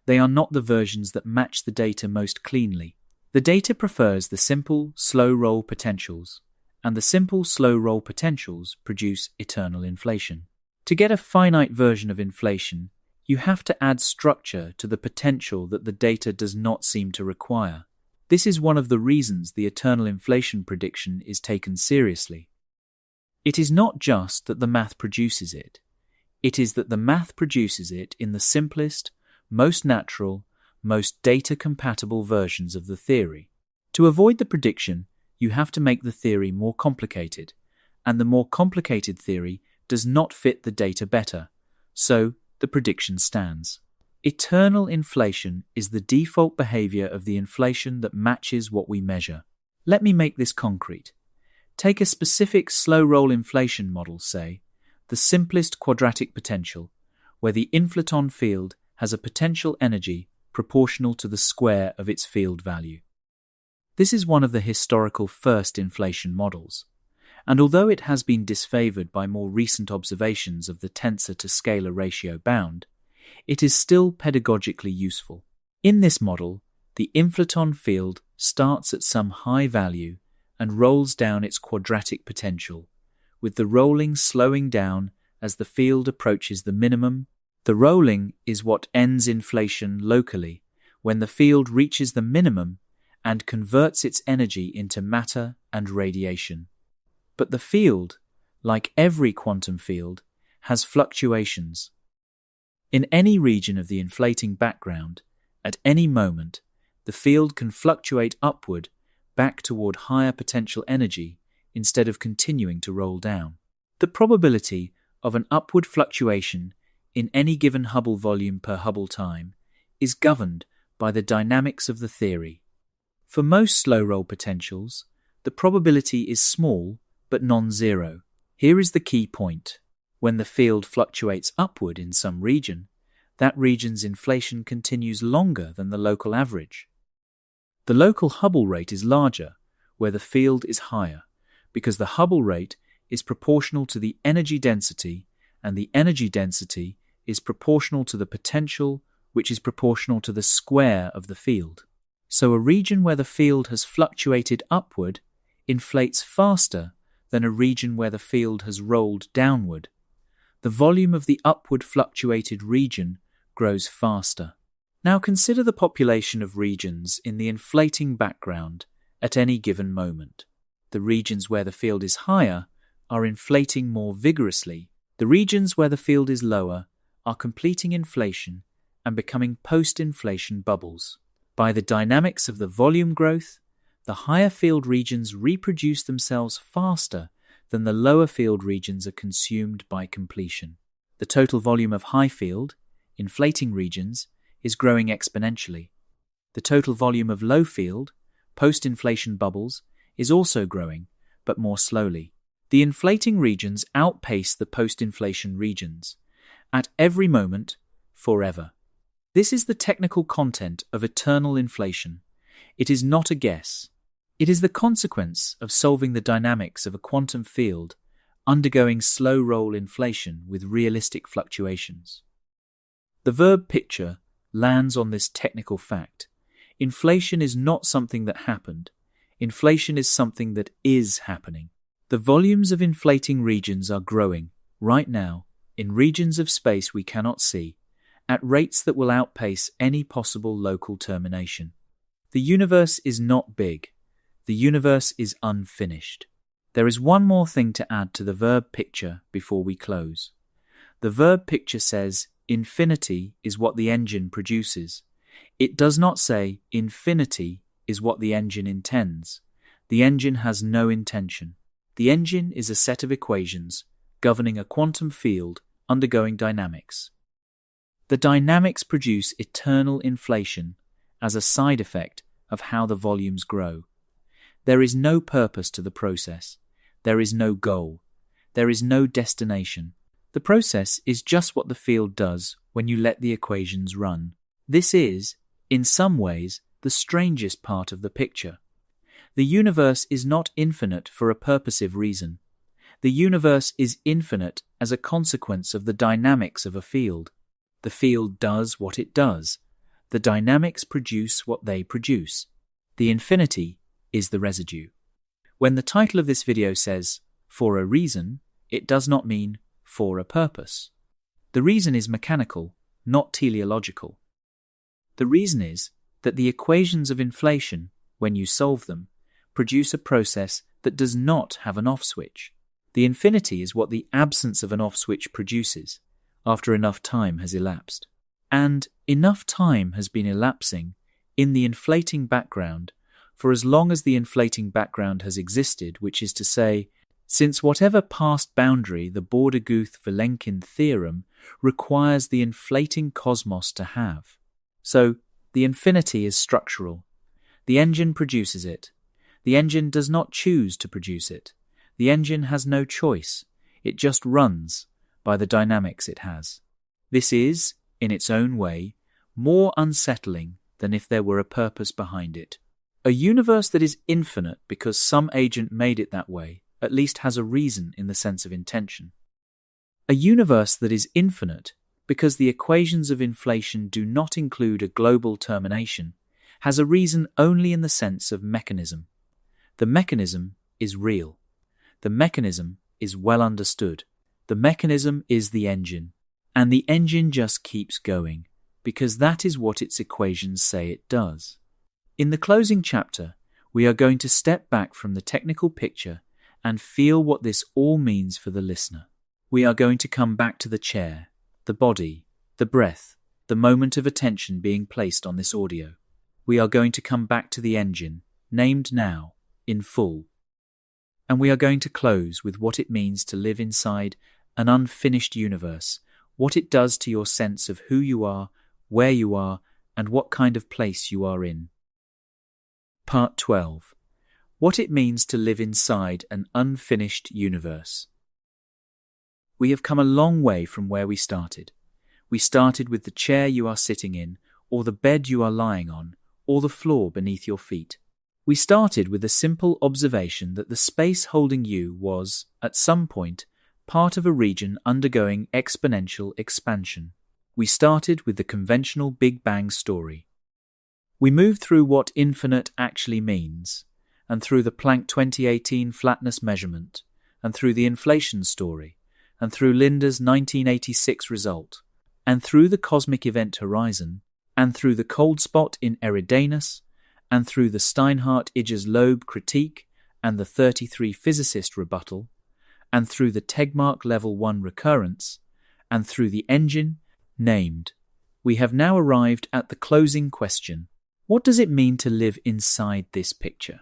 They are not the versions that match the data most cleanly. The data prefers the simple, slow-roll potentials, and the simple slow-roll potentials produce eternal inflation. To get a finite version of inflation, you have to add structure to the potential that the data does not seem to require. This is one of the reasons the eternal inflation prediction is taken seriously. It is not just that the math produces it. It is that the math produces it in the simplest, most natural, most data-compatible versions of the theory. To avoid the prediction, you have to make the theory more complicated, and the more complicated theory does not fit the data better, so the prediction stands. Eternal inflation is the default behavior of the inflation that matches what we measure. Let me make this concrete. Take a specific slow-roll inflation model, say, the simplest quadratic potential, where the inflaton field has a potential energy proportional to the square of its field value. This is one of the historical first inflation models, and although it has been disfavored by more recent observations of the tensor-to-scalar ratio bound, it is still pedagogically useful. In this model, the inflaton field starts at some high value and rolls down its quadratic potential, with the rolling slowing down as the field approaches the minimum. The rolling is what ends inflation locally, when the field reaches the minimum and converts its energy into matter and radiation. But the field, like every quantum field, has fluctuations. In any region of the inflating background, at any moment, the field can fluctuate upward back toward higher potential energy instead of continuing to roll down. The probability of an upward fluctuation in any given Hubble volume per Hubble time is governed by the dynamics of the theory. For most slow-roll potentials, the probability is small but non-zero. Here is the key point. When the field fluctuates upward in some region, that region's inflation continues longer than the local average. The local Hubble rate is larger, where the field is higher, because the Hubble rate is proportional to the energy density, and the energy density is proportional to the potential, which is proportional to the square of the field. So a region where the field has fluctuated upward inflates faster than a region where the field has rolled downward. The volume of the upward fluctuated region grows faster. Now consider the population of regions in the inflating background at any given moment. The regions where the field is higher are inflating more vigorously. The regions where the field is lower are completing inflation and becoming post-inflation bubbles. By the dynamics of the volume growth, the higher field regions reproduce themselves faster than the lower field regions are consumed by completion. The total volume of high field, inflating regions, is growing exponentially. The total volume of low field, post-inflation bubbles, is also growing, but more slowly. The inflating regions outpace the post-inflation regions, at every moment, forever. This is the technical content of eternal inflation. It is not a guess. It is the consequence of solving the dynamics of a quantum field undergoing slow-roll inflation with realistic fluctuations. The verb picture lands on this technical fact. Inflation is not something that happened. Inflation is something that is happening. The volumes of inflating regions are growing, right now, in regions of space we cannot see, at rates that will outpace any possible local termination. The universe is not big. The universe is unfinished. There is one more thing to add to the verb picture before we close. The verb picture says infinity is what the engine produces. It does not say infinity is what the engine intends. The engine has no intention. The engine is a set of equations governing a quantum field undergoing dynamics. The dynamics produce eternal inflation as a side effect of how the volumes grow. There is no purpose to the process. There is no goal. There is no destination. The process is just what the field does when you let the equations run. This is, in some ways, the strangest part of the picture. The universe is not infinite for a purposive reason. The universe is infinite as a consequence of the dynamics of a field. The field does what it does. The dynamics produce what they produce. The infinity is the residue. When the title of this video says, "for a reason," it does not mean for a purpose. The reason is mechanical, not teleological. The reason is that the equations of inflation, when you solve them, produce a process that does not have an off switch. The infinity is what the absence of an off switch produces after enough time has elapsed. And enough time has been elapsing in the inflating background for as long as the inflating background has existed, which is to say, since whatever past boundary the Border-Guth-Vilenkin theorem requires the inflating cosmos to have. So, the infinity is structural. The engine produces it. The engine does not choose to produce it. The engine has no choice. It just runs by the dynamics it has. This is, in its own way, more unsettling than if there were a purpose behind it. A universe that is infinite because some agent made it that way at least has a reason in the sense of intention. A universe that is infinite because the equations of inflation do not include a global termination has a reason only in the sense of mechanism. The mechanism is real. The mechanism is well understood. The mechanism is the engine. And the engine just keeps going, because that is what its equations say it does. In the closing chapter, we are going to step back from the technical picture and feel what this all means for the listener. We are going to come back to the chair, the body, the breath, the moment of attention being placed on this audio. We are going to come back to the engine, named now, in full. And we are going to close with what it means to live inside an unfinished universe, what it does to your sense of who you are, where you are, and what kind of place you are in. Part 12. What it means to live inside an unfinished universe. We have come a long way from where we started. We started with the chair you are sitting in, or the bed you are lying on, or the floor beneath your feet. We started with the simple observation that the space holding you was, at some point, part of a region undergoing exponential expansion. We started with the conventional Big Bang story. We moved through what infinite actually means, and through the Planck 2018 flatness measurement, and through the inflation story, and through Linde's 1986 result, and through the cosmic event horizon, and through the cold spot in Eridanus, and through the Steinhardt-Ijers-Loeb critique and the 33 physicist rebuttal, and through the Tegmark Level 1 recurrence, and through the engine, named, we have now arrived at the closing question. What does it mean to live inside this picture?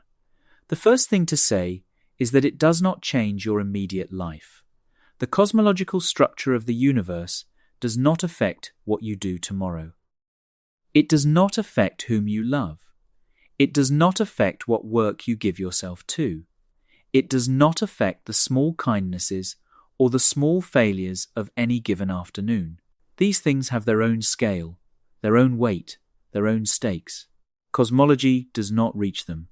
The first thing to say is that it does not change your immediate life. The cosmological structure of the universe does not affect what you do tomorrow. It does not affect whom you love. It does not affect what work you give yourself to. It does not affect the small kindnesses or the small failures of any given afternoon. These things have their own scale, their own weight, their own stakes. Cosmology does not reach them.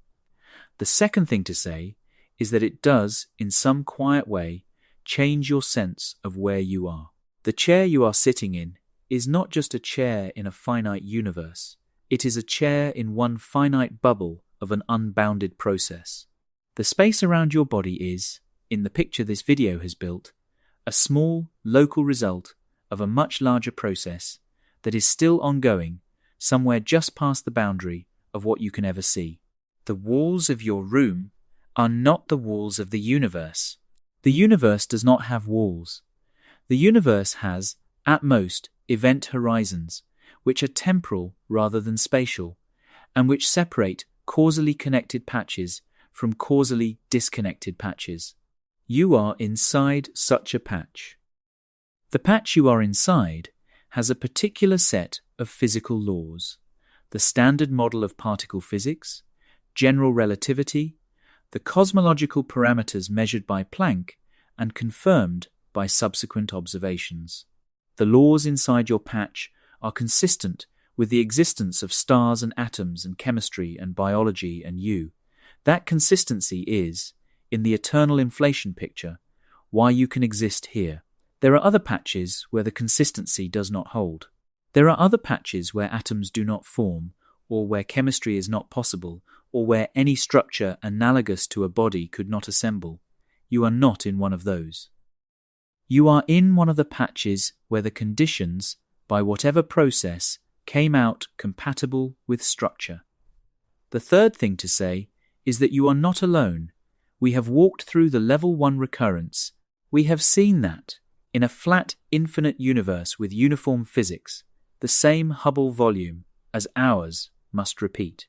The second thing to say is that it does, in some quiet way, change your sense of where you are. The chair you are sitting in is not just a chair in a finite universe. It is a chair in one finite bubble of an unbounded process. The space around your body is, in the picture this video has built, a small, local result of a much larger process that is still ongoing, somewhere just past the boundary of what you can ever see. The walls of your room are not the walls of the universe. The universe does not have walls. The universe has, at most, event horizons, which are temporal rather than spatial, and which separate causally connected patches from causally disconnected patches. You are inside such a patch. The patch you are inside has a particular set of physical laws: the standard model of particle physics, general relativity, the cosmological parameters measured by Planck and confirmed by subsequent observations. The laws inside your patch are consistent with the existence of stars and atoms and chemistry and biology and you. That consistency is, in the eternal inflation picture, why you can exist here. There are other patches where the consistency does not hold. There are other patches where atoms do not form, or where chemistry is not possible, or where any structure analogous to a body could not assemble. You are not in one of those. You are in one of the patches where the conditions, by whatever process, came out compatible with structure. The third thing to say is that you are not alone. We have walked through the level 1 recurrence. We have seen that, in a flat, infinite universe with uniform physics, the same Hubble volume as ours must repeat.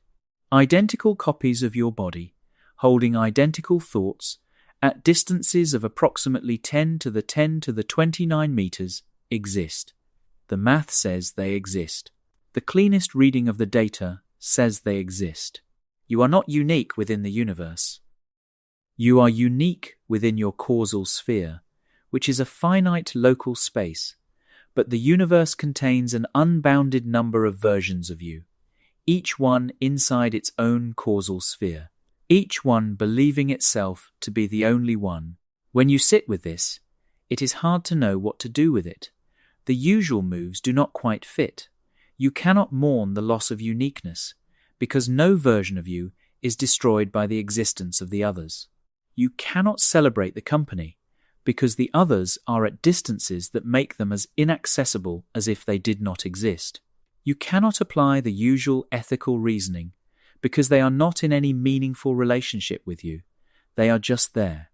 Identical copies of your body, holding identical thoughts, at distances of approximately 10 to the 10 to the 29 meters, exist. The math says they exist. The cleanest reading of the data says they exist. You are not unique within the universe. You are unique within your causal sphere, which is a finite local space, but the universe contains an unbounded number of versions of you, each one inside its own causal sphere, each one believing itself to be the only one. When you sit with this, it is hard to know what to do with it. The usual moves do not quite fit. You cannot mourn the loss of uniqueness, because no version of you is destroyed by the existence of the others. You cannot celebrate the company, because the others are at distances that make them as inaccessible as if they did not exist. You cannot apply the usual ethical reasoning, because they are not in any meaningful relationship with you. They are just there.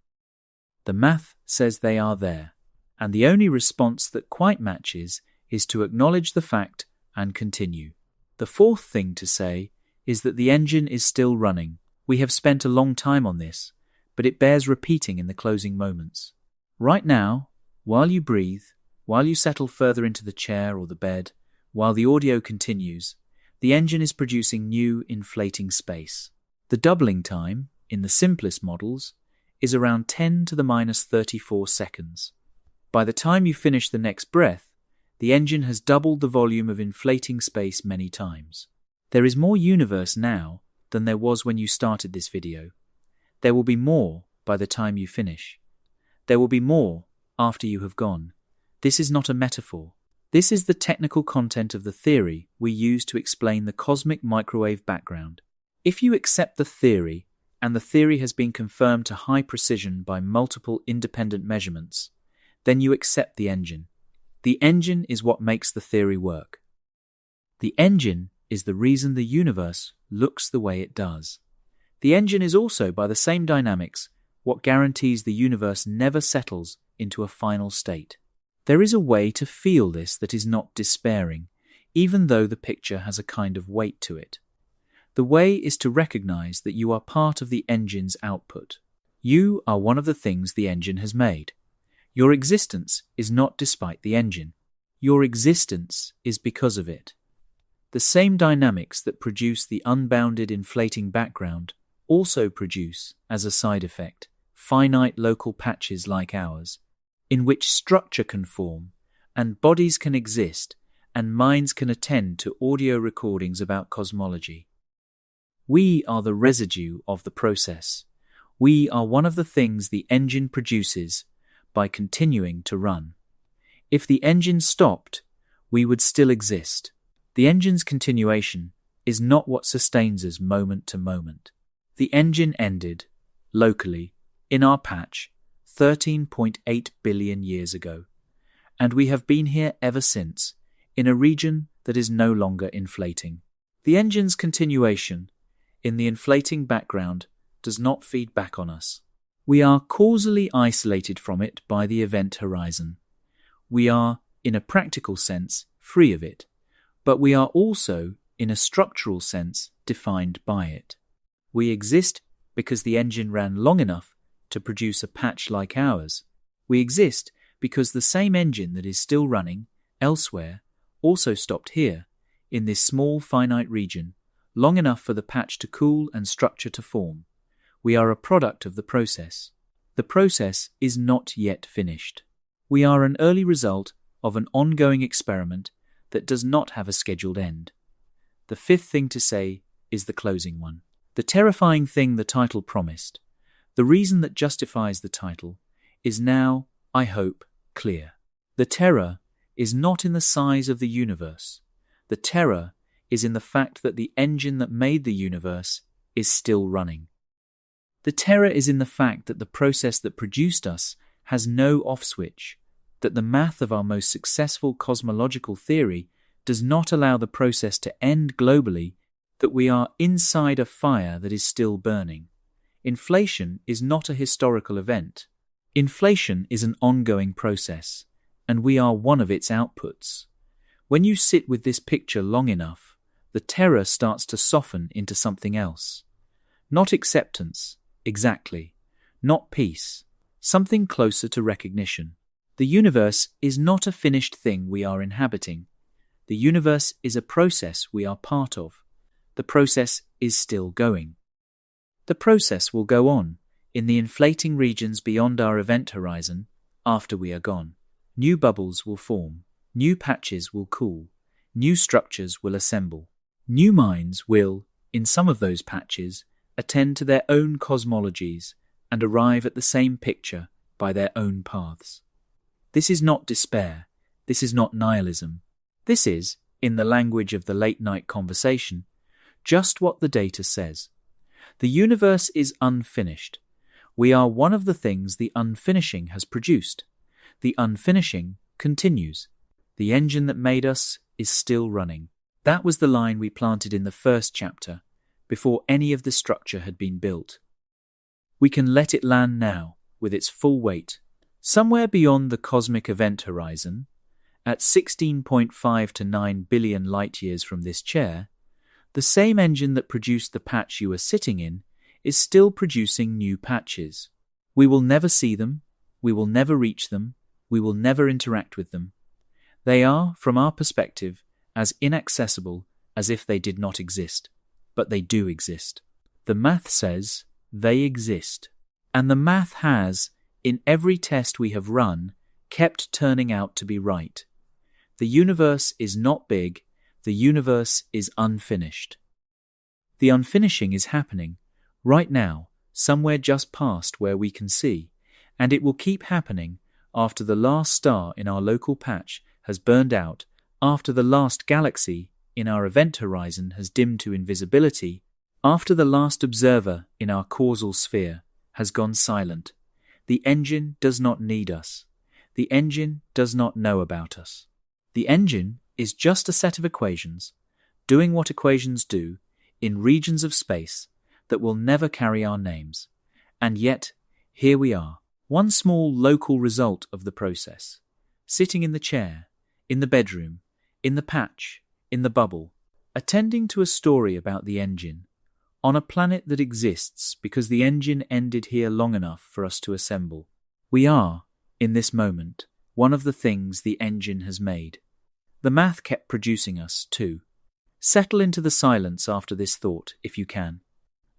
The math says they are there, and the only response that quite matches is to acknowledge the fact and continue. The fourth thing to say is that the engine is still running. We have spent a long time on this, but it bears repeating in the closing moments. Right now, while you breathe, while you settle further into the chair or the bed, while the audio continues, the engine is producing new inflating space. The doubling time, in the simplest models, is around 10 to the minus 34 seconds. By the time you finish the next breath, the engine has doubled the volume of inflating space many times. There is more universe now than there was when you started this video. There will be more by the time you finish. There will be more after you have gone. This is not a metaphor. This is the technical content of the theory we use to explain the cosmic microwave background. If you accept the theory, and the theory has been confirmed to high precision by multiple independent measurements, then you accept the engine. The engine is what makes the theory work. The engine is the reason the universe looks the way it does. The engine is also, by the same dynamics, what guarantees the universe never settles into a final state. There is a way to feel this that is not despairing, even though the picture has a kind of weight to it. The way is to recognize that you are part of the engine's output. You are one of the things the engine has made. Your existence is not despite the engine. Your existence is because of it. The same dynamics that produce the unbounded inflating background also produce, as a side effect, finite local patches like ours, in which structure can form, and bodies can exist, and minds can attend to audio recordings about cosmology. We are the residue of the process. We are one of the things the engine produces by continuing to run. If the engine stopped, we would still exist. The engine's continuation is not what sustains us moment to moment. The engine ended, locally, in our patch, 13.8 billion years ago, and we have been here ever since, in a region that is no longer inflating. The engine's continuation, in the inflating background, does not feed back on us. We are causally isolated from it by the event horizon. We are, in a practical sense, free of it, but we are also, in a structural sense, defined by it. We exist because the engine ran long enough to produce a patch like ours. We exist because the same engine that is still running elsewhere also stopped here, in this small finite region, long enough for the patch to cool and structure to form. We are a product of the process. The process is not yet finished. We are an early result of an ongoing experiment that does not have a scheduled end. The fifth thing to say is the closing one. The terrifying thing the title promised, the reason that justifies the title, is now, I hope, clear. The terror is not in the size of the universe. The terror is in the fact that the engine that made the universe is still running. The terror is in the fact that the process that produced us has no off switch, that the math of our most successful cosmological theory does not allow the process to end globally, that we are inside a fire that is still burning. Inflation is not a historical event. Inflation is an ongoing process, and we are one of its outputs. When you sit with this picture long enough, the terror starts to soften into something else. Not acceptance, exactly. Not peace. Something closer to recognition. The universe is not a finished thing we are inhabiting. The universe is a process we are part of. The process is still going. The process will go on in the inflating regions beyond our event horizon after we are gone. New bubbles will form. New patches will cool. New structures will assemble. New minds will, in some of those patches, attend to their own cosmologies and arrive at the same picture by their own paths. This is not despair. This is not nihilism. This is, in the language of the late-night conversation, just what the data says. The universe is unfinished. We are one of the things the unfinishing has produced. The unfinishing continues. The engine that made us is still running. That was the line we planted in the first chapter, before any of the structure had been built. We can let it land now, with its full weight, somewhere beyond the cosmic event horizon, at 16.5 to 9 billion light-years from this chair. The same engine that produced the patch you are sitting in is still producing new patches. We will never see them, we will never reach them, we will never interact with them. They are, from our perspective, as inaccessible as if they did not exist. But they do exist. The math says they exist. And the math has, in every test we have run, kept turning out to be right. The universe is not big, the universe is unfinished. The unfinishing is happening, right now, somewhere just past where we can see, and it will keep happening after the last star in our local patch has burned out, after the last galaxy in our event horizon has dimmed to invisibility, after the last observer in our causal sphere has gone silent. The engine does not need us. The engine does not know about us. The engine is just a set of equations, doing what equations do, in regions of space that will never carry our names. And yet, here we are, one small local result of the process, sitting in the chair, in the bedroom, in the patch, in the bubble, attending to a story about the engine, on a planet that exists because the engine ended here long enough for us to assemble. We are, in this moment, one of the things the engine has made. The math kept producing us, too. Settle into the silence after this thought, if you can.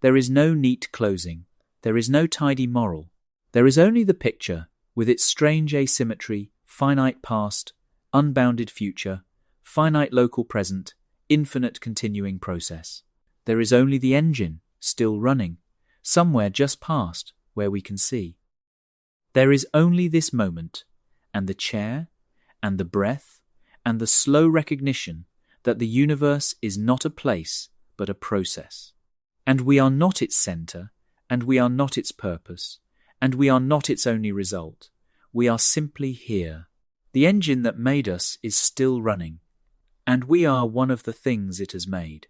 There is no neat closing. There is no tidy moral. There is only the picture, with its strange asymmetry, finite past, unbounded future, finite local present, infinite continuing process. There is only the engine, still running, somewhere just past where we can see. There is only this moment, and the chair, and the breath, and the slow recognition that the universe is not a place, but a process. And we are not its center, and we are not its purpose, and we are not its only result. We are simply here. The engine that made us is still running, and we are one of the things it has made.